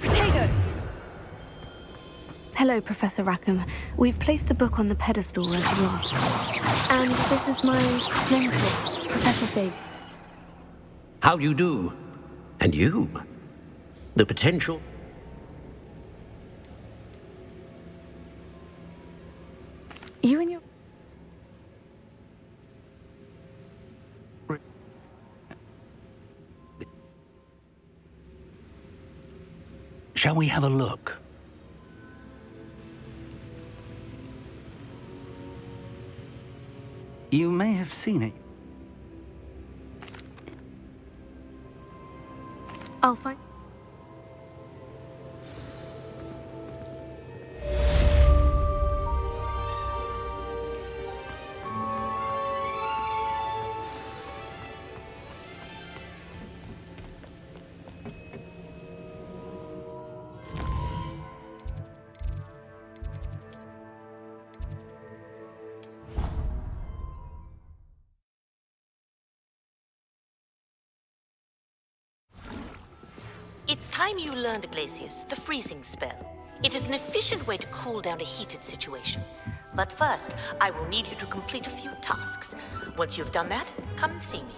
Potato! Hello, Professor Rackham. We've placed the book on the pedestal as you asked. And this is my mentor, Professor Fig. How do you do? And you? The potential? You and your... Shall we have a look? You may have seen it. I'll find... It's time you learned, Glacius, the freezing spell. It is an efficient way to cool down a heated situation. But first, I will need you to complete a few tasks. Once you've done that, come and see me.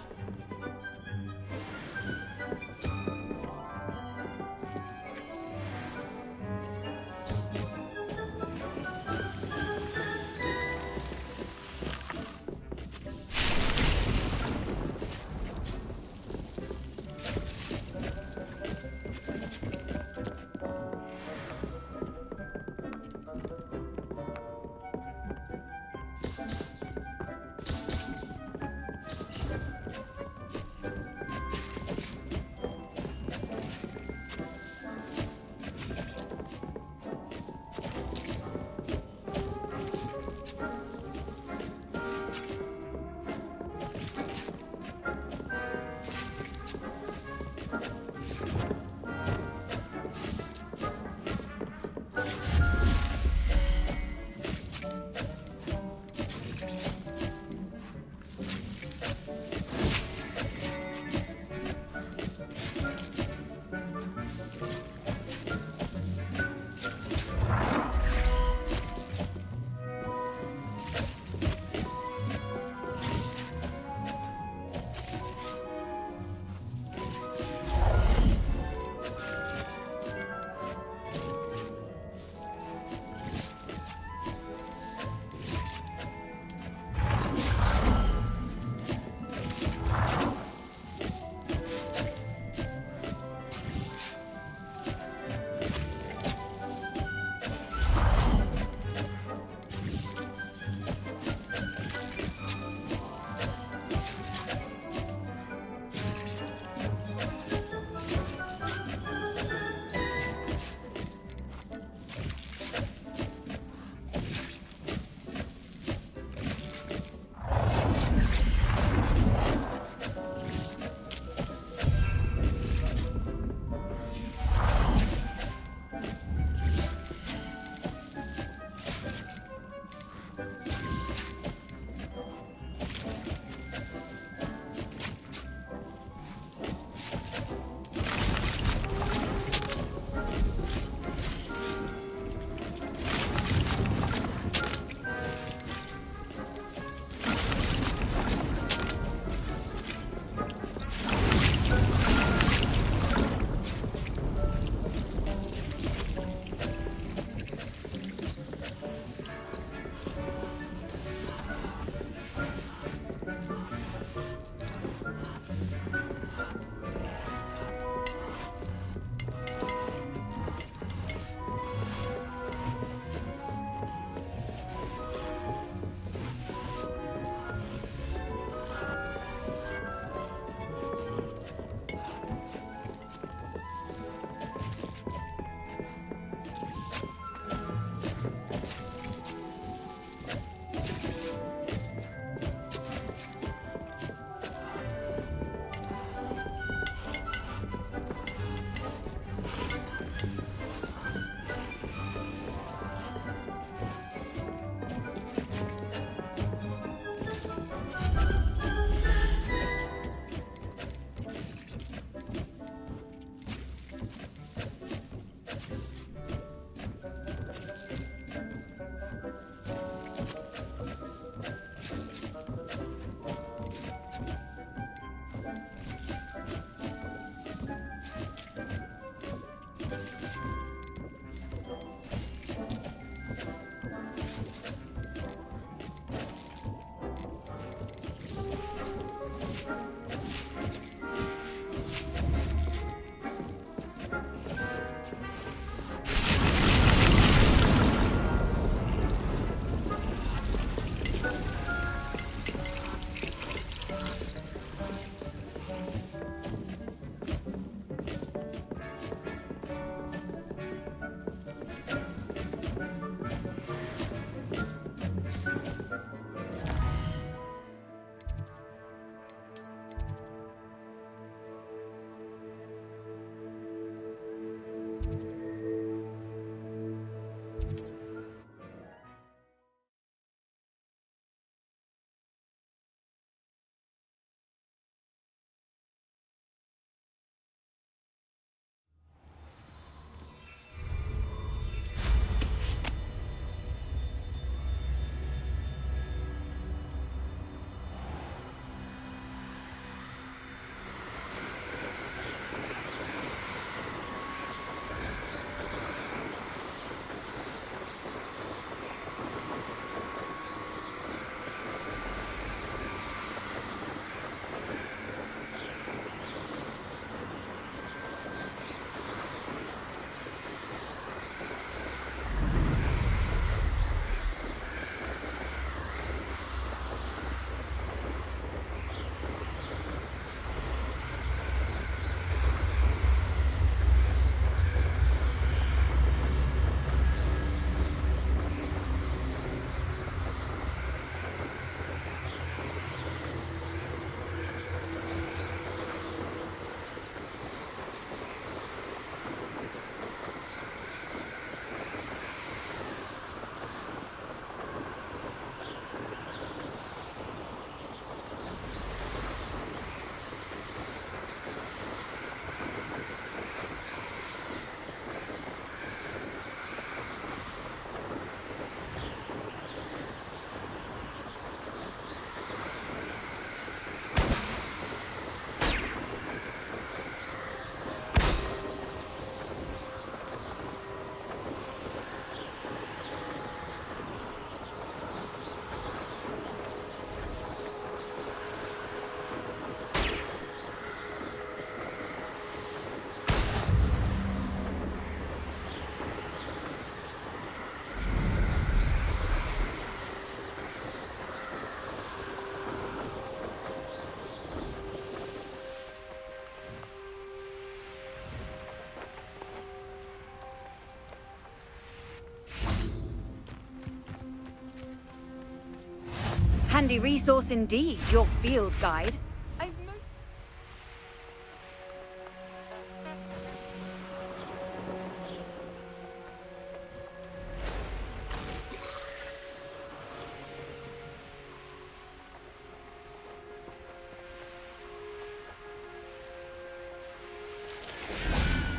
Handy resource indeed, your field guide.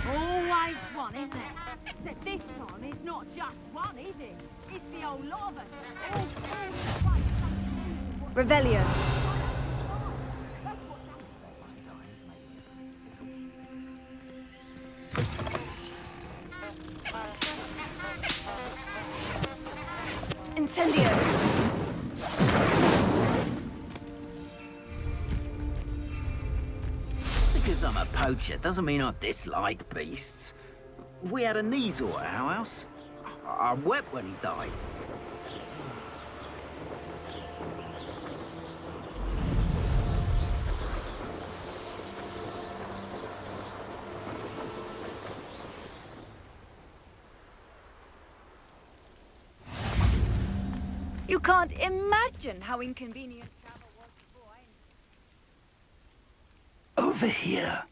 Always one, isn't it? Except this time it's not just one, is it? It's the whole lot of us. Revelio. Incendio. Because I'm a poacher doesn't mean I dislike beasts. We had a Kneazor at our house. I wept when he died. You can't imagine how inconvenient travel was before Over here.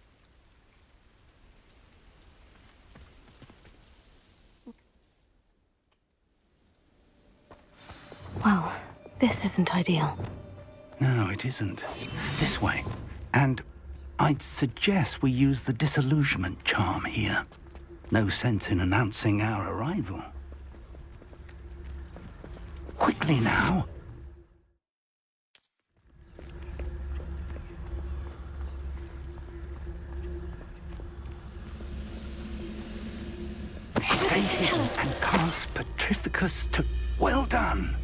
Well, this isn't ideal. No, it isn't. This way. And I'd suggest we use the disillusionment charm here. No sense in announcing our arrival. Quickly now. Stay hidden and cast Petrificus to... Well done!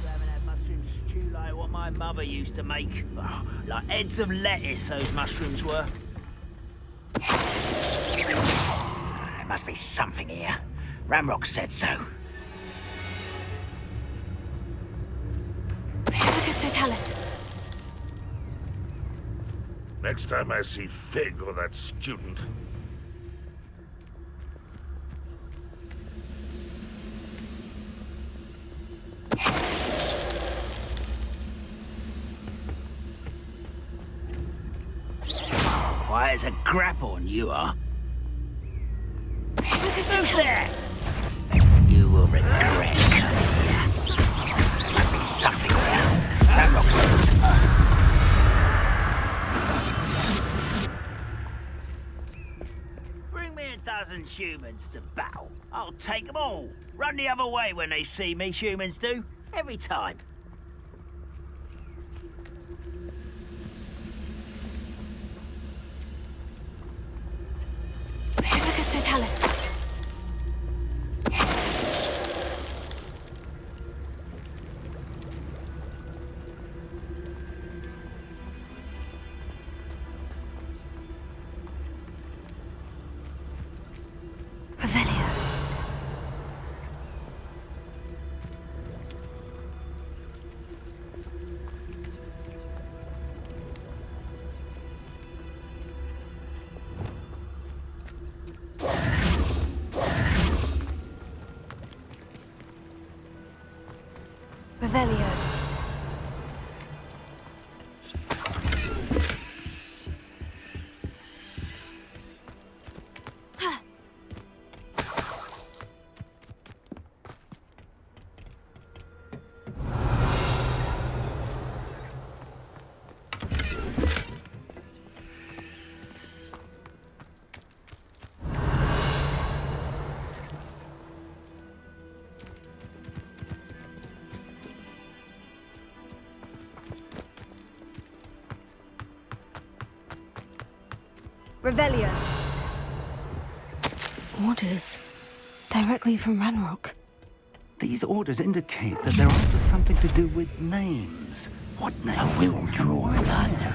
You haven't had mushroom stew like what my mother used to make. Oh, like heads of lettuce, those mushrooms were. There must be something here. Ramrock said so. Petrificus totalis. Next time I see Fig or that student, Quiet as a grapple, you are. Who's there? You will regret coming here. There must be something there. Ramrock says. Bring me a dozen humans to battle. I'll take them all. Run the other way when they see me, humans do. Every time. Petrificus totalis. Revelio. Revelio. Revelio. Orders. Directly from Ranrock. These orders indicate that they're after something to do with names. What names? I will draw blood.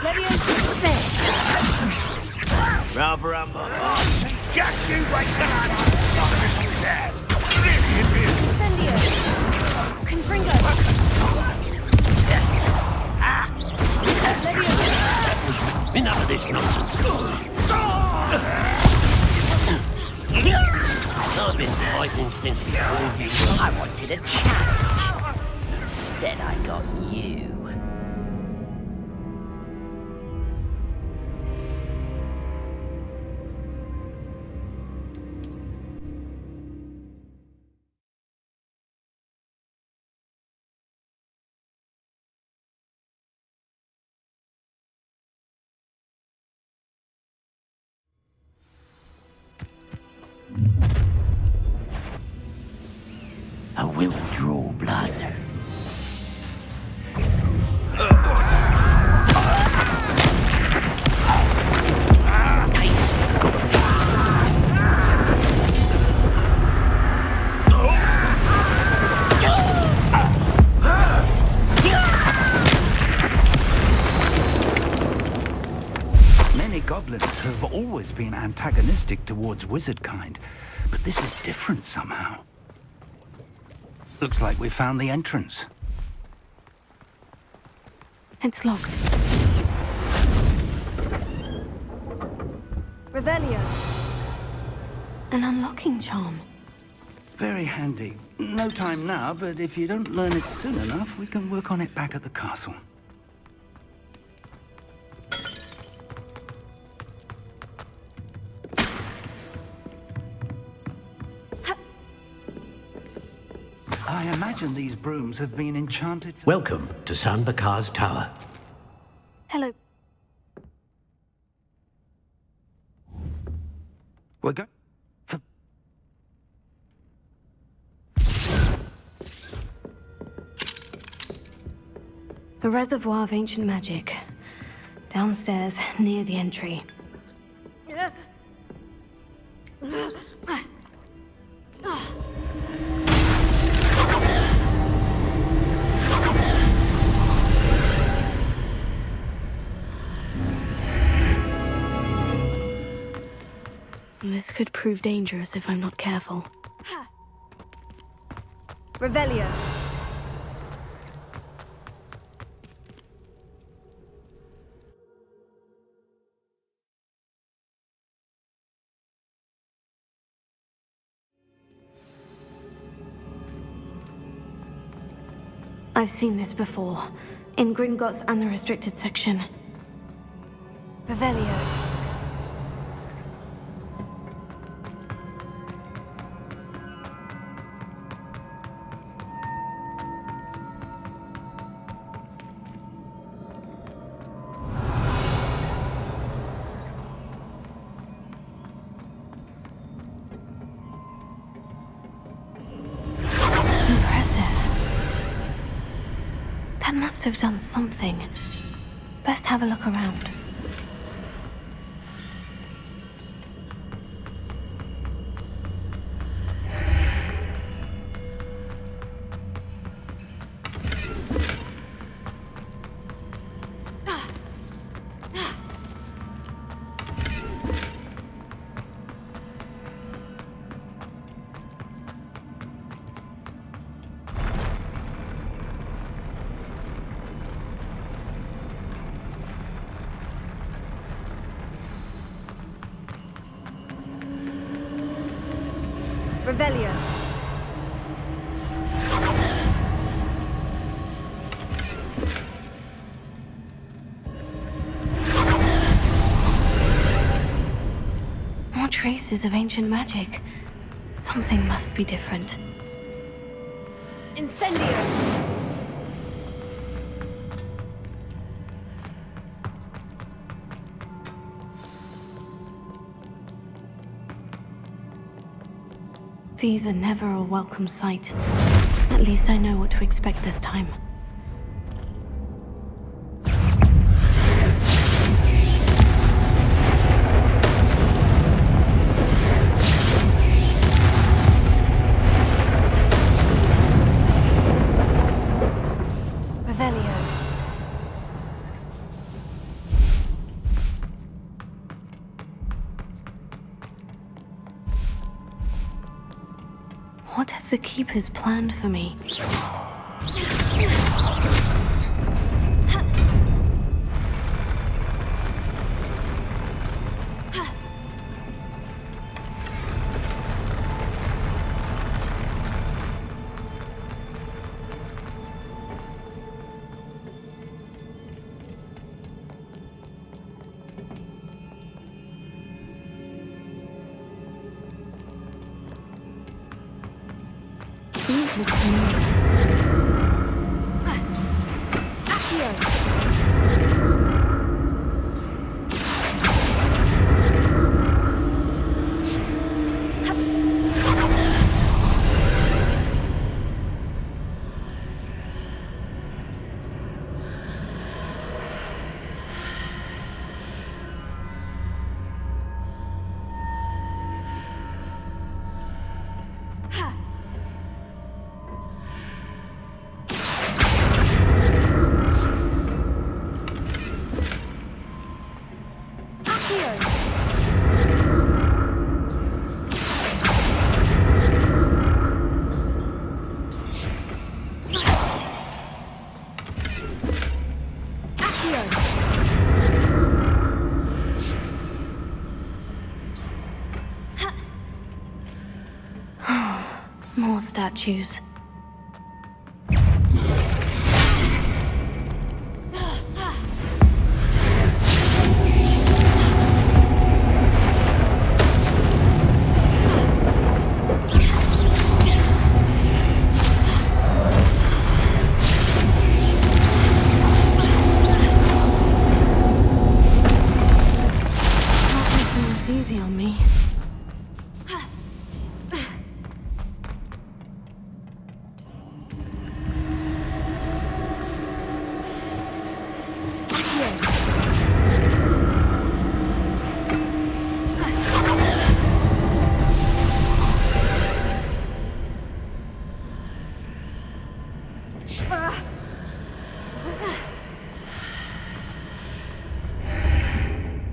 Leviosa's there. Rather humble. Just you wait till I'm dead. Incendio. Confringo. since we proved you. I wanted a challenge. Instead, I got you. I will draw blood. Taste goodness. Many goblins have always been antagonistic towards wizard kind, but this is different somehow. Looks like we found the entrance. It's locked. Revelio. An unlocking charm. Very handy. No time now, but if you don't learn it soon enough, we can work on it back at the castle. I imagine these brooms have been enchanted for... Welcome to San Bakar's tower. Hello. We're going... for... A reservoir of ancient magic. Downstairs, near the entry. This could prove dangerous if I'm not careful. Revelio. I've seen this before. In Gringotts and the restricted section. Revelio. That must have done something. Best have a look around. Revelio. More traces of ancient magic. Something must be different. Incendio. These are never a welcome sight. At least I know what to expect this time. Revelio. What have the Keepers planned for me? these look familiar. More statues. Easy on me.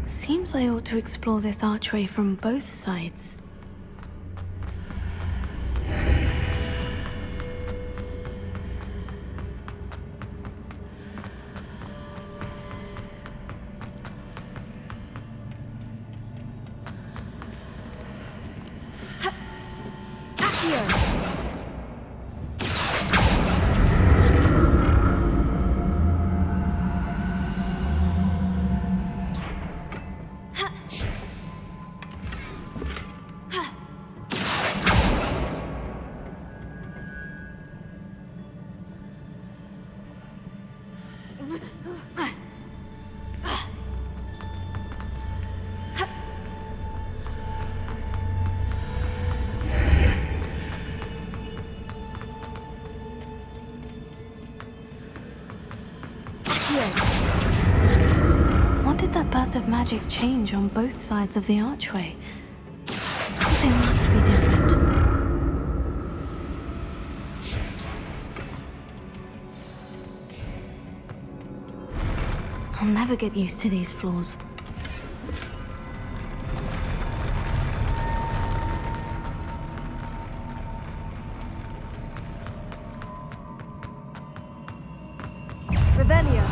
Seems I ought to explore this archway from both sides. What did that burst of magic change on both sides of the archway? Something must be different. I'll never get used to these floors. Revelio.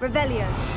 Revelio.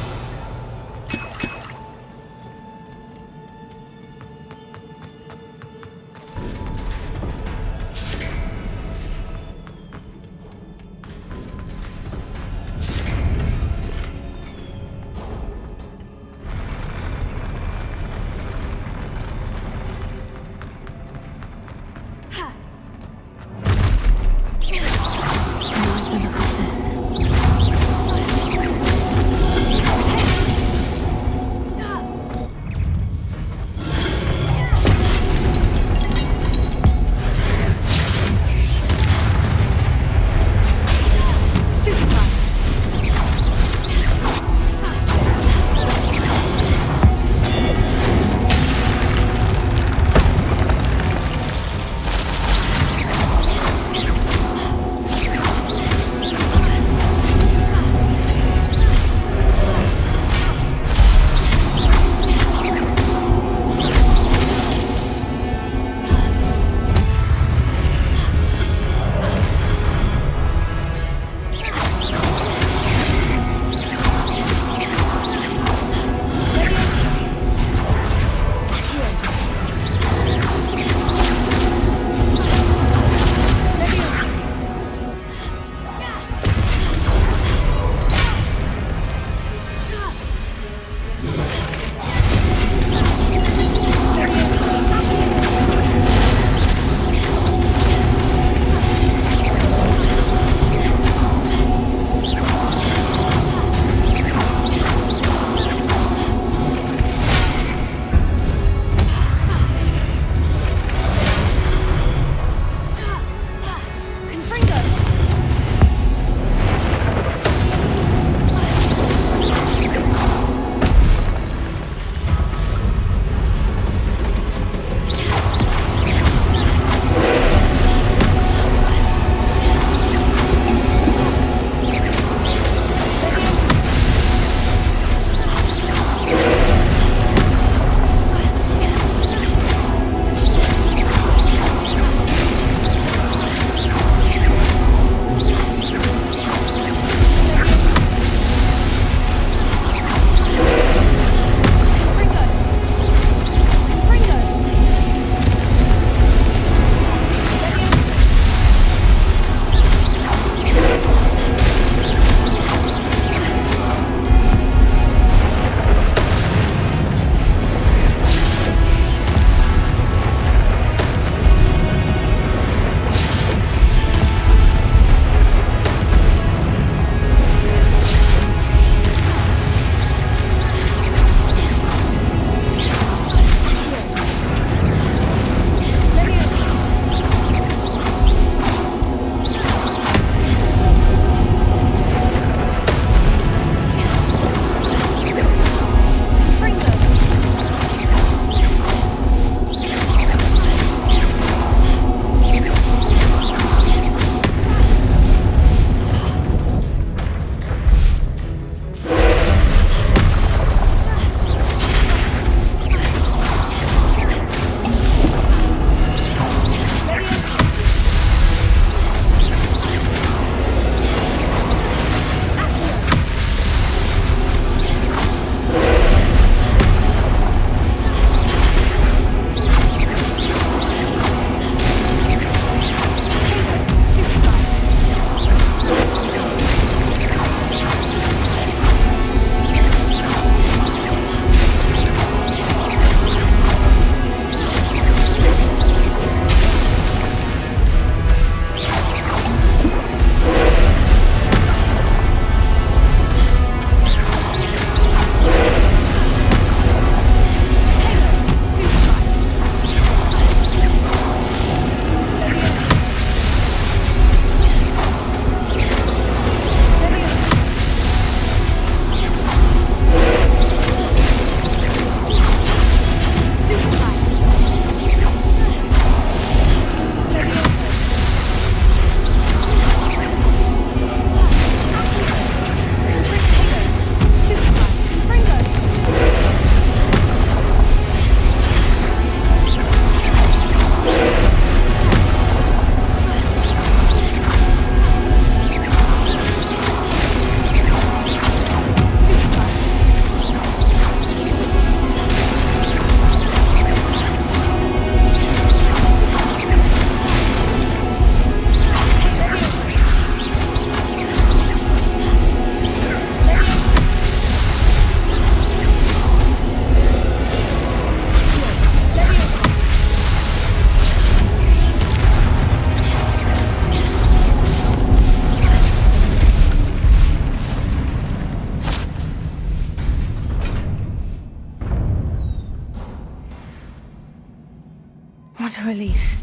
What a relief.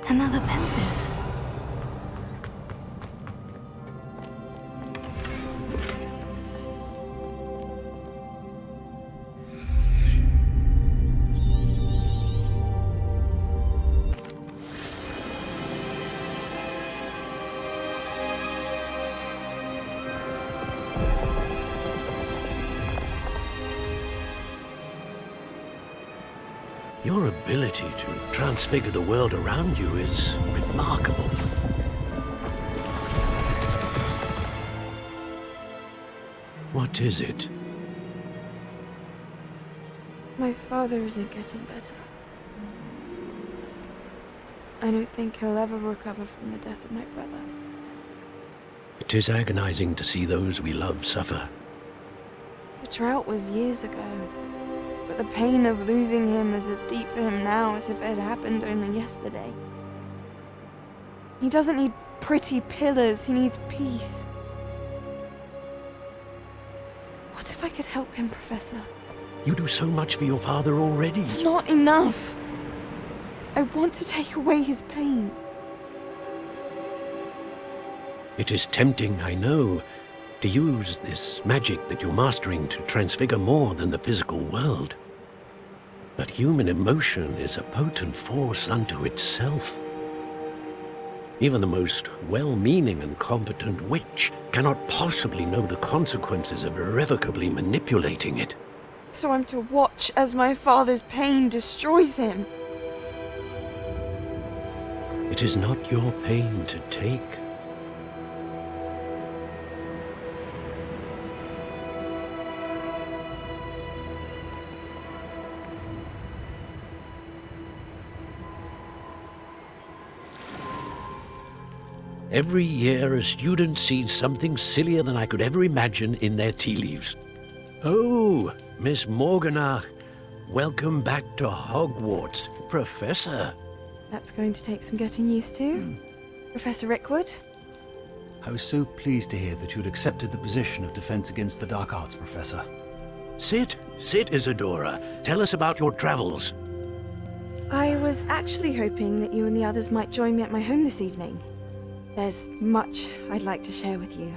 Another pensive. Your ability to transfigure the world around you is remarkable. What is it? My father isn't getting better. I don't think he'll ever recover from the death of my brother. It is agonizing to see those we love suffer. The drought was years ago, but the pain of losing him is as deep for him now as if it had happened only yesterday. He doesn't need pretty pillars, he needs peace. What if I could help him, Professor? You do so much for your father already. It's not enough. I want to take away his pain. It is tempting, I know, to use this magic that you're mastering to transfigure more than the physical world. But human emotion is a potent force unto itself. Even the most well-meaning and competent witch cannot possibly know the consequences of irrevocably manipulating it. So I'm to watch as my father's pain destroys him. It is not your pain to take. Every year, a student sees something sillier than I could ever imagine in their tea leaves. Oh, Miss Morganach, welcome back to Hogwarts, Professor. That's going to take some getting used to. Professor Rickwood? I was so pleased to hear that you'd accepted the position of Defense Against the Dark Arts, Professor. Sit, Isadora. Tell us about your travels. I was actually hoping that you and the others might join me at my home this evening. There's much I'd like to share with you.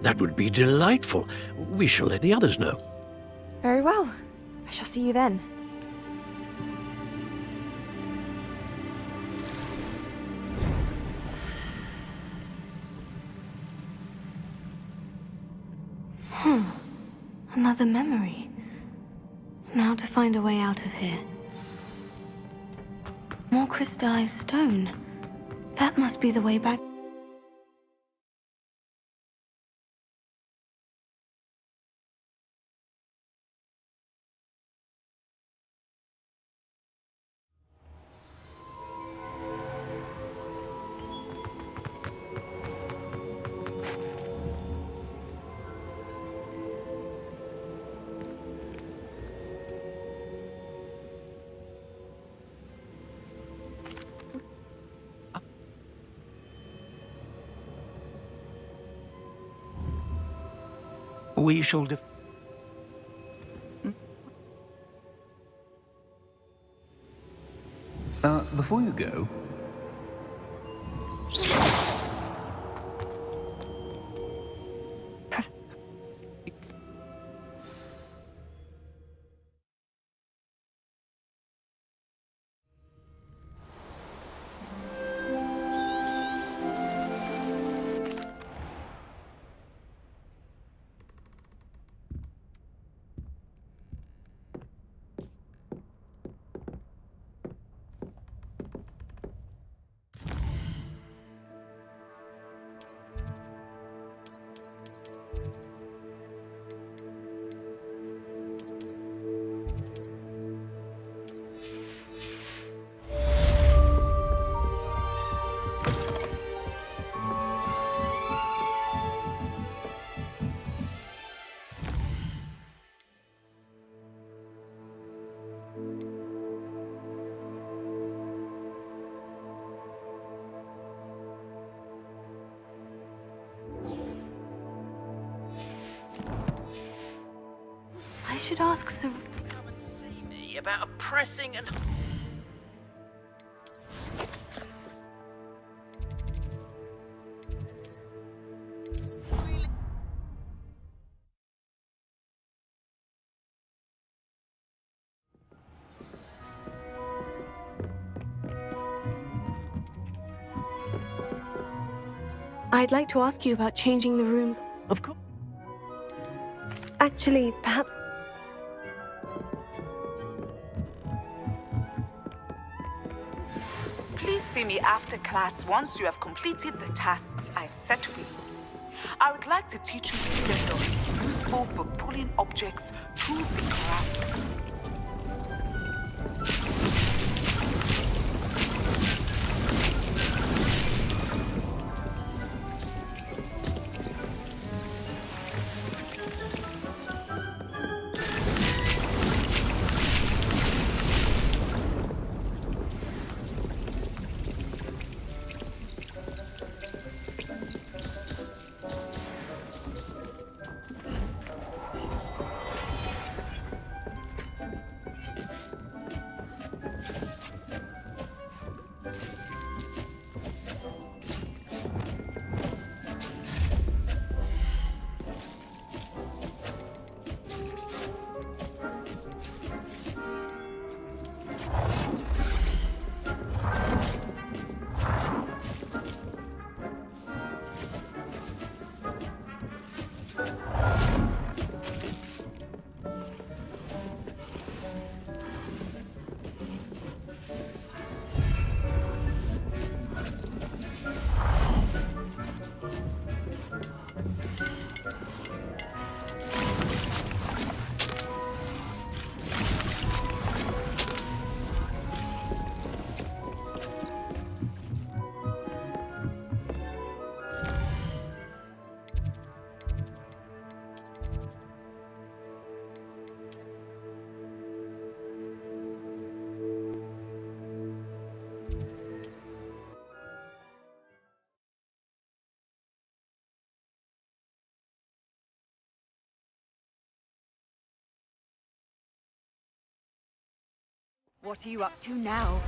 That would be delightful. We shall let the others know. Very well. I shall see you then. Another memory. Now to find a way out of here. More crystallized stone. That must be the way back. We shall Before you go... I should ask Sir... Me about a pressing and... I'd like to ask you about changing the rooms. Of course. Actually, perhaps... Please see me after class once you have completed the tasks I've set for you. I would like to teach you the sender useful for pulling objects to the ground. What are you up to now?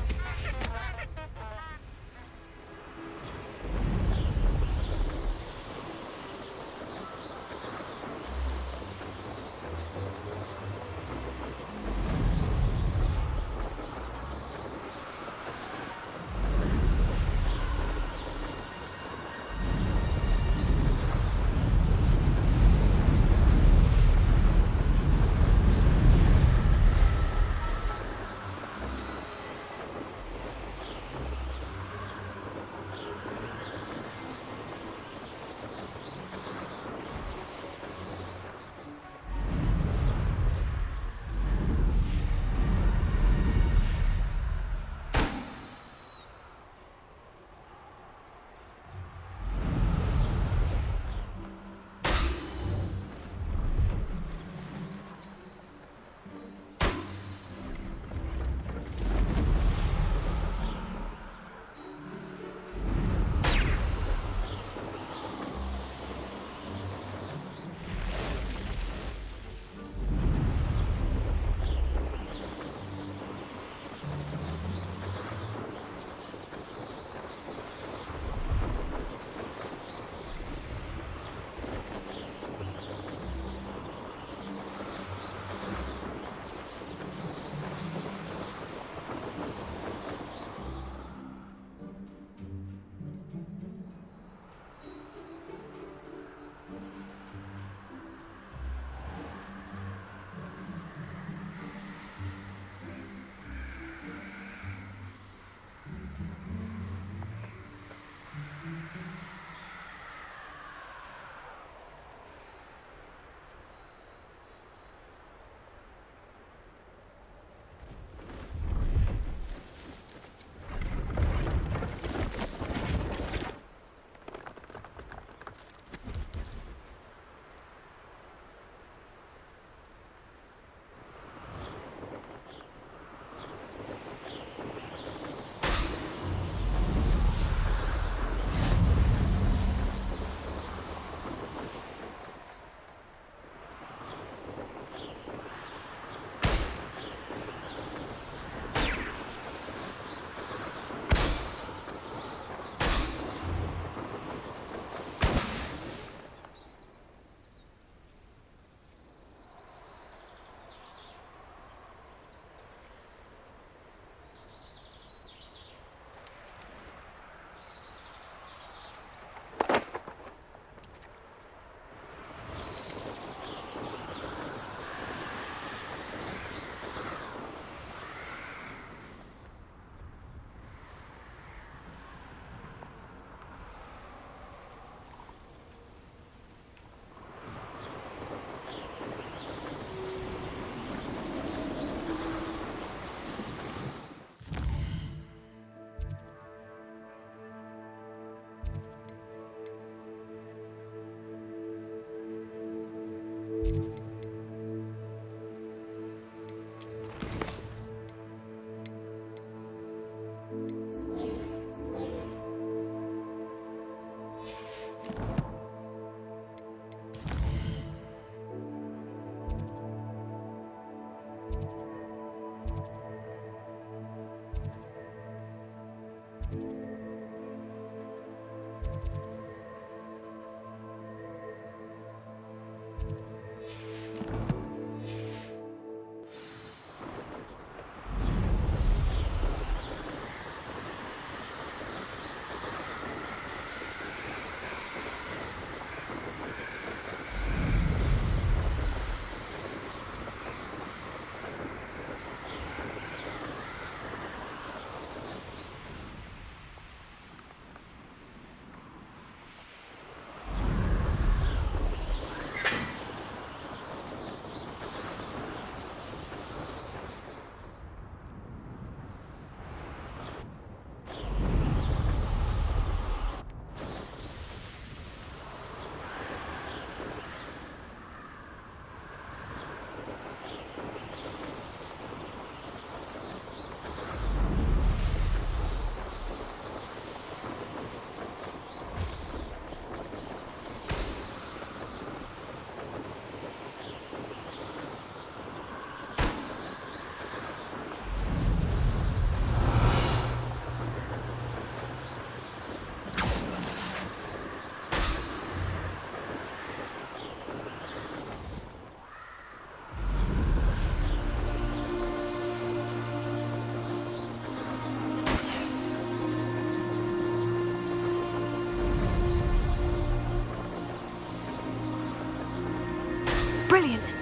Brilliant.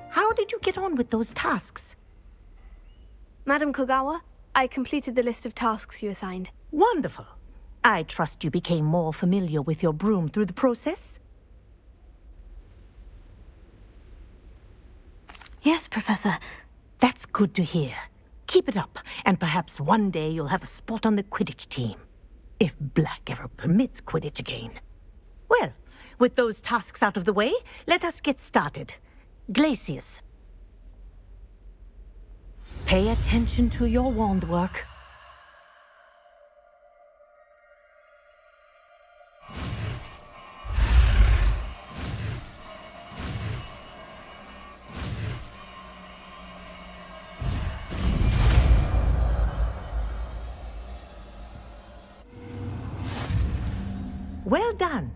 How did you get on with those tasks? Madam Kogawa, I completed the list of tasks you assigned. Wonderful. I trust you became more familiar with your broom through the process? Yes, Professor. That's good to hear. Keep it up, and perhaps one day you'll have a spot on the Quidditch team. If Black ever permits Quidditch again. Well, with those tasks out of the way, let us get started. Glacius. Pay attention to your wand work. Well done.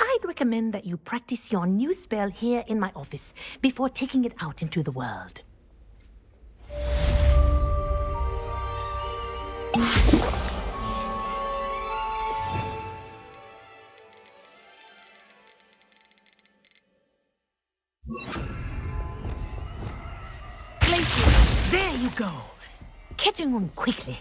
I'd recommend that you practice your new spell here in my office before taking it out into the world. Glacius, there you go. Catching on quickly.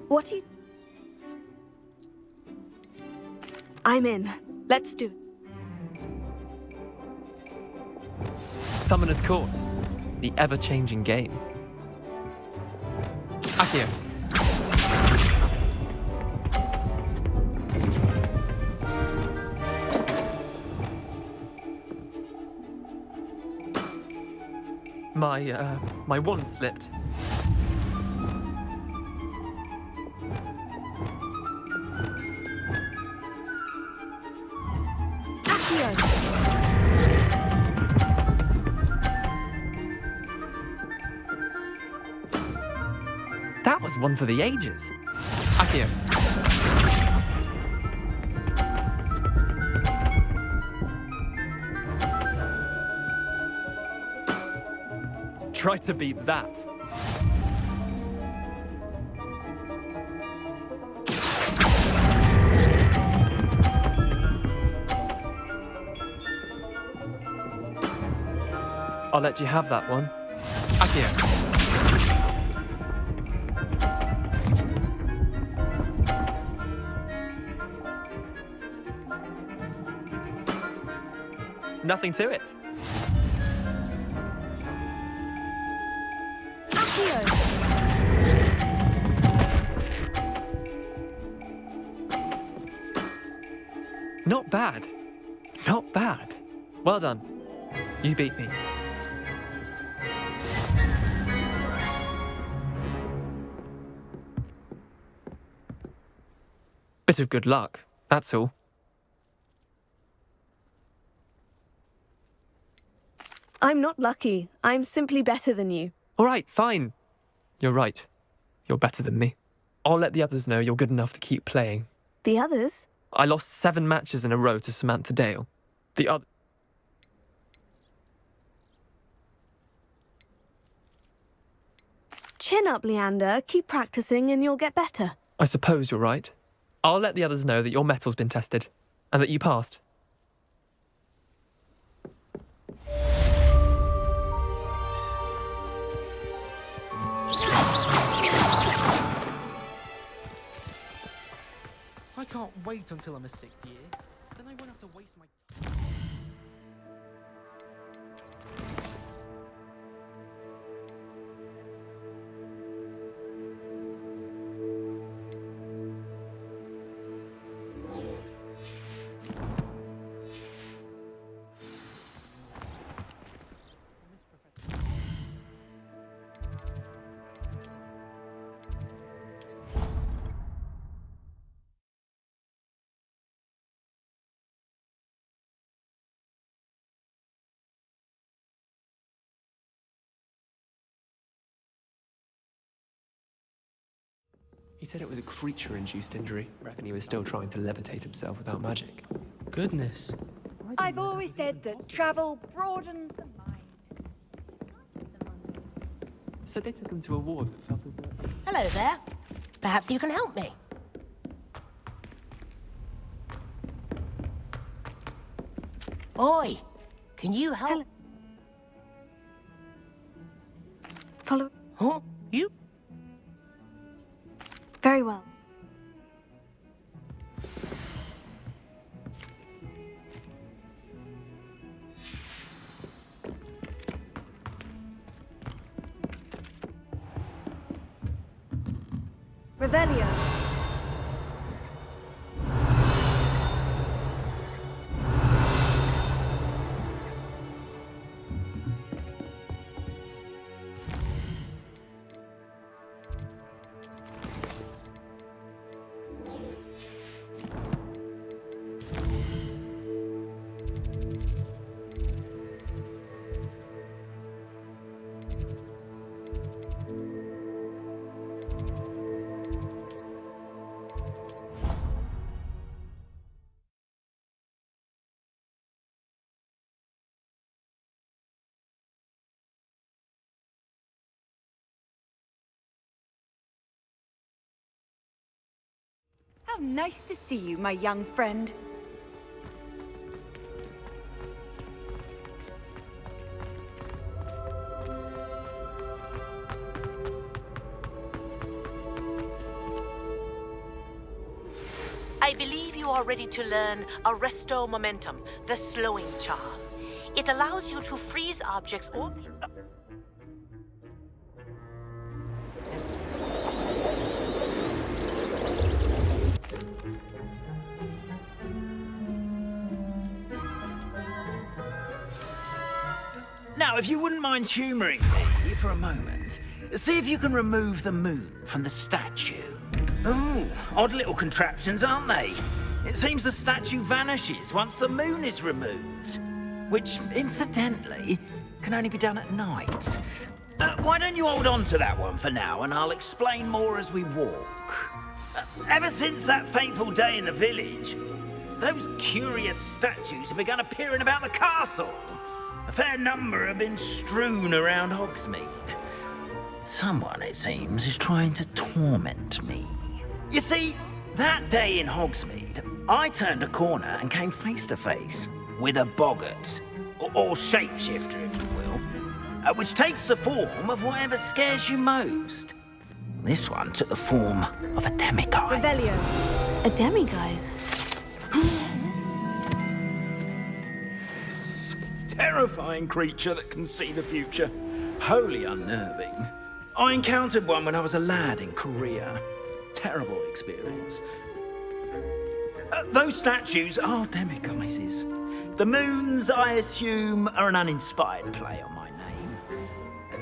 What you... I'm in. Let's do it. Summoner's Court. The ever-changing game. Accio. My wand slipped. That was one for the ages. Accio. Try to beat that. I'll let you have that one. Accio. Nothing to it. Not bad. Not bad. Well done. You beat me. Bit of good luck, that's all. I'm not lucky. I'm simply better than you. All right, fine. You're right. You're better than me. I'll let the others know you're good enough to keep playing. The others? I lost 7 matches in a row to Samantha Dale. The other... Chin up, Leander. Keep practicing and you'll get better. I suppose you're right. I'll let the others know that your metal's been tested, and that you passed. I can't wait until I'm a 6th year. Then I won't have to waste my... He said it was a creature-induced injury. Reckon he was still trying to levitate himself without magic. Goodness. I've always said that travel broadens the mind. So they took him to a ward that felt as though... Hello there. Perhaps you can help me. Oi! Can you help? Follow. Huh? You? Very well. Revelio. How nice to see you, my young friend. I believe you are ready to learn Arresto Momentum, the slowing charm. It allows you to freeze objects or... Now, if you wouldn't mind humouring me for a moment, see if you can remove the moon from the statue. Ooh, odd little contraptions, aren't they? It seems the statue vanishes once the moon is removed, which, incidentally, can only be done at night. Why don't you hold on to that one for now, and I'll explain more as we walk. Ever since that fateful day in the village, those curious statues have begun appearing about the castle. A fair number have been strewn around Hogsmeade. Someone, it seems, is trying to torment me. You see, that day in Hogsmeade, I turned a corner and came face to face with a boggart, or shapeshifter, if you will, which takes the form of whatever scares you most. This one took the form of a demiguise. Revelio. A demiguise? Terrifying creature that can see the future. Wholly unnerving. I encountered one when I was a lad in Korea. Terrible experience. Those statues are demiguises. The moons, I assume, are an uninspired play on my name.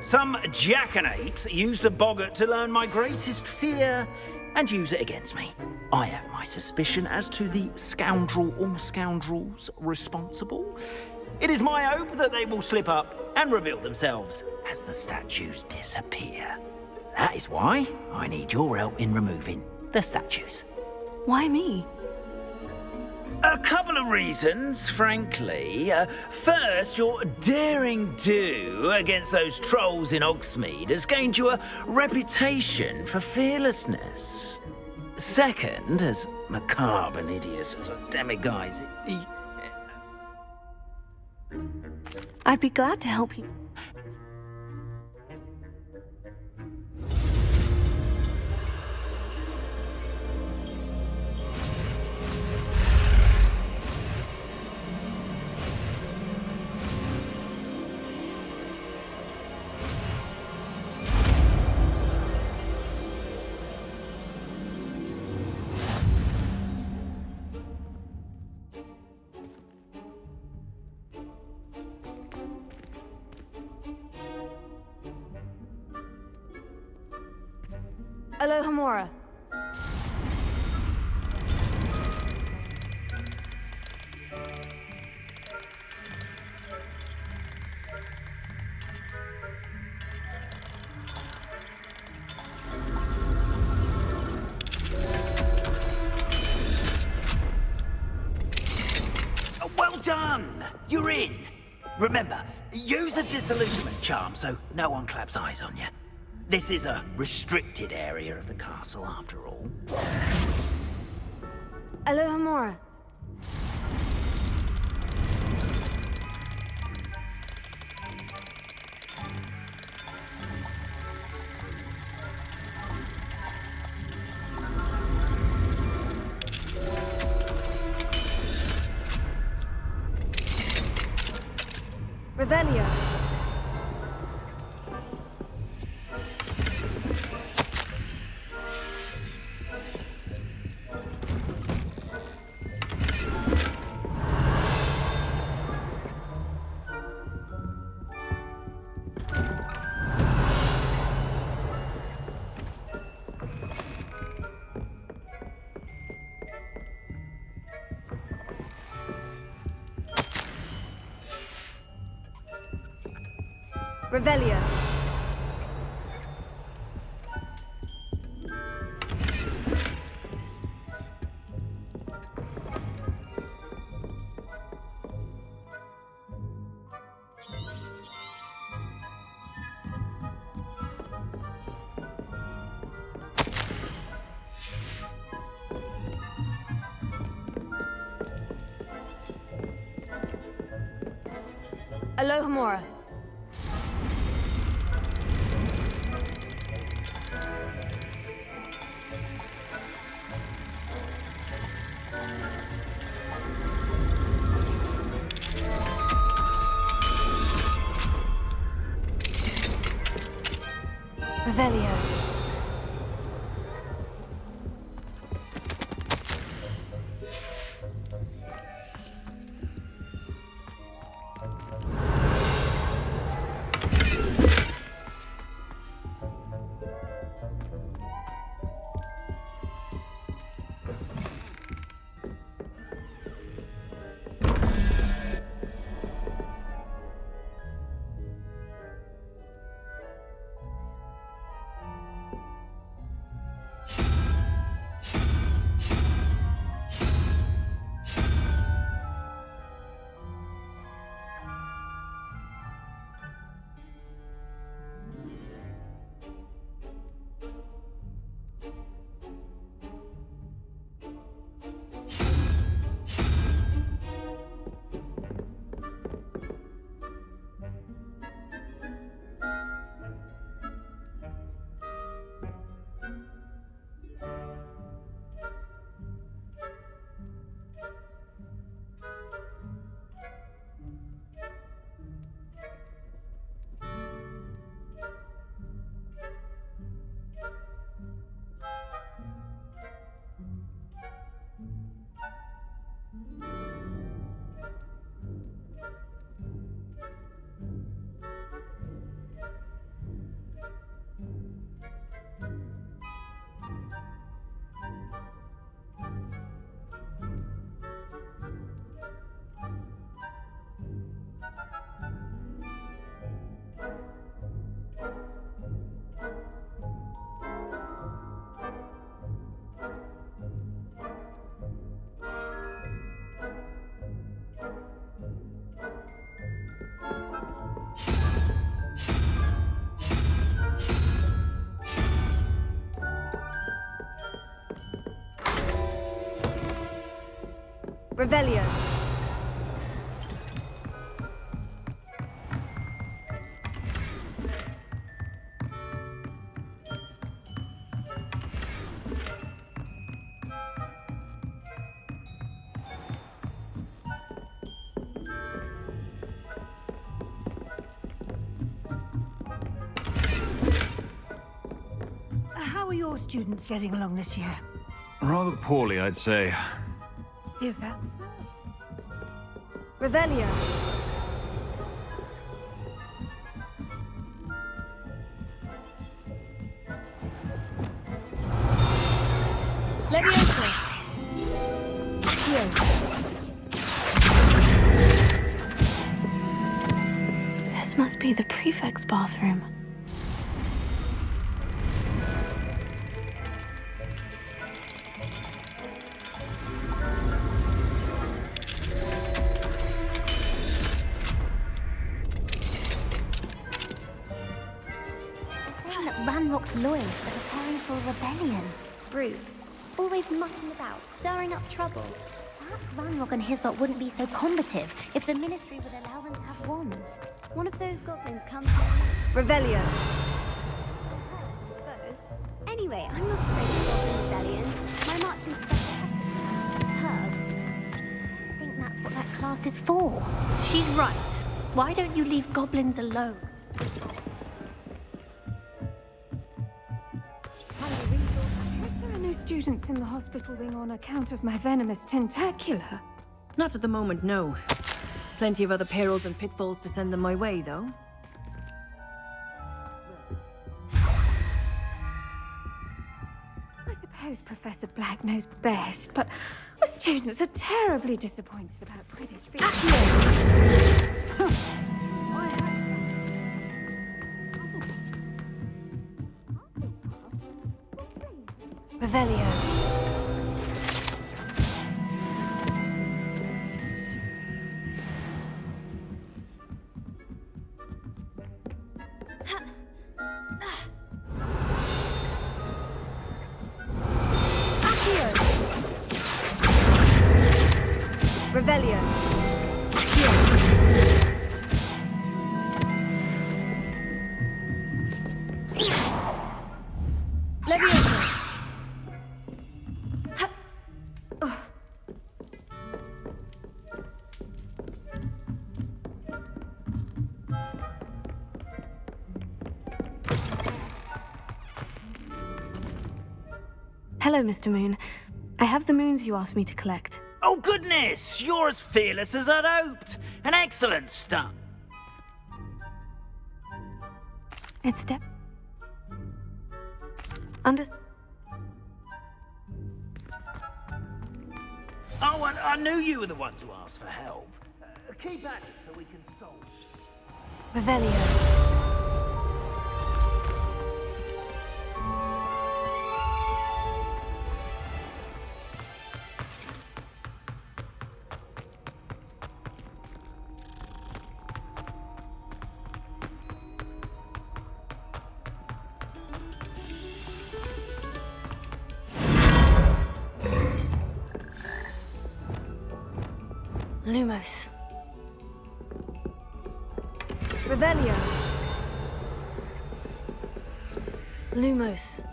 Some jackanapes used a boggart to learn my greatest fear and use it against me. I have my suspicion as to the scoundrel or scoundrels responsible. It is my hope that they will slip up and reveal themselves as the statues disappear. That is why I need your help in removing the statues. Why me? A couple of reasons, frankly. First, your daring do against those trolls in Hogsmeade has gained you a reputation for fearlessness. Second, as macabre and hideous as a demiguise, I'd be glad to help you. Alohomora. Remember, use a disillusionment charm so no one claps eyes on you. This is a restricted area of the castle, after all. Alohomora. Revelio. Revelio. Alohomora. Revelio. Revelio. How are your students getting along this year? Rather poorly, I'd say. Is that so? Revelio. Leviosa. Here. This must be the prefect's bathroom. hearing that Ranrock's loyalists are preparing for a rebellion. Brutes, always mucking about, stirring up trouble. Perhaps Ranrock and his lot wouldn't be so combative if the Ministry would allow them to have wands. One of those goblins comes to... Revelio. Anyway, I'm not afraid of Goblin Rebellion. My marching herb. I think that's what that class is for. She's right. Why don't you leave goblins alone? There are no students in the hospital wing on account of my venomous tentacular. Not at the moment, no. Plenty of other perils and pitfalls to send them my way, though. I suppose Professor Black knows best, but the students are terribly disappointed about Quidditch being... Revelio. Revelio. Leviosa. Hello, Mr. Moon. I have the moons you asked me to collect. Oh, goodness! You're as fearless as I'd hoped. An excellent start. It's Oh, I knew you were the one to ask for help. Keep at it so we can solve. Revelio. Lumos. Revelio. Lumos.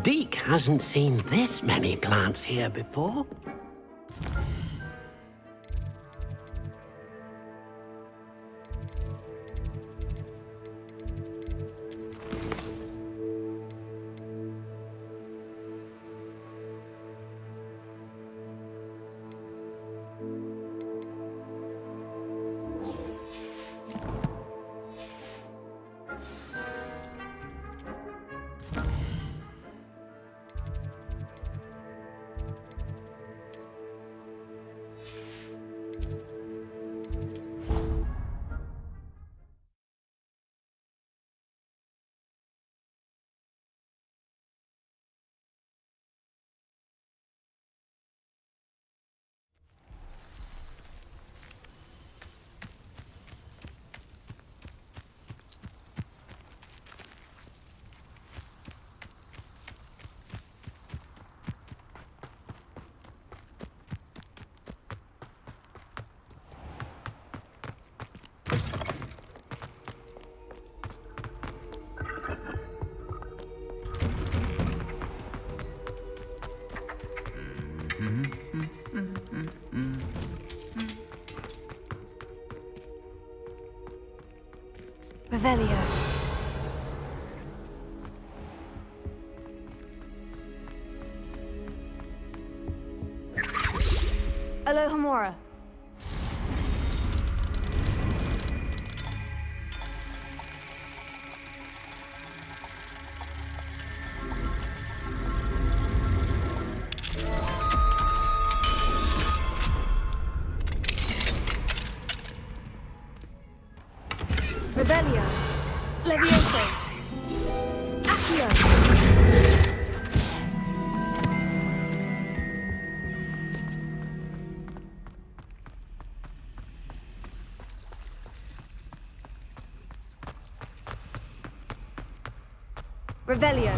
Deke hasn't seen this many plants here before. Revelio. Alohomora. Revelio. Levioso. Accio. Revelio.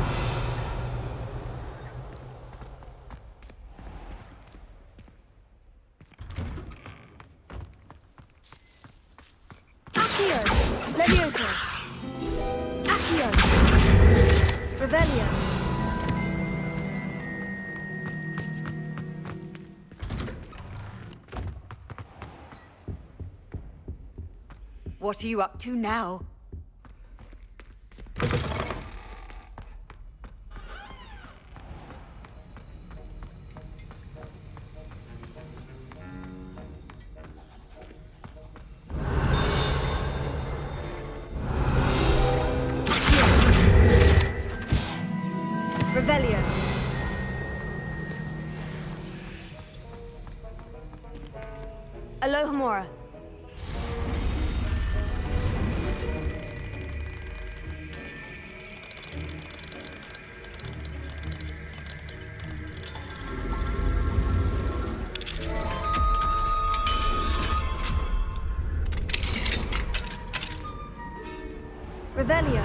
Accio. Levioso. Accio. Revelio. What are you up to now? Revelio. Alohomora. Revelio.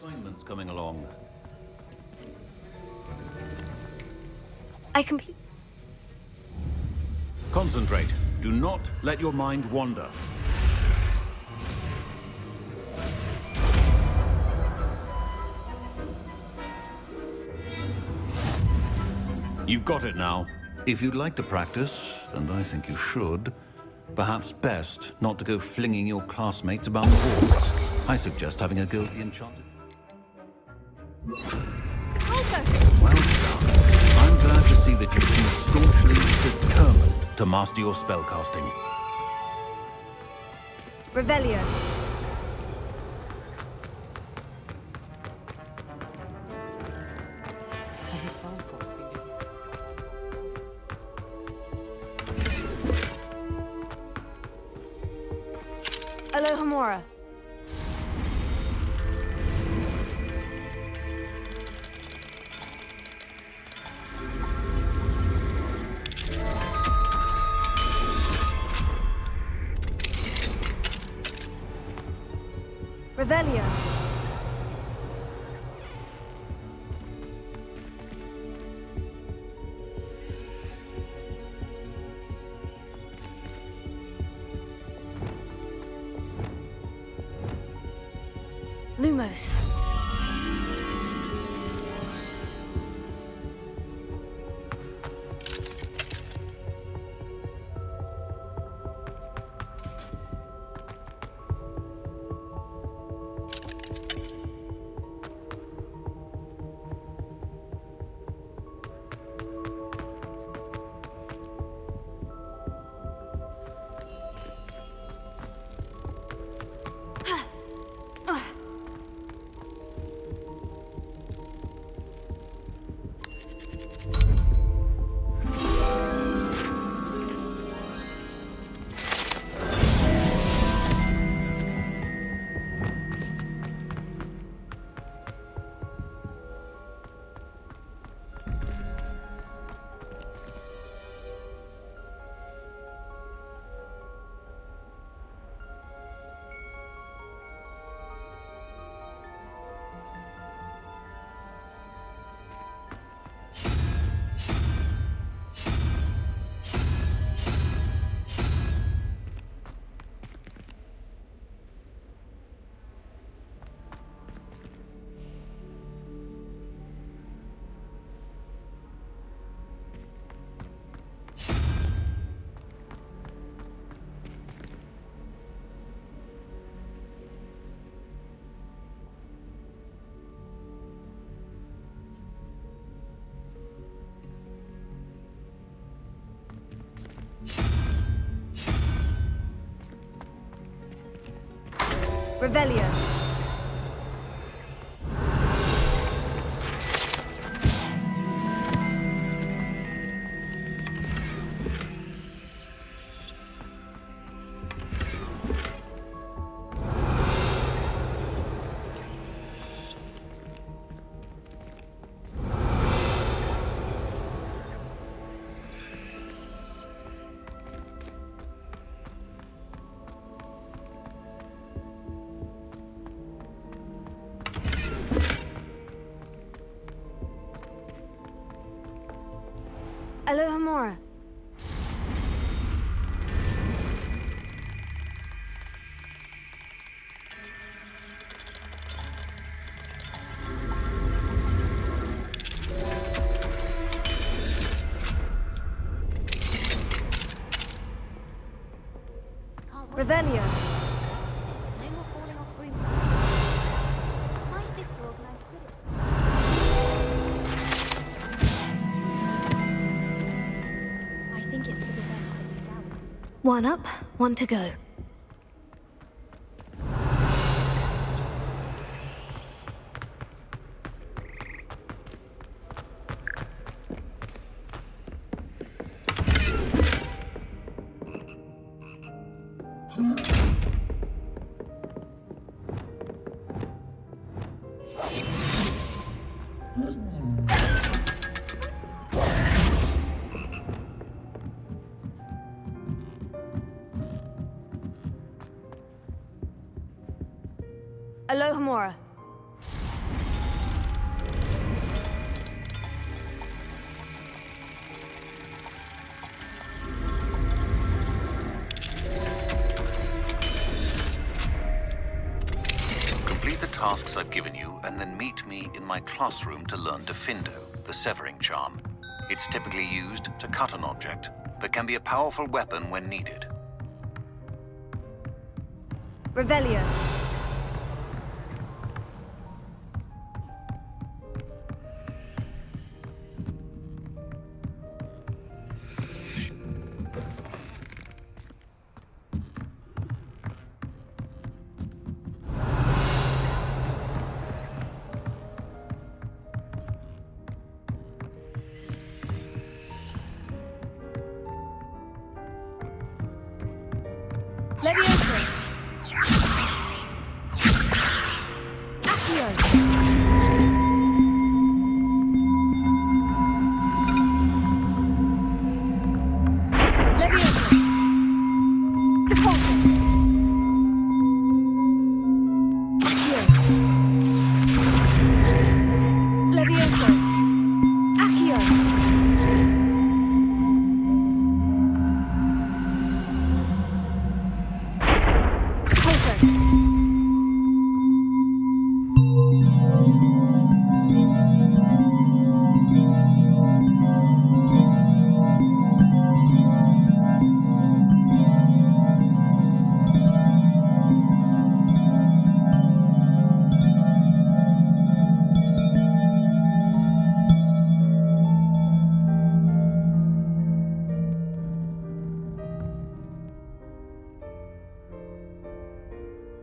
Assignment's coming along. I complete. Concentrate. Do not let your mind wander. You've got it now. If you'd like to practice, and I think you should, perhaps best not to go flinging your classmates about the halls. I suggest having a go at the enchanted. Well done. I'm glad to see that you seem staunchly determined to master your spellcasting. Revelio. Alohomora. Revelio. Lumos. Revelio. Alohomora. Revelio. No more falling off roofs. My sister organised Quidditch. I think it's to the best that we doubt. One up, one to go. Alohomora. Complete the tasks I've given you, and then meet me in my classroom to learn Defindo, the severing charm. It's typically used to cut an object, but can be a powerful weapon when needed. Revelio. Leviosa. Repulsion. Levioso. Accio. Repulso.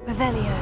Revelio.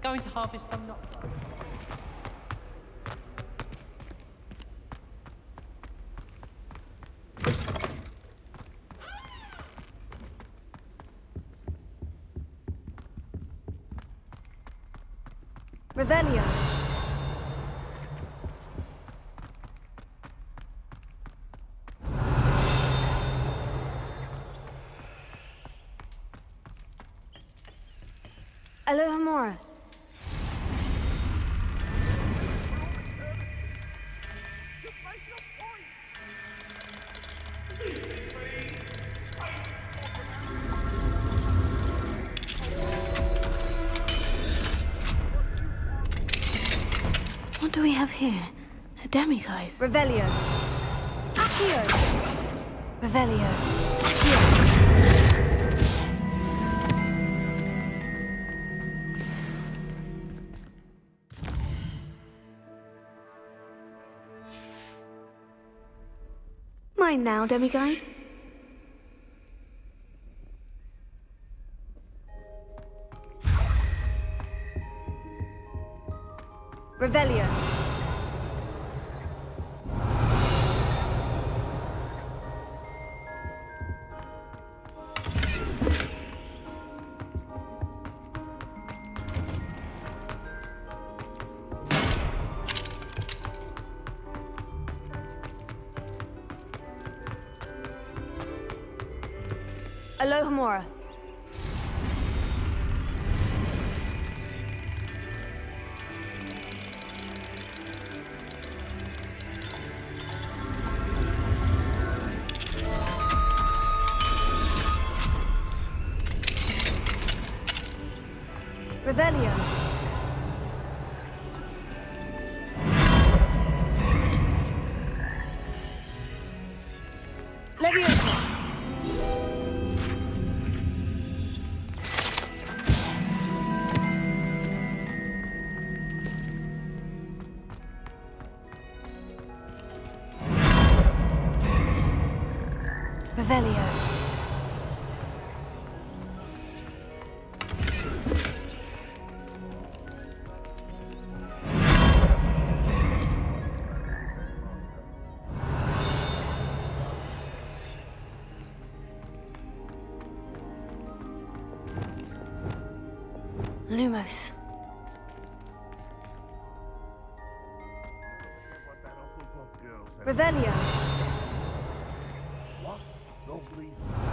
Going to harvest some nocturne. Revelio. Alohomora. What do we have here? A demiguise. Revelio. Accio. Revelio. Accio. Mine now, demiguise. Revelio. Alohomora. Revelio. Revelio. Lumos. Revelio. What? No, please.